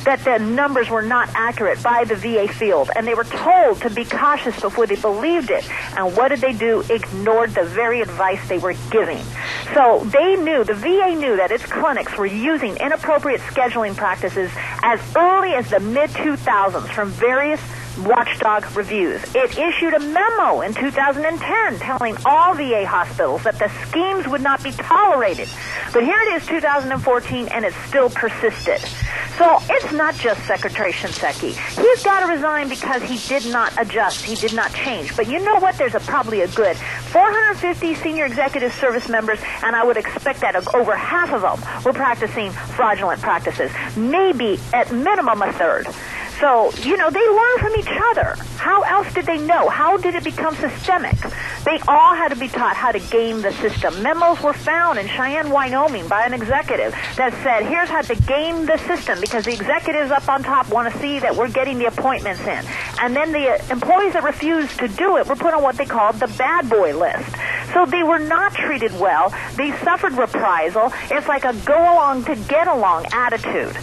that the numbers were not accurate by the VA field, and they were told to be cautious before they believed it. And what did they do? Ignored the very advice they were giving. So they knew, the VA knew that its clinics were using inappropriate scheduling practices as early as the mid-2000s from various watchdog reviews. It issued a memo in 2010 telling all VA hospitals that the schemes would not be tolerated. But here it is, 2014, and it still persisted. So it's not just Secretary Shinseki. He's got to resign because he did not adjust. He did not change. But you know what? There's probably a good 450 senior executive service members, and I would expect that over half of them were practicing fraudulent practices. Maybe, at minimum, a third. So, you know, they learn from each other. How else did they know? How did it become systemic? They all had to be taught how to game the system. Memos were found in Cheyenne, Wyoming by an executive that said, here's how to game the system because the executives up on top want to see that we're getting the appointments in. And then the employees that refused to do it were put on what they called the bad boy list. So they were not treated well. They suffered reprisal. It's like a go-along to get-along attitude.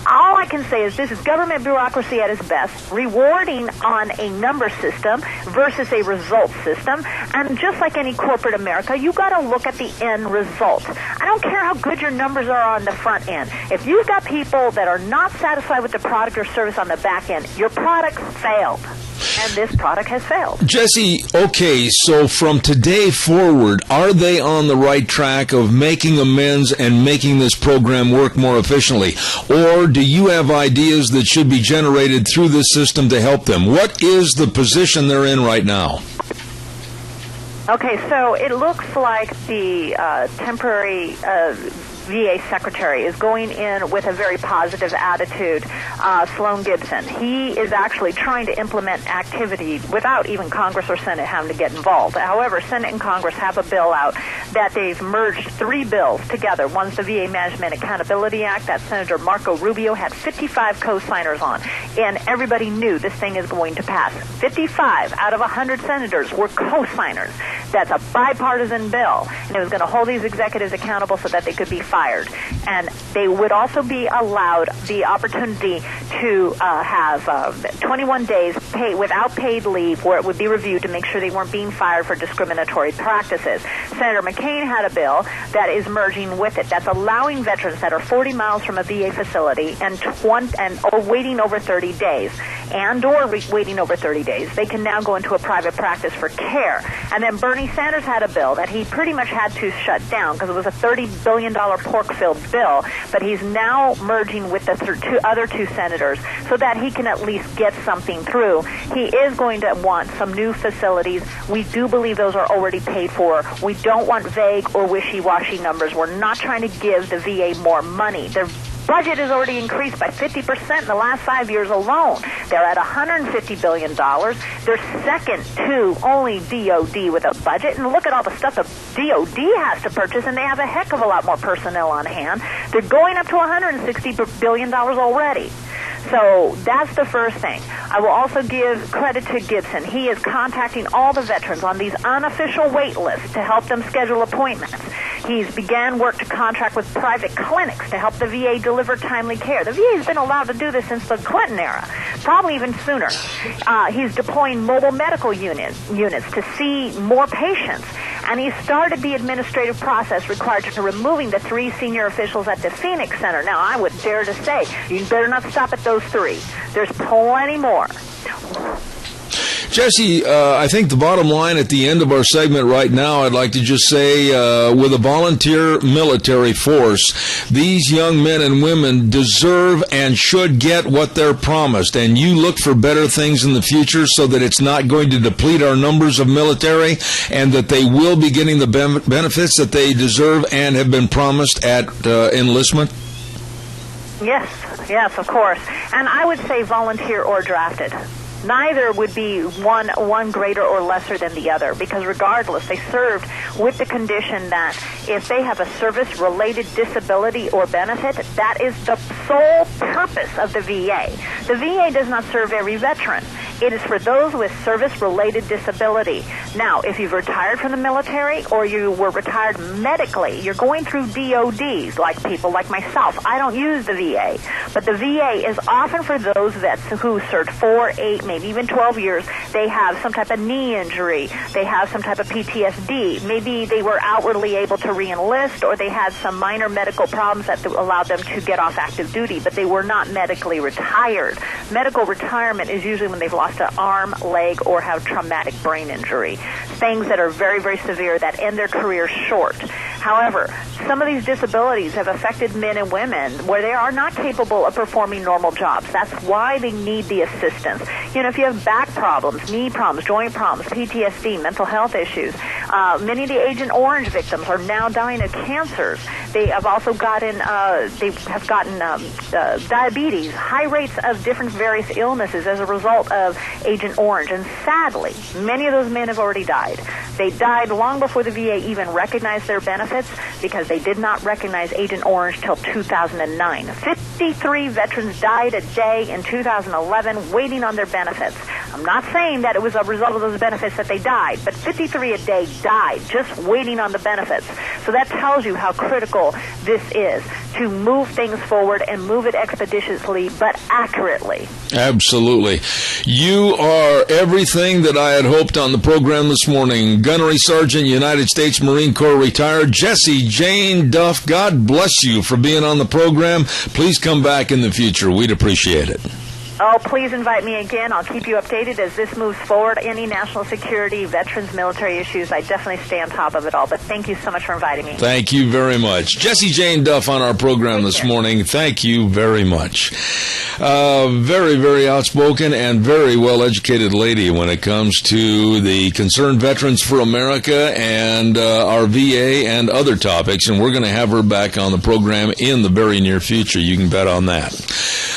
All I can say is this is government bureaucracy at its best, rewarding on a number system versus a result system. And just like any corporate America, you got to look at the end result. I don't care how good your numbers are on the front end. If you've got people that are not satisfied with the product or service on the back end, your product failed. And this product has failed. Jesse, okay, so from today forward, are they on the right track of making amends and making this program work more efficiently? Or do you have ideas that should be generated through this system to help them? What is the position they're in right now? Okay, so it looks like the temporary VA secretary is going in with a very positive attitude, Sloan Gibson. He is actually trying to implement activity without even Congress or Senate having to get involved. However, Senate and Congress have a bill out that they've merged 3 bills together. One's the VA Management Accountability Act that Senator Marco Rubio had 55 co-signers on, and everybody knew this thing is going to pass. 55 out of 100 senators were co-signers. That's a bipartisan bill, and it was going to hold these executives accountable so that they could be fired. And they would also be allowed the opportunity to have 21 days without paid leave where it would be reviewed to make sure they weren't being fired for discriminatory practices. Senator McCain had a bill that is merging with it. That's allowing veterans that are 40 miles from a VA facility or waiting over 30 days waiting over 30 days. They can now go into a private practice for care. And then Bernie Sanders had a bill that he pretty much had to shut down because it was a $30 billion pork-filled bill, but he's now merging with the other two senators so that he can at least get something through. He is going to want some new facilities. We do believe those are already paid for. We don't want vague or wishy-washy numbers. We're not trying to give the VA more money. Their budget has already increased by 50% in the last 5 years alone. They're at $150 billion. They're second to only DOD with a budget. And look at all the stuff the DOD has to purchase, and they have a heck of a lot more personnel on hand. They're going up to $160 billion already. So that's the first thing. I will also give credit to Gibson. He is contacting all the veterans on these unofficial wait lists to help them schedule appointments. He's began work to contract with private clinics to help the VA deliver timely care. The VA has been allowed to do this since the Clinton era, probably even sooner. He's deploying mobile medical units to see more patients. and he started the administrative process required to removing the 3 senior officials at the Phoenix Center. Now, I would dare to say, you better not stop at those 3. There's plenty more. Jesse, I think the bottom line at the end of our segment right now, I'd like to just say, with a volunteer military force, these young men and women deserve and should get what they're promised. And you look for better things in the future so that it's not going to deplete our numbers of military, and that they will be getting the benefits that they deserve and have been promised at enlistment? Yes, of course. And I would say volunteer or drafted. Neither would be one greater or lesser than the other, because regardless, they served with the condition that if they have a service-related disability or benefit, that is the sole purpose of the VA. The VA does not serve every veteran. It is for those with service-related disability. Now, if you've retired from the military or you were retired medically, you're going through DODs, like people like myself. I don't use the VA, but the VA is often for those vets who served 4, 8, maybe even 12 years. They have some type of knee injury. They have some type of PTSD. Maybe they were outwardly able to re-enlist, or they had some minor medical problems that allowed them to get off active duty, but they were not medically retired. Medical retirement is usually when they've lost an arm, leg, or have traumatic brain injury. Things that are very, very severe that end their career short. However, some of these disabilities have affected men and women where they are not capable of performing normal jobs. That's why they need the assistance. You know, if you have back problems, knee problems, joint problems, PTSD, mental health issues, many of the Agent Orange victims are now dying of cancers. They have also gotten, diabetes, high rates of different various illnesses as a result of Agent Orange. And sadly, many of those men have already died. They died long before the VA even recognized their benefits, because they did not recognize Agent Orange till 2009. 53 veterans died a day in 2011 waiting on their benefits. I'm not saying that it was a result of those benefits that they died, but 53 a day died just waiting on the benefits. So that tells you how critical this is to move things forward and move it expeditiously but accurately. Absolutely. You are everything that I had hoped on the program this morning. Gunnery Sergeant, United States Marine Corps retired, Jessie Jane Duff. God bless you for being on the program. Please come back in the future. We'd appreciate it. Oh, please invite me again. I'll keep you updated as this moves forward. Any national security, veterans, military issues, I definitely stay on top of it all. But thank you so much for inviting me. Thank you very much. Jessie Jane Duff on our program this morning. Thank you very much. Very, very outspoken and very well-educated lady when it comes to the Concerned Veterans for America and our VA and other topics. And we're going to have her back on the program in the very near future. You can bet on that.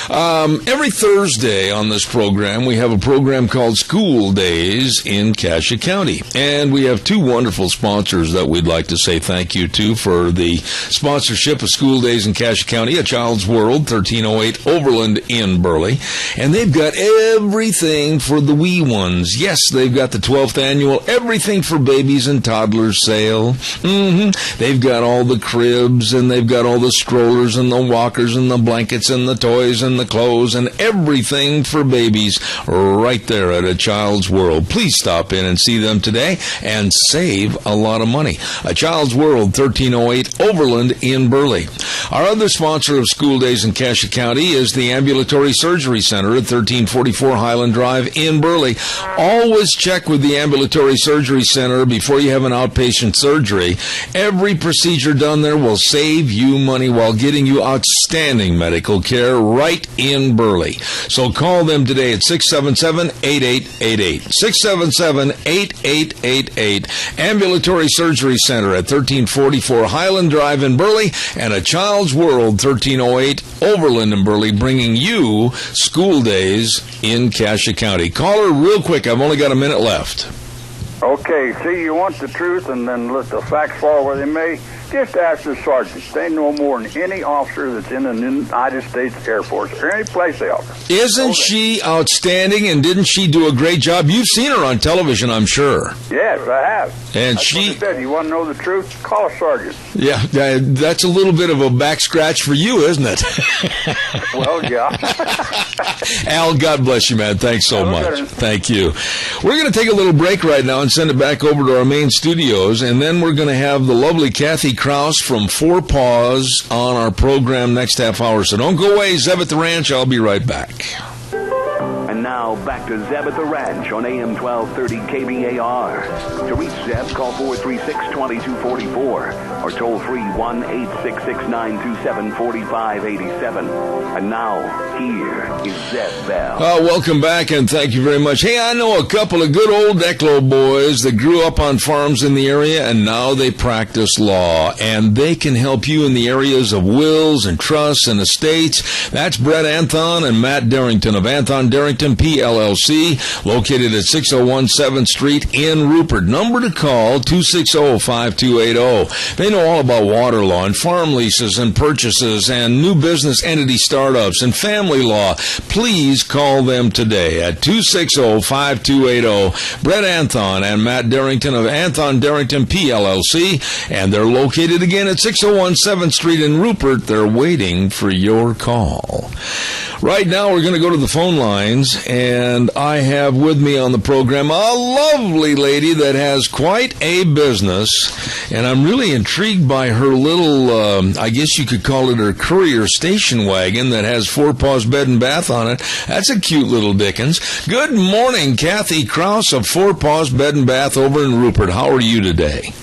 Every Thursday on this program, we have a program called School Days in Cassia County. And we have 2 wonderful sponsors that we'd like to say thank you to for the sponsorship of School Days in Cassia County. A Child's World, 1308 Overland in Burley. And they've got everything for the wee ones. Yes, they've got the 12th annual Everything for Babies and Toddlers sale. They've got all the cribs, and they've got all the strollers and the walkers and the blankets and the toys and the clothes and everything for babies right there at A Child's World. Please stop in and see them today and save a lot of money. A Child's World, 1308 Overland in Burley. Our other sponsor of School Days in Cassia County is the Ambulatory Surgery Center at 1344 Highland Drive in Burley. Always check with the Ambulatory Surgery Center before you have an outpatient surgery. Every procedure done there will save you money while getting you outstanding medical care right in Burley. So call them today at 677-8888. 677-8888. Ambulatory Surgery Center at 1344 Highland Drive in Burley, and A Child's World, 1308 Overland in Burley, bringing you School Days in Cassia County. Call her real quick. I've only got a minute left. Okay, see, you want the truth, and then let the facts fall where they may. Just ask the sergeants. They know more than any officer that's in the United States Air Force or any place else. Isn't she outstanding, and didn't she do a great job? You've seen her on television, I'm sure. Yes, I have. And that's she what I said. You want to know the truth? Call a sergeant. Yeah, that's a little bit of a back scratch for you, isn't it? Well, yeah. Al, God bless you, man. Thanks so much. Thank you. We're going to take a little break right now and send it back over to our main studios, and then we're going to have the lovely Kathy Kraus from Four Paws on our program next half hour. So don't go away. Zeb at the Ranch. I'll be right back. And now, back to Zeb at the Ranch on AM 1230 KBAR. To reach Zeb, call 436-2244 or toll free 1-866-927-4587. And now, here is Zeb Bell. Welcome back, and thank you very much. Hey, I know a couple of good old Declo boys that grew up on farms in the area, and now they practice law. And they can help you in the areas of wills and trusts and estates. That's Brett Anthon and Matt Darrington of Anthon Darrington PLLC, located at 601 7th Street in Rupert. Number to call, 260-5280. They know all about water law and farm leases and purchases and new business entity startups and family law. Please call them today at 260-5280. Brett Anthon and Matt Darrington of Anthon Darrington PLLC, and they're located again at 601 7th Street in Rupert. They're waiting for your call. Right now, we're going to go to the phone lines, and I have with me on the program a lovely lady that has quite a business, and I'm really intrigued by her little, I guess you could call it her courier station wagon that has Four Paws Bed and Bath on it. That's a cute little Dickens. Good morning, Kathy Kraus of Four Paws Bed and Bath over in Rupert. How are you today?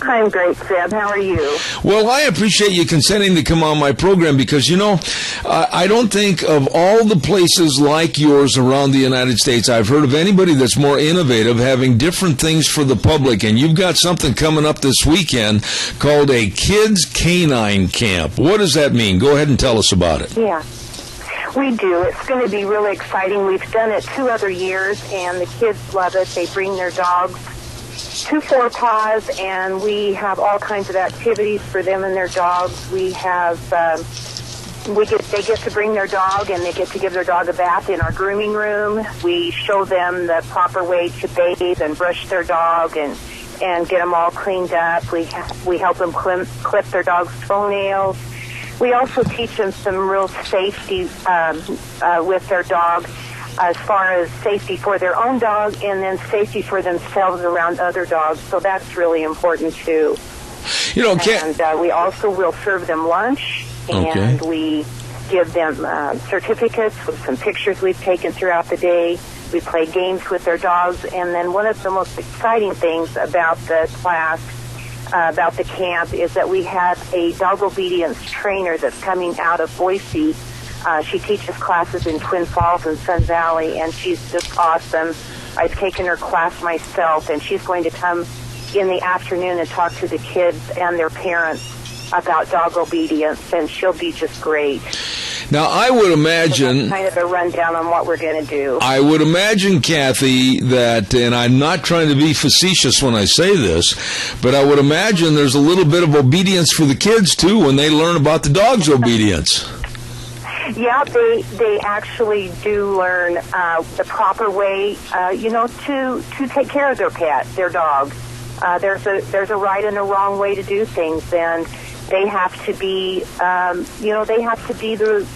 I'm great, Zeb. How are you? Well, I appreciate you consenting to come on my program because, you know, I don't think of all the places like yours around the United States, I've heard of anybody that's more innovative, having different things for the public. And you've got something coming up this weekend called a Kids Canine Camp. What does that mean? Go ahead and tell us about it. Yeah. We do. It's going to be really exciting. We've done it 2 other years, and the kids love it. They bring their dogs to Four Paws, and we have all kinds of activities for them and their dogs. We have, they get to bring their dog, and they get to give their dog a bath in our grooming room. We show them the proper way to bathe and brush their dog and get them all cleaned up. We help them clip their dog's toenails. We also teach them some real safety with their dog, as far as safety for their own dog and then safety for themselves around other dogs. So that's really important, too. You know, and we also will serve them lunch, and we give them certificates with some pictures we've taken throughout the day. We play games with their dogs. And then one of the most exciting things about the class, about the camp, is that we have a dog obedience trainer that's coming out of Boise. She teaches classes in Twin Falls and Sun Valley, and she's just awesome. I've taken her class myself, and she's going to come in the afternoon and talk to the kids and their parents about dog obedience, and she'll be just great. Now, I would imagine... So that's kind of a rundown on what we're going to do. I would imagine, Kathy, that, and I'm not trying to be facetious when I say this, but I would imagine there's a little bit of obedience for the kids, too, when they learn about the dog's obedience. Yeah, they actually do learn the proper way, to take care of their pet, their dog. There's a right and a wrong way to do things, and they have to be, they have to be the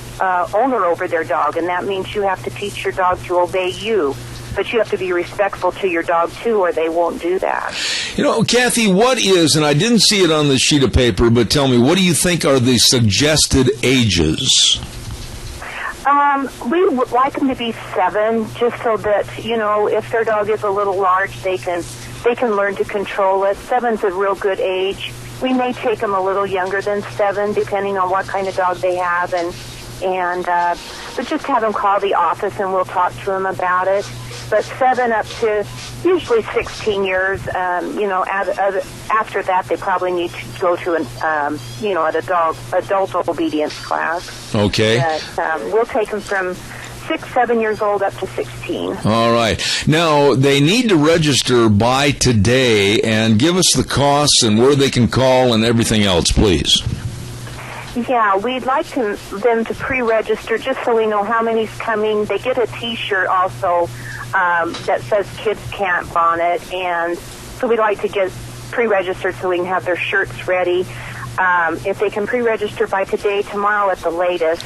owner over their dog, and that means you have to teach your dog to obey you. But you have to be respectful to your dog, too, or they won't do that. You know, Kathy, what is, and I didn't see it on the sheet of paper, but tell me, what do you think are the suggested ages? We would like them to be 7, just so that, if their dog is a little large, they can learn to control it. 7's a real good age. We may take them a little younger than 7, depending on what kind of dog they have, but just have them call the office and we'll talk to them about it. But 7 up to usually 16 years, after that they probably need to go to an adult obedience class. Okay. But we'll take them from 7 years old up to 16. All right. Now, they need to register by today, and give us the costs and where they can call and everything else, please. Yeah, we'd like them to pre-register just so we know how many's coming. They get a T-shirt also that says Kids Camp on it, and so we'd like to get pre-registered so we can have their shirts ready. If they can pre-register by today, tomorrow at the latest,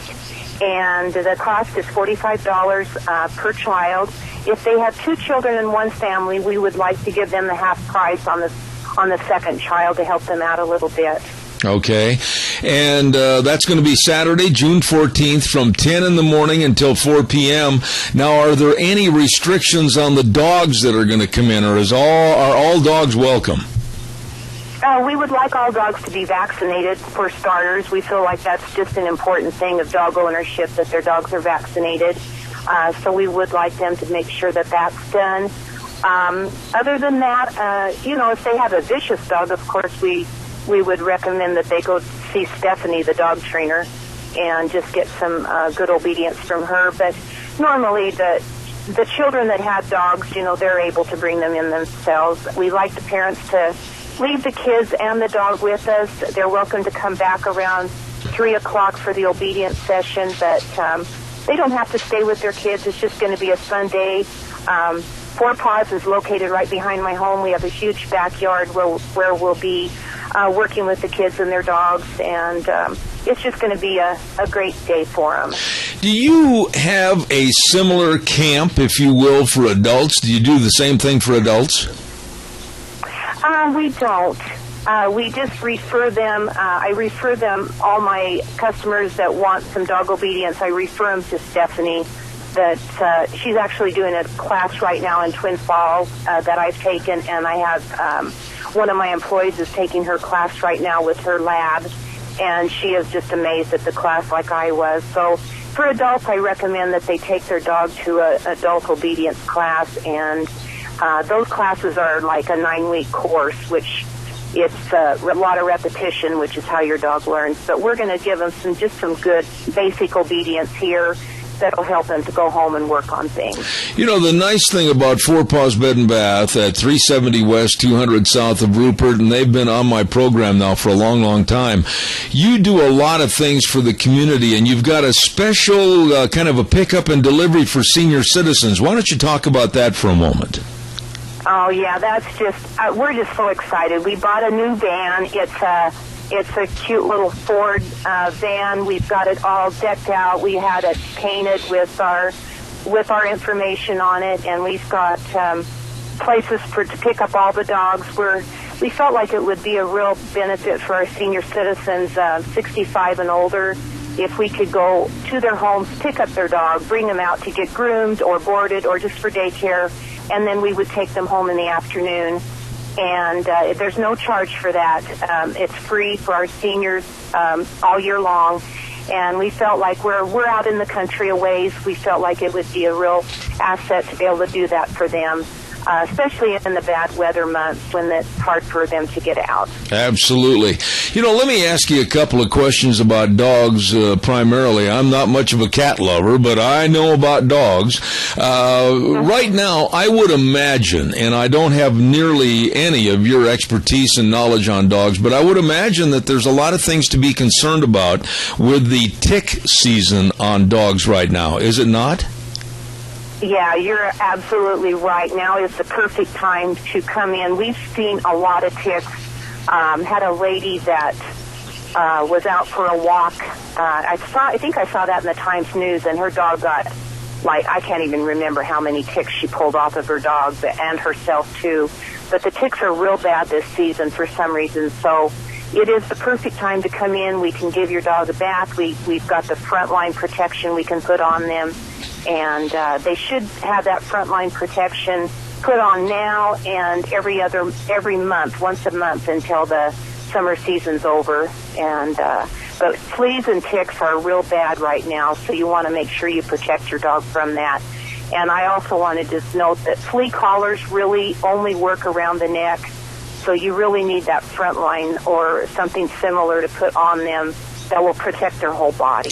and the cost is $45 per child. If they have 2 children in one family, we would like to give them the half price on the second child to help them out a little bit. Okay. And that's going to be Saturday, June 14th, from 10 in the morning until 4 p.m. Now, are there any restrictions on the dogs that are going to come in, or are all dogs welcome? We would like all dogs to be vaccinated, for starters. We feel like that's just an important thing of dog ownership, that their dogs are vaccinated. So we would like them to make sure that that's done. Other than that, if they have a vicious dog, of course, we would recommend that they go see Stephanie, the dog trainer, and just get some good obedience from her. But normally the children that have dogs, they're able to bring them in themselves. We like the parents to leave the kids and the dog with us. They're welcome to come back around 3 o'clock for the obedience session, but they don't have to stay with their kids. It's just going to be a fun day. Four Paws is located right behind my home. We have a huge backyard where we'll be working with the kids and their dogs, and it's just going to be a great day for them. Do you have a similar camp, if you will, for adults? Do you do the same thing for adults? We don't. We just refer them. I refer them, all my customers that want some dog obedience, I refer them to Stephanie. That she's actually doing a class right now in Twin Falls that I've taken, and I have one of my employees is taking her class right now with her lab, and she is just amazed at the class like I was. So for adults, I recommend that they take their dog to an adult obedience class, and those classes are like a 9-week course, which it's a lot of repetition, which is how your dog learns. But we're going to give them some good basic obedience here that'll help them to go home and work on things. The nice thing about Four Paws Bed and Bath at 370 West, 200 South of Rupert, and they've been on my program now for a long, long time, you do a lot of things for the community, and you've got a special kind of a pickup and delivery for senior citizens. Why don't you talk about that for a moment? Oh, yeah, that's just, we're just so excited. We bought a new van. It's a cute little Ford van. We've got it all decked out. We had it painted with our information on it, and we've got places to pick up all the dogs. We felt like it would be a real benefit for our senior citizens, 65 and older, if we could go to their homes, pick up their dog, bring them out to get groomed or boarded or just for daycare, and then we would take them home in the afternoon. And there's no charge for that. It's free for our seniors all year long. And we felt like we're out in the country a ways. We felt like it would be a real asset to be able to do that for them, especially in the bad weather months when it's hard for them to get out. Absolutely. Let me ask you a couple of questions about dogs primarily. I'm not much of a cat lover, but I know about dogs. Right now, I would imagine, and I don't have nearly any of your expertise and knowledge on dogs, but I would imagine that there's a lot of things to be concerned about with the tick season on dogs right now. Is it not? Yeah, you're absolutely right. Now is the perfect time to come in. We've seen a lot of ticks. Had a lady that was out for a walk. I think I saw that in the Times News, and her dog got, I can't even remember how many ticks she pulled off of her dog and herself too. But the ticks are real bad this season for some reason. So it is the perfect time to come in. We can give your dog a bath. We've got the frontline protection we can put on them. And they should have that frontline protection put on now and every month, once a month until the summer season's over. And but fleas and ticks are real bad right now, so you want to make sure you protect your dog from that. And I also want to just note that flea collars really only work around the neck, so you really need that frontline or something similar to put on them that will protect their whole body.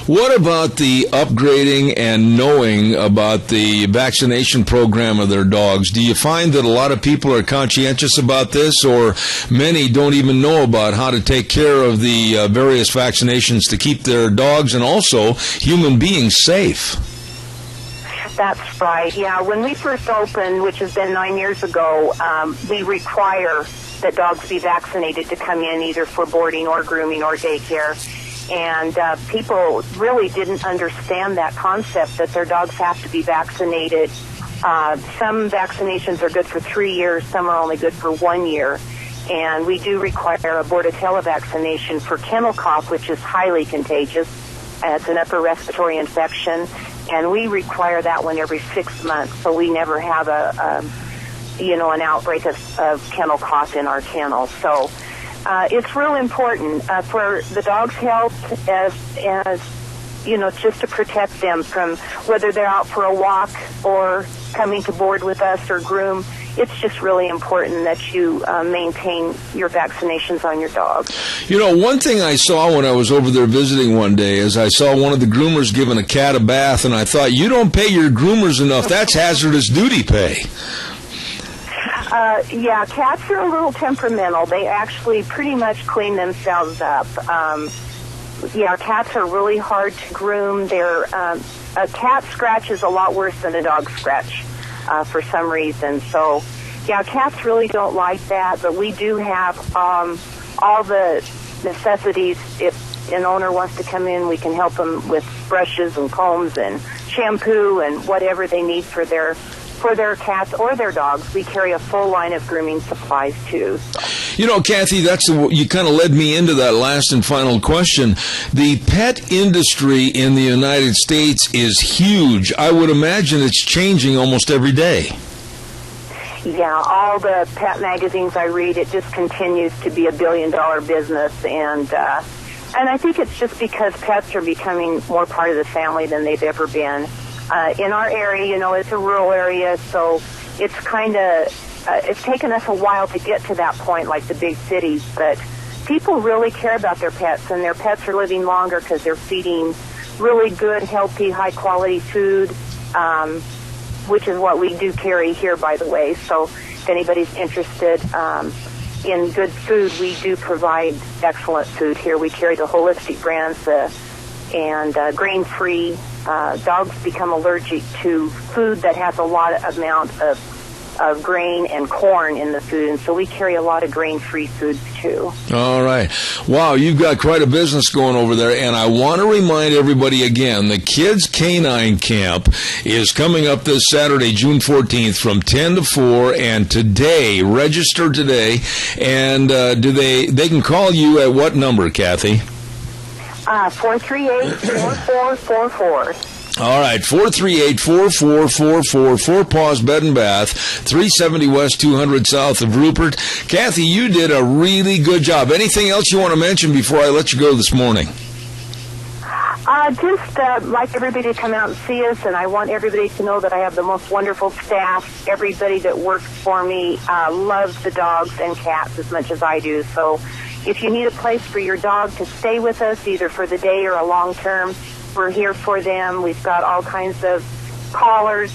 What about the upgrading and knowing about the vaccination program of their dogs? Do you find that a lot of people are conscientious about this, or many don't even know about how to take care of the various vaccinations to keep their dogs and also human beings safe? That's right. Yeah, when we first opened, which has been 9 years ago, we require that dogs be vaccinated to come in either for boarding or grooming or daycare. And people really didn't understand that concept that their dogs have to be vaccinated. Some vaccinations are good for 3 years, some are only good for 1 year. And we do require a Bordetella vaccination for kennel cough, which is highly contagious. It's an upper respiratory infection, and we require that one every 6 months, so we never have an outbreak of kennel cough in our kennel. So it's real important for the dog's health, as just to protect them from whether they're out for a walk or coming to board with us or groom. It's just really important that you maintain your vaccinations on your dog. One thing I saw when I was over there visiting one day is I saw one of the groomers giving a cat a bath, and I thought, you don't pay your groomers enough. That's hazardous duty pay. Yeah, cats are a little temperamental. They actually pretty much clean themselves up. Cats are really hard to groom. A cat scratch is a lot worse than a dog scratch for some reason. So, cats really don't like that, but we do have all the necessities. If an owner wants to come in, we can help them with brushes and combs and shampoo and whatever they need for their cats or their dogs. We carry a full line of grooming supplies, too. Kathy, you kind of led me into that last and final question. The pet industry in the United States is huge. I would imagine it's changing almost every day. Yeah, all the pet magazines I read, it just continues to be $1 billion business, and I think it's just because pets are becoming more part of the family than they've ever been. In our area, it's a rural area, so it's it's taken us a while to get to that point, like the big cities, but people really care about their pets, and their pets are living longer because they're feeding really good, healthy, high-quality food, which is what we do carry here, by the way. So if anybody's interested in good food, we do provide excellent food here. We carry the holistic brands and grain-free. Dogs become allergic to food that has a lot of amount of grain and corn in the food, and so we carry a lot of grain-free foods too. All right. Wow, you've got quite a business going over there, and I want to remind everybody again, the Kids Canine Camp is coming up this Saturday, June 14th from 10 to 4, and register today, and they can call you at what number, Kathy? 438-4444. All right, 438-4444, Four Paws Bed and Bath, 370 West, 200 South of Rupert. Kathy, you did a really good job. Anything else you want to mention before I let you go this morning? Just like everybody to come out and see us, and I want everybody to know that I have the most wonderful staff. Everybody that works for me loves the dogs and cats as much as I do. So if you need a place for your dog to stay with us, either for the day or a long term, we're here for them. We've got all kinds of collars,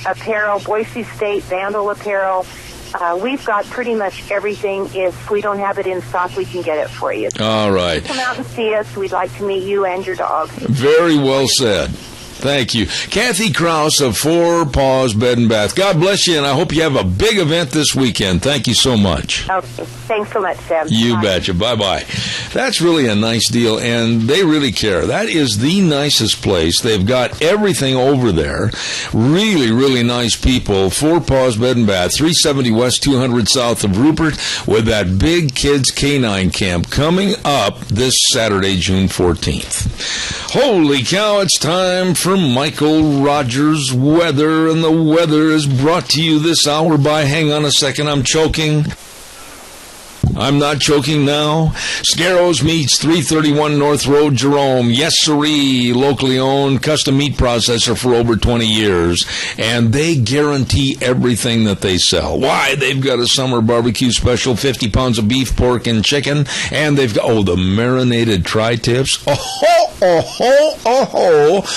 apparel, Boise State Vandal apparel. We've got pretty much everything. If we don't have it in stock, we can get it for you. All right. Come out and see us. We'd like to meet you and your dog. Very well said. Thank you. Kathy Krause of Four Paws Bed and Bath. God bless you, and I hope you have a big event this weekend. Thank you so much. Okay. Thanks so much, Sam. You betcha. Bye-bye. That's really a nice deal, and they really care. That is the nicest place. They've got everything over there. Really, really nice people. Four Paws Bed and Bath, 370 West, 200 South of Rupert, with that big Kids Canine Camp coming up this Saturday, June 14th. Holy cow, it's time for Michael Rogers' weather, and the weather is brought to you this hour by, hang on a second, I'm choking. I'm not joking now. Scarrows Meats, 331 North Road, Jerome. Yes, sirree. Locally owned, custom meat processor for over 20 years. And they guarantee everything that they sell. Why? They've got a summer barbecue special, 50 pounds of beef, pork, and chicken. And they've got, the marinated tri-tips.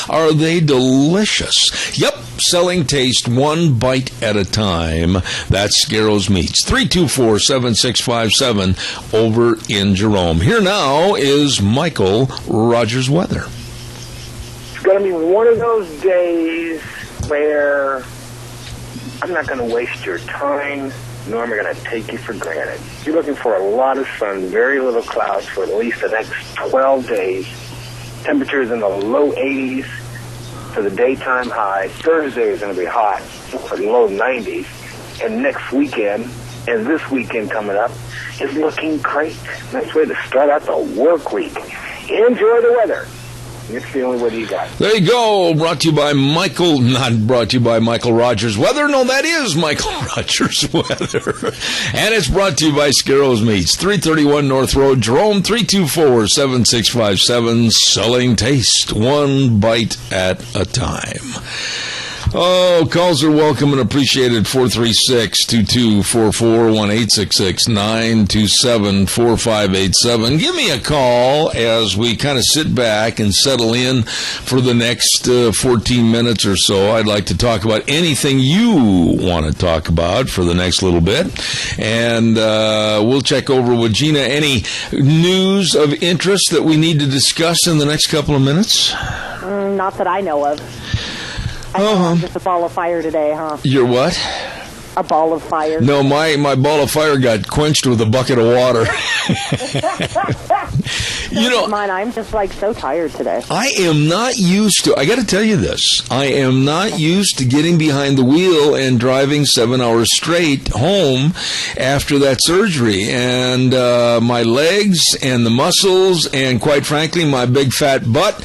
Are they delicious? Yep. Selling taste one bite at a time. That's Scarrows Meats. 324-7657 over in Jerome. Here now is Michael Rogers Weather. It's going to be one of those days where I'm not going to waste your time, nor am I going to take you for granted. You're looking for a lot of sun, very little clouds for at least the next 12 days. Temperatures in the low 80s. For the daytime high. Thursday is going to be hot for the low 90s. And next weekend, and this weekend coming up, is looking great. Nice way to start out the work week. Enjoy the weather. It's the only weather you got. There you go. Brought to you by Michael, not brought to you by Michael Rogers Weather. No, that is Michael Rogers Weather. And it's brought to you by Scarrows Meats, 331 North Road, Jerome, 324-7657. Selling taste one bite at a time. Oh, calls are welcome and appreciated. 436-2244-1866-927-4587. Give me a call as we kind of sit back and settle in for the next 14 minutes or so. I'd like to talk about anything you want to talk about for the next little bit. And we'll check over with Gina. Any news of interest that we need to discuss in the next couple of minutes? Not that I know of. I'm just a ball of fire today, huh? You're what? A ball of fire. No, my ball of fire got quenched with a bucket of water. Mine, I'm just so tired today. I am not used to, I got to tell you this, I am not used to getting behind the wheel and driving 7 hours straight home after that surgery. And my legs and the muscles and, quite frankly, my big fat butt,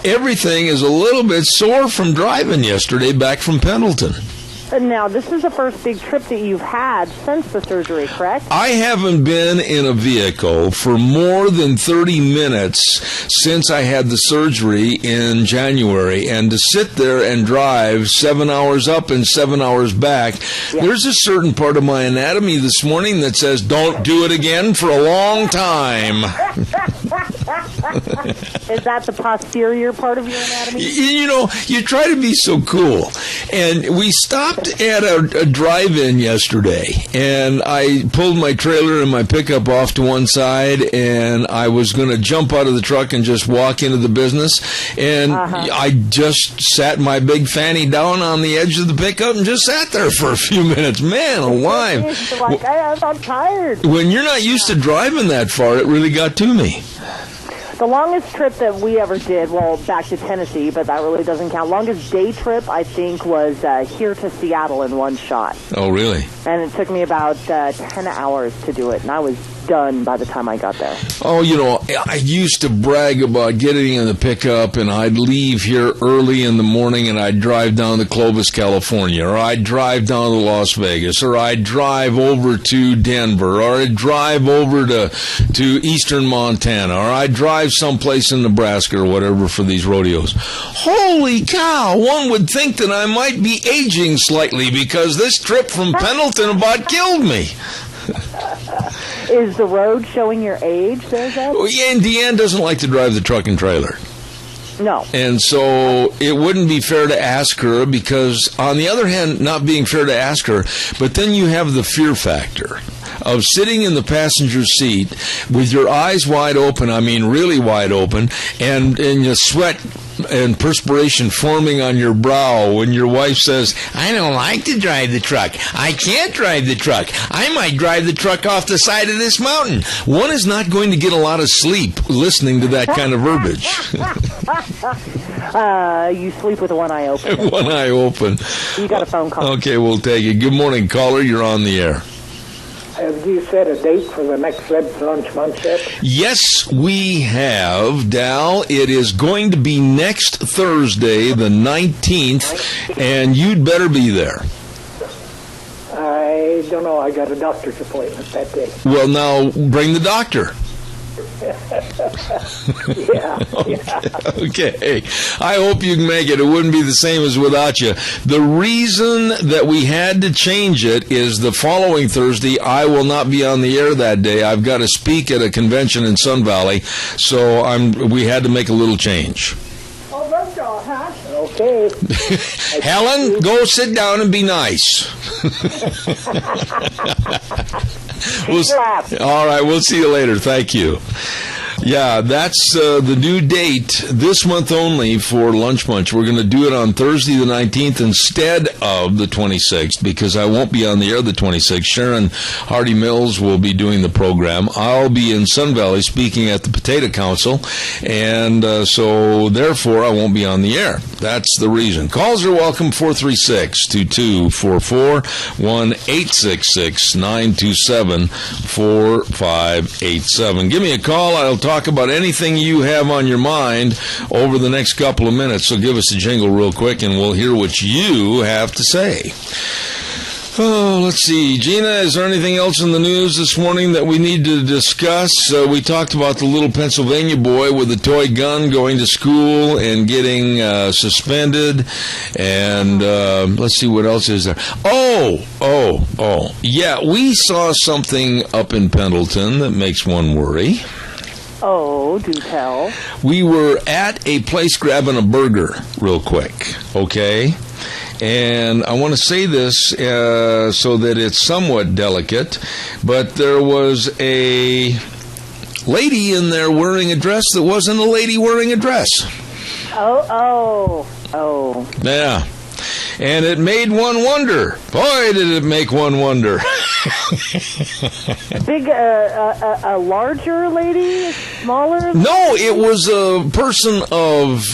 everything is a little bit sore from driving yesterday back from Pendleton. And now, this is the first big trip that you've had since the surgery, correct? I haven't been in a vehicle for more than 30 minutes since I had the surgery in January. And to sit there and drive 7 hours up and 7 hours back, there's a certain part of my anatomy this morning that says, don't do it again for a long time. Is that the posterior part of your anatomy? You try to be so cool. And we stopped at a drive-in yesterday, and I pulled my trailer and my pickup off to one side, and I was going to jump out of the truck and just walk into the business, and I just sat my big fanny down on the edge of the pickup and just sat there for a few minutes. Man alive. I'm tired. When you're not used to driving that far, it really got to me. The longest trip that we ever did, back to Tennessee, but that really doesn't count. Longest day trip, I think, was here to Seattle in one shot. Oh, really? And it took me about 10 hours to do it, and I was done by the time I got there. Oh, I used to brag about getting in the pickup, and I'd leave here early in the morning, and I'd drive down to Clovis, California, or I'd drive down to Las Vegas, or I'd drive over to Denver, or I'd drive over to eastern Montana, or I'd drive someplace in Nebraska or whatever for these rodeos. Holy cow! One would think that I might be aging slightly because this trip from Pendleton about killed me. Is the road showing your age there, Zeb? Well, yeah, and Deanne doesn't like to drive the truck and trailer. No. And so it wouldn't be fair to ask her because, on the other hand, not being fair to ask her, but then you have the fear factor of sitting in the passenger seat with your eyes wide open, I mean really wide open, and the sweat and perspiration forming on your brow when your wife says, I don't like to drive the truck. I can't drive the truck. I might drive the truck off the side of this mountain. One is not going to get a lot of sleep listening to that kind of verbiage. You sleep with one eye open. One eye open. You got a phone call. Okay, we'll take it. Good morning, caller. You're on the air. Have you set a date for the next Leb's Lunch Munch yet? Yes, we have, Dal. It is going to be next Thursday, the 19th, and you'd better be there. I don't know. I got a doctor's appointment that day. Well, now bring the doctor. Yeah. Okay. I hope you can make it. It wouldn't be the same as without you. The reason that we had to change it is the following Thursday, I will not be on the air that day. I've got to speak at a convention in Sun Valley, so we had to make a little change. Oh, Bergdahl, huh? Okay. Helen, go sit down and be nice. All right, we'll see you later. Thank you. Yeah, that's the new date this month only for Lunch Bunch. We're going to do it on Thursday the 19th instead of the 26th because I won't be on the air the 26th. Sharon Hardy Mills will be doing the program. I'll be in Sun Valley speaking at the Potato Council, and so therefore I won't be on the air. That's the reason. Calls are welcome, 436-2244, 1-866-927-4587. Give me a call. I'll talk about anything you have on your mind over the next couple of minutes. So give us a jingle real quick and we'll hear what you have to say. Oh, let's see. Gina, is there anything else in the news this morning that we need to discuss? We talked about the little Pennsylvania boy with a toy gun going to school and getting suspended. And let's see, what else is there? Oh. Yeah, we saw something up in Pendleton that makes one worry. Oh, do tell. We were at a place grabbing a burger real quick, okay? And I want to say this so that it's somewhat delicate, but there was a lady in there wearing a dress that wasn't a lady wearing a dress. Oh. Yeah. And it made one wonder. Boy, did it make one wonder. A larger lady? Smaller? No, it was a person of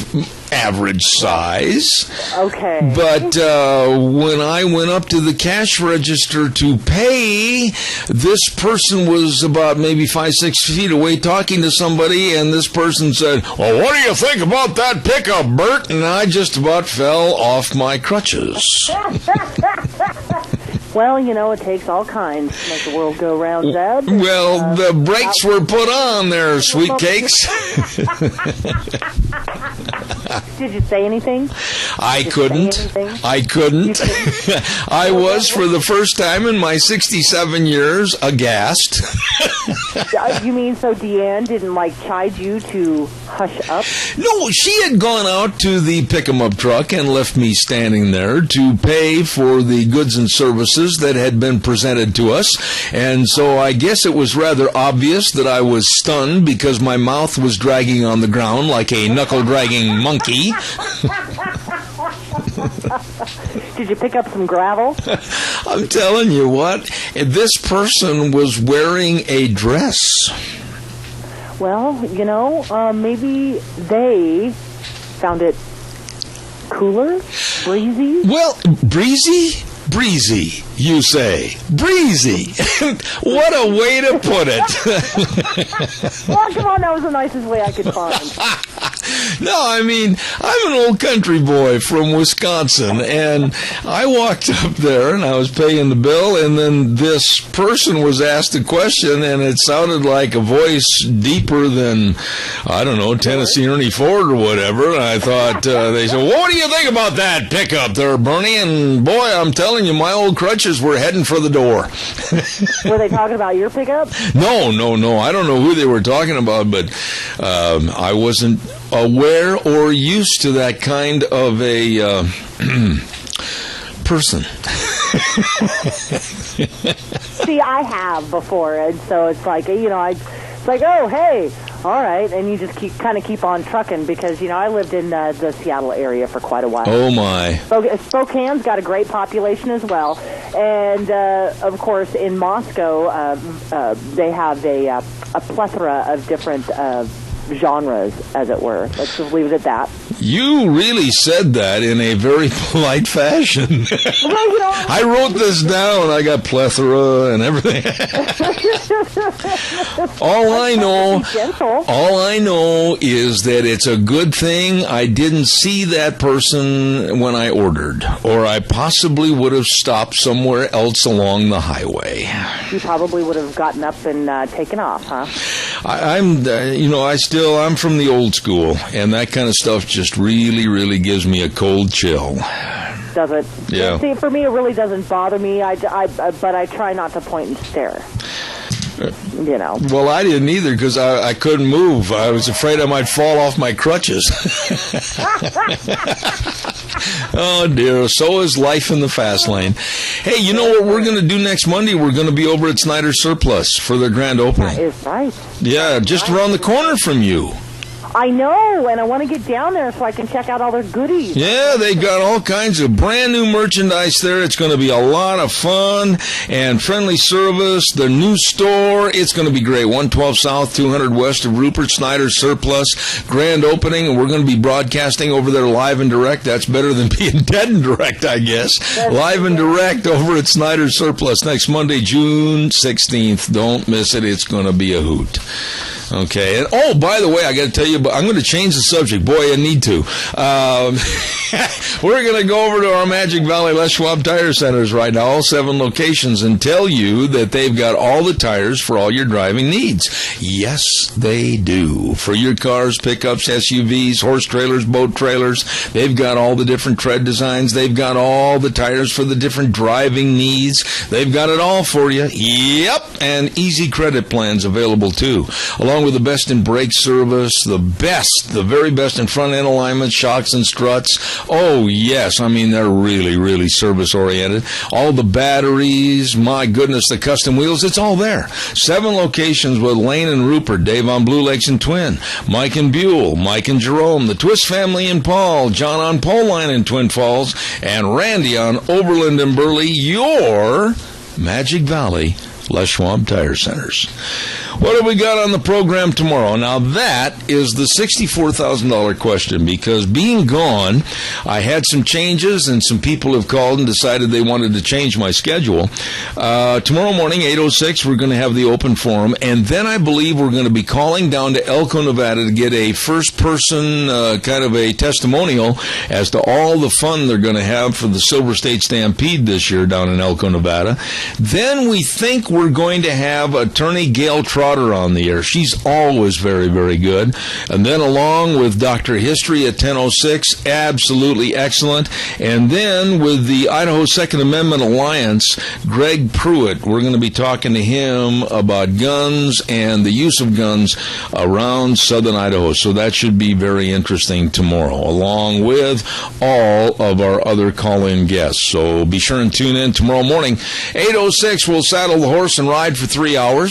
average size. Okay. But when I went up to the cash register to pay, this person was about maybe 5-6 feet away talking to somebody, and this person said, "Well, what do you think about that pickup, Bert?" And I just about fell off my crutches. Well, it takes all kinds to make the world go round, Zeb. Well, the brakes were put on there, sweet cakes. Did you say anything? I couldn't. I was, for the first time in my 67 years, aghast. You mean so Deanne didn't, chide you to hush up? No, she had gone out to the pick-em-up truck and left me standing there to pay for the goods and services that had been presented to us. And so I guess it was rather obvious that I was stunned because my mouth was dragging on the ground like a knuckle-dragging monkey. Did you pick up some gravel? I'm telling you what, this person was wearing a dress. Well, maybe they found it cooler, breezy. Well, breezy, you say. Breezy. What a way to put it. Well, come on, that was the nicest way I could find. No, I mean, I'm an old country boy from Wisconsin, and I walked up there, and I was paying the bill, and then this person was asked a question, and it sounded like a voice deeper than, I don't know, Tennessee Ernie Ford or whatever, and I thought, they said, "What do you think about that pickup there, Bernie?" And boy, I'm telling you, my old crutches were heading for the door. Were they talking about your pickup? No. I don't know who they were talking about, but I wasn't aware or used to that kind of a person. See, I have before, and so it's like, it's like, oh, hey, all right, and you just keep on trucking because, I lived in the Seattle area for quite a while. Oh, my. Spokane's got a great population as well, and, of course, in Moscow, they have a plethora of different genres, as it were. Let's just leave it at that. You really said that in a very polite fashion. I wrote this down. I got plethora and everything. All I know is that it's a good thing I didn't see that person when I ordered, or I possibly would have stopped somewhere else along the highway. You probably would have gotten up and taken off, huh? I'm from the old school, and that kind of stuff just really, really gives me a cold chill. Does it? Yeah. See, for me, it really doesn't bother me. But I try not to point and stare. You know. Well, I didn't either because I couldn't move. I was afraid I might fall off my crutches. Oh, dear. So is life in the fast lane. Hey, you know what we're going to do next Monday? We're going to be over at Snyder Surplus for their grand opening. That is right. Yeah, just around the corner from you. I know, and I want to get down there so I can check out all their goodies. Yeah, they got all kinds of brand new merchandise there. It's going to be a lot of fun and friendly service. The new store, it's going to be great. 112 South, 200 West of Rupert, Snyder Surplus, grand opening, and we're going to be broadcasting over there live and direct. That's better than being dead and direct, I guess. Live and direct over at Snyder Surplus next Monday, June 16th. Don't miss it. It's going to be a hoot. Okay. And, oh, by the way, I got to tell you, but I'm going to change the subject. Boy, I need to. We're going to go over to our Magic Valley Les Schwab Tire Centers right now, all 7 locations, and tell you that they've got all the tires for all your driving needs. Yes, they do. For your cars, pickups, SUVs, horse trailers, boat trailers, they've got all the different tread designs. They've got all the tires for the different driving needs. They've got it all for you. Yep. And easy credit plans available, too. Along with the best in brake service, the very best in front end alignment, shocks and struts. Oh, yes. I mean, they're really, really service-oriented. All the batteries, my goodness, the custom wheels, it's all there. 7 locations with Lane and Rupert, Dave on Blue Lakes and Twin, Mike and Buell, Mike and Jerome, the Twist family in Paul, John on Pole Line in Twin Falls, and Randy on Overland and Burley, your Magic Valley Les Schwab Tire Centers. What have we got on the program tomorrow? Now, that is the $64,000 question, because being gone, I had some changes, and some people have called and decided they wanted to change my schedule. Tomorrow morning, 8:06, we're going to have the open forum, and then I believe we're going to be calling down to Elko, Nevada to get a first-person kind of a testimonial as to all the fun they're going to have for the Silver State Stampede this year down in Elko, Nevada. Then we think we're going to have attorney Gail Trotter on the air. She's always very, very good. And then along with Dr. History at 10:06, absolutely excellent. And then with the Idaho Second Amendment Alliance, Greg Pruitt, we're going to be talking to him about guns and the use of guns around southern Idaho. So that should be very interesting tomorrow, along with all of our other call-in guests. So be sure and tune in tomorrow morning. 8:06, we'll saddle the horse and ride for 3 hours.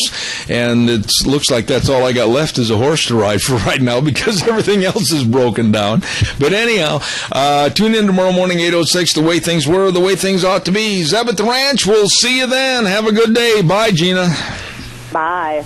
And it looks like that's all I got left is a horse to ride for right now, because everything else is broken down. But anyhow, tune in tomorrow morning, 8:06, the way things were, the way things ought to be. Zeb at the Ranch, we'll see you then. Have a good day. Bye, Gina. Bye.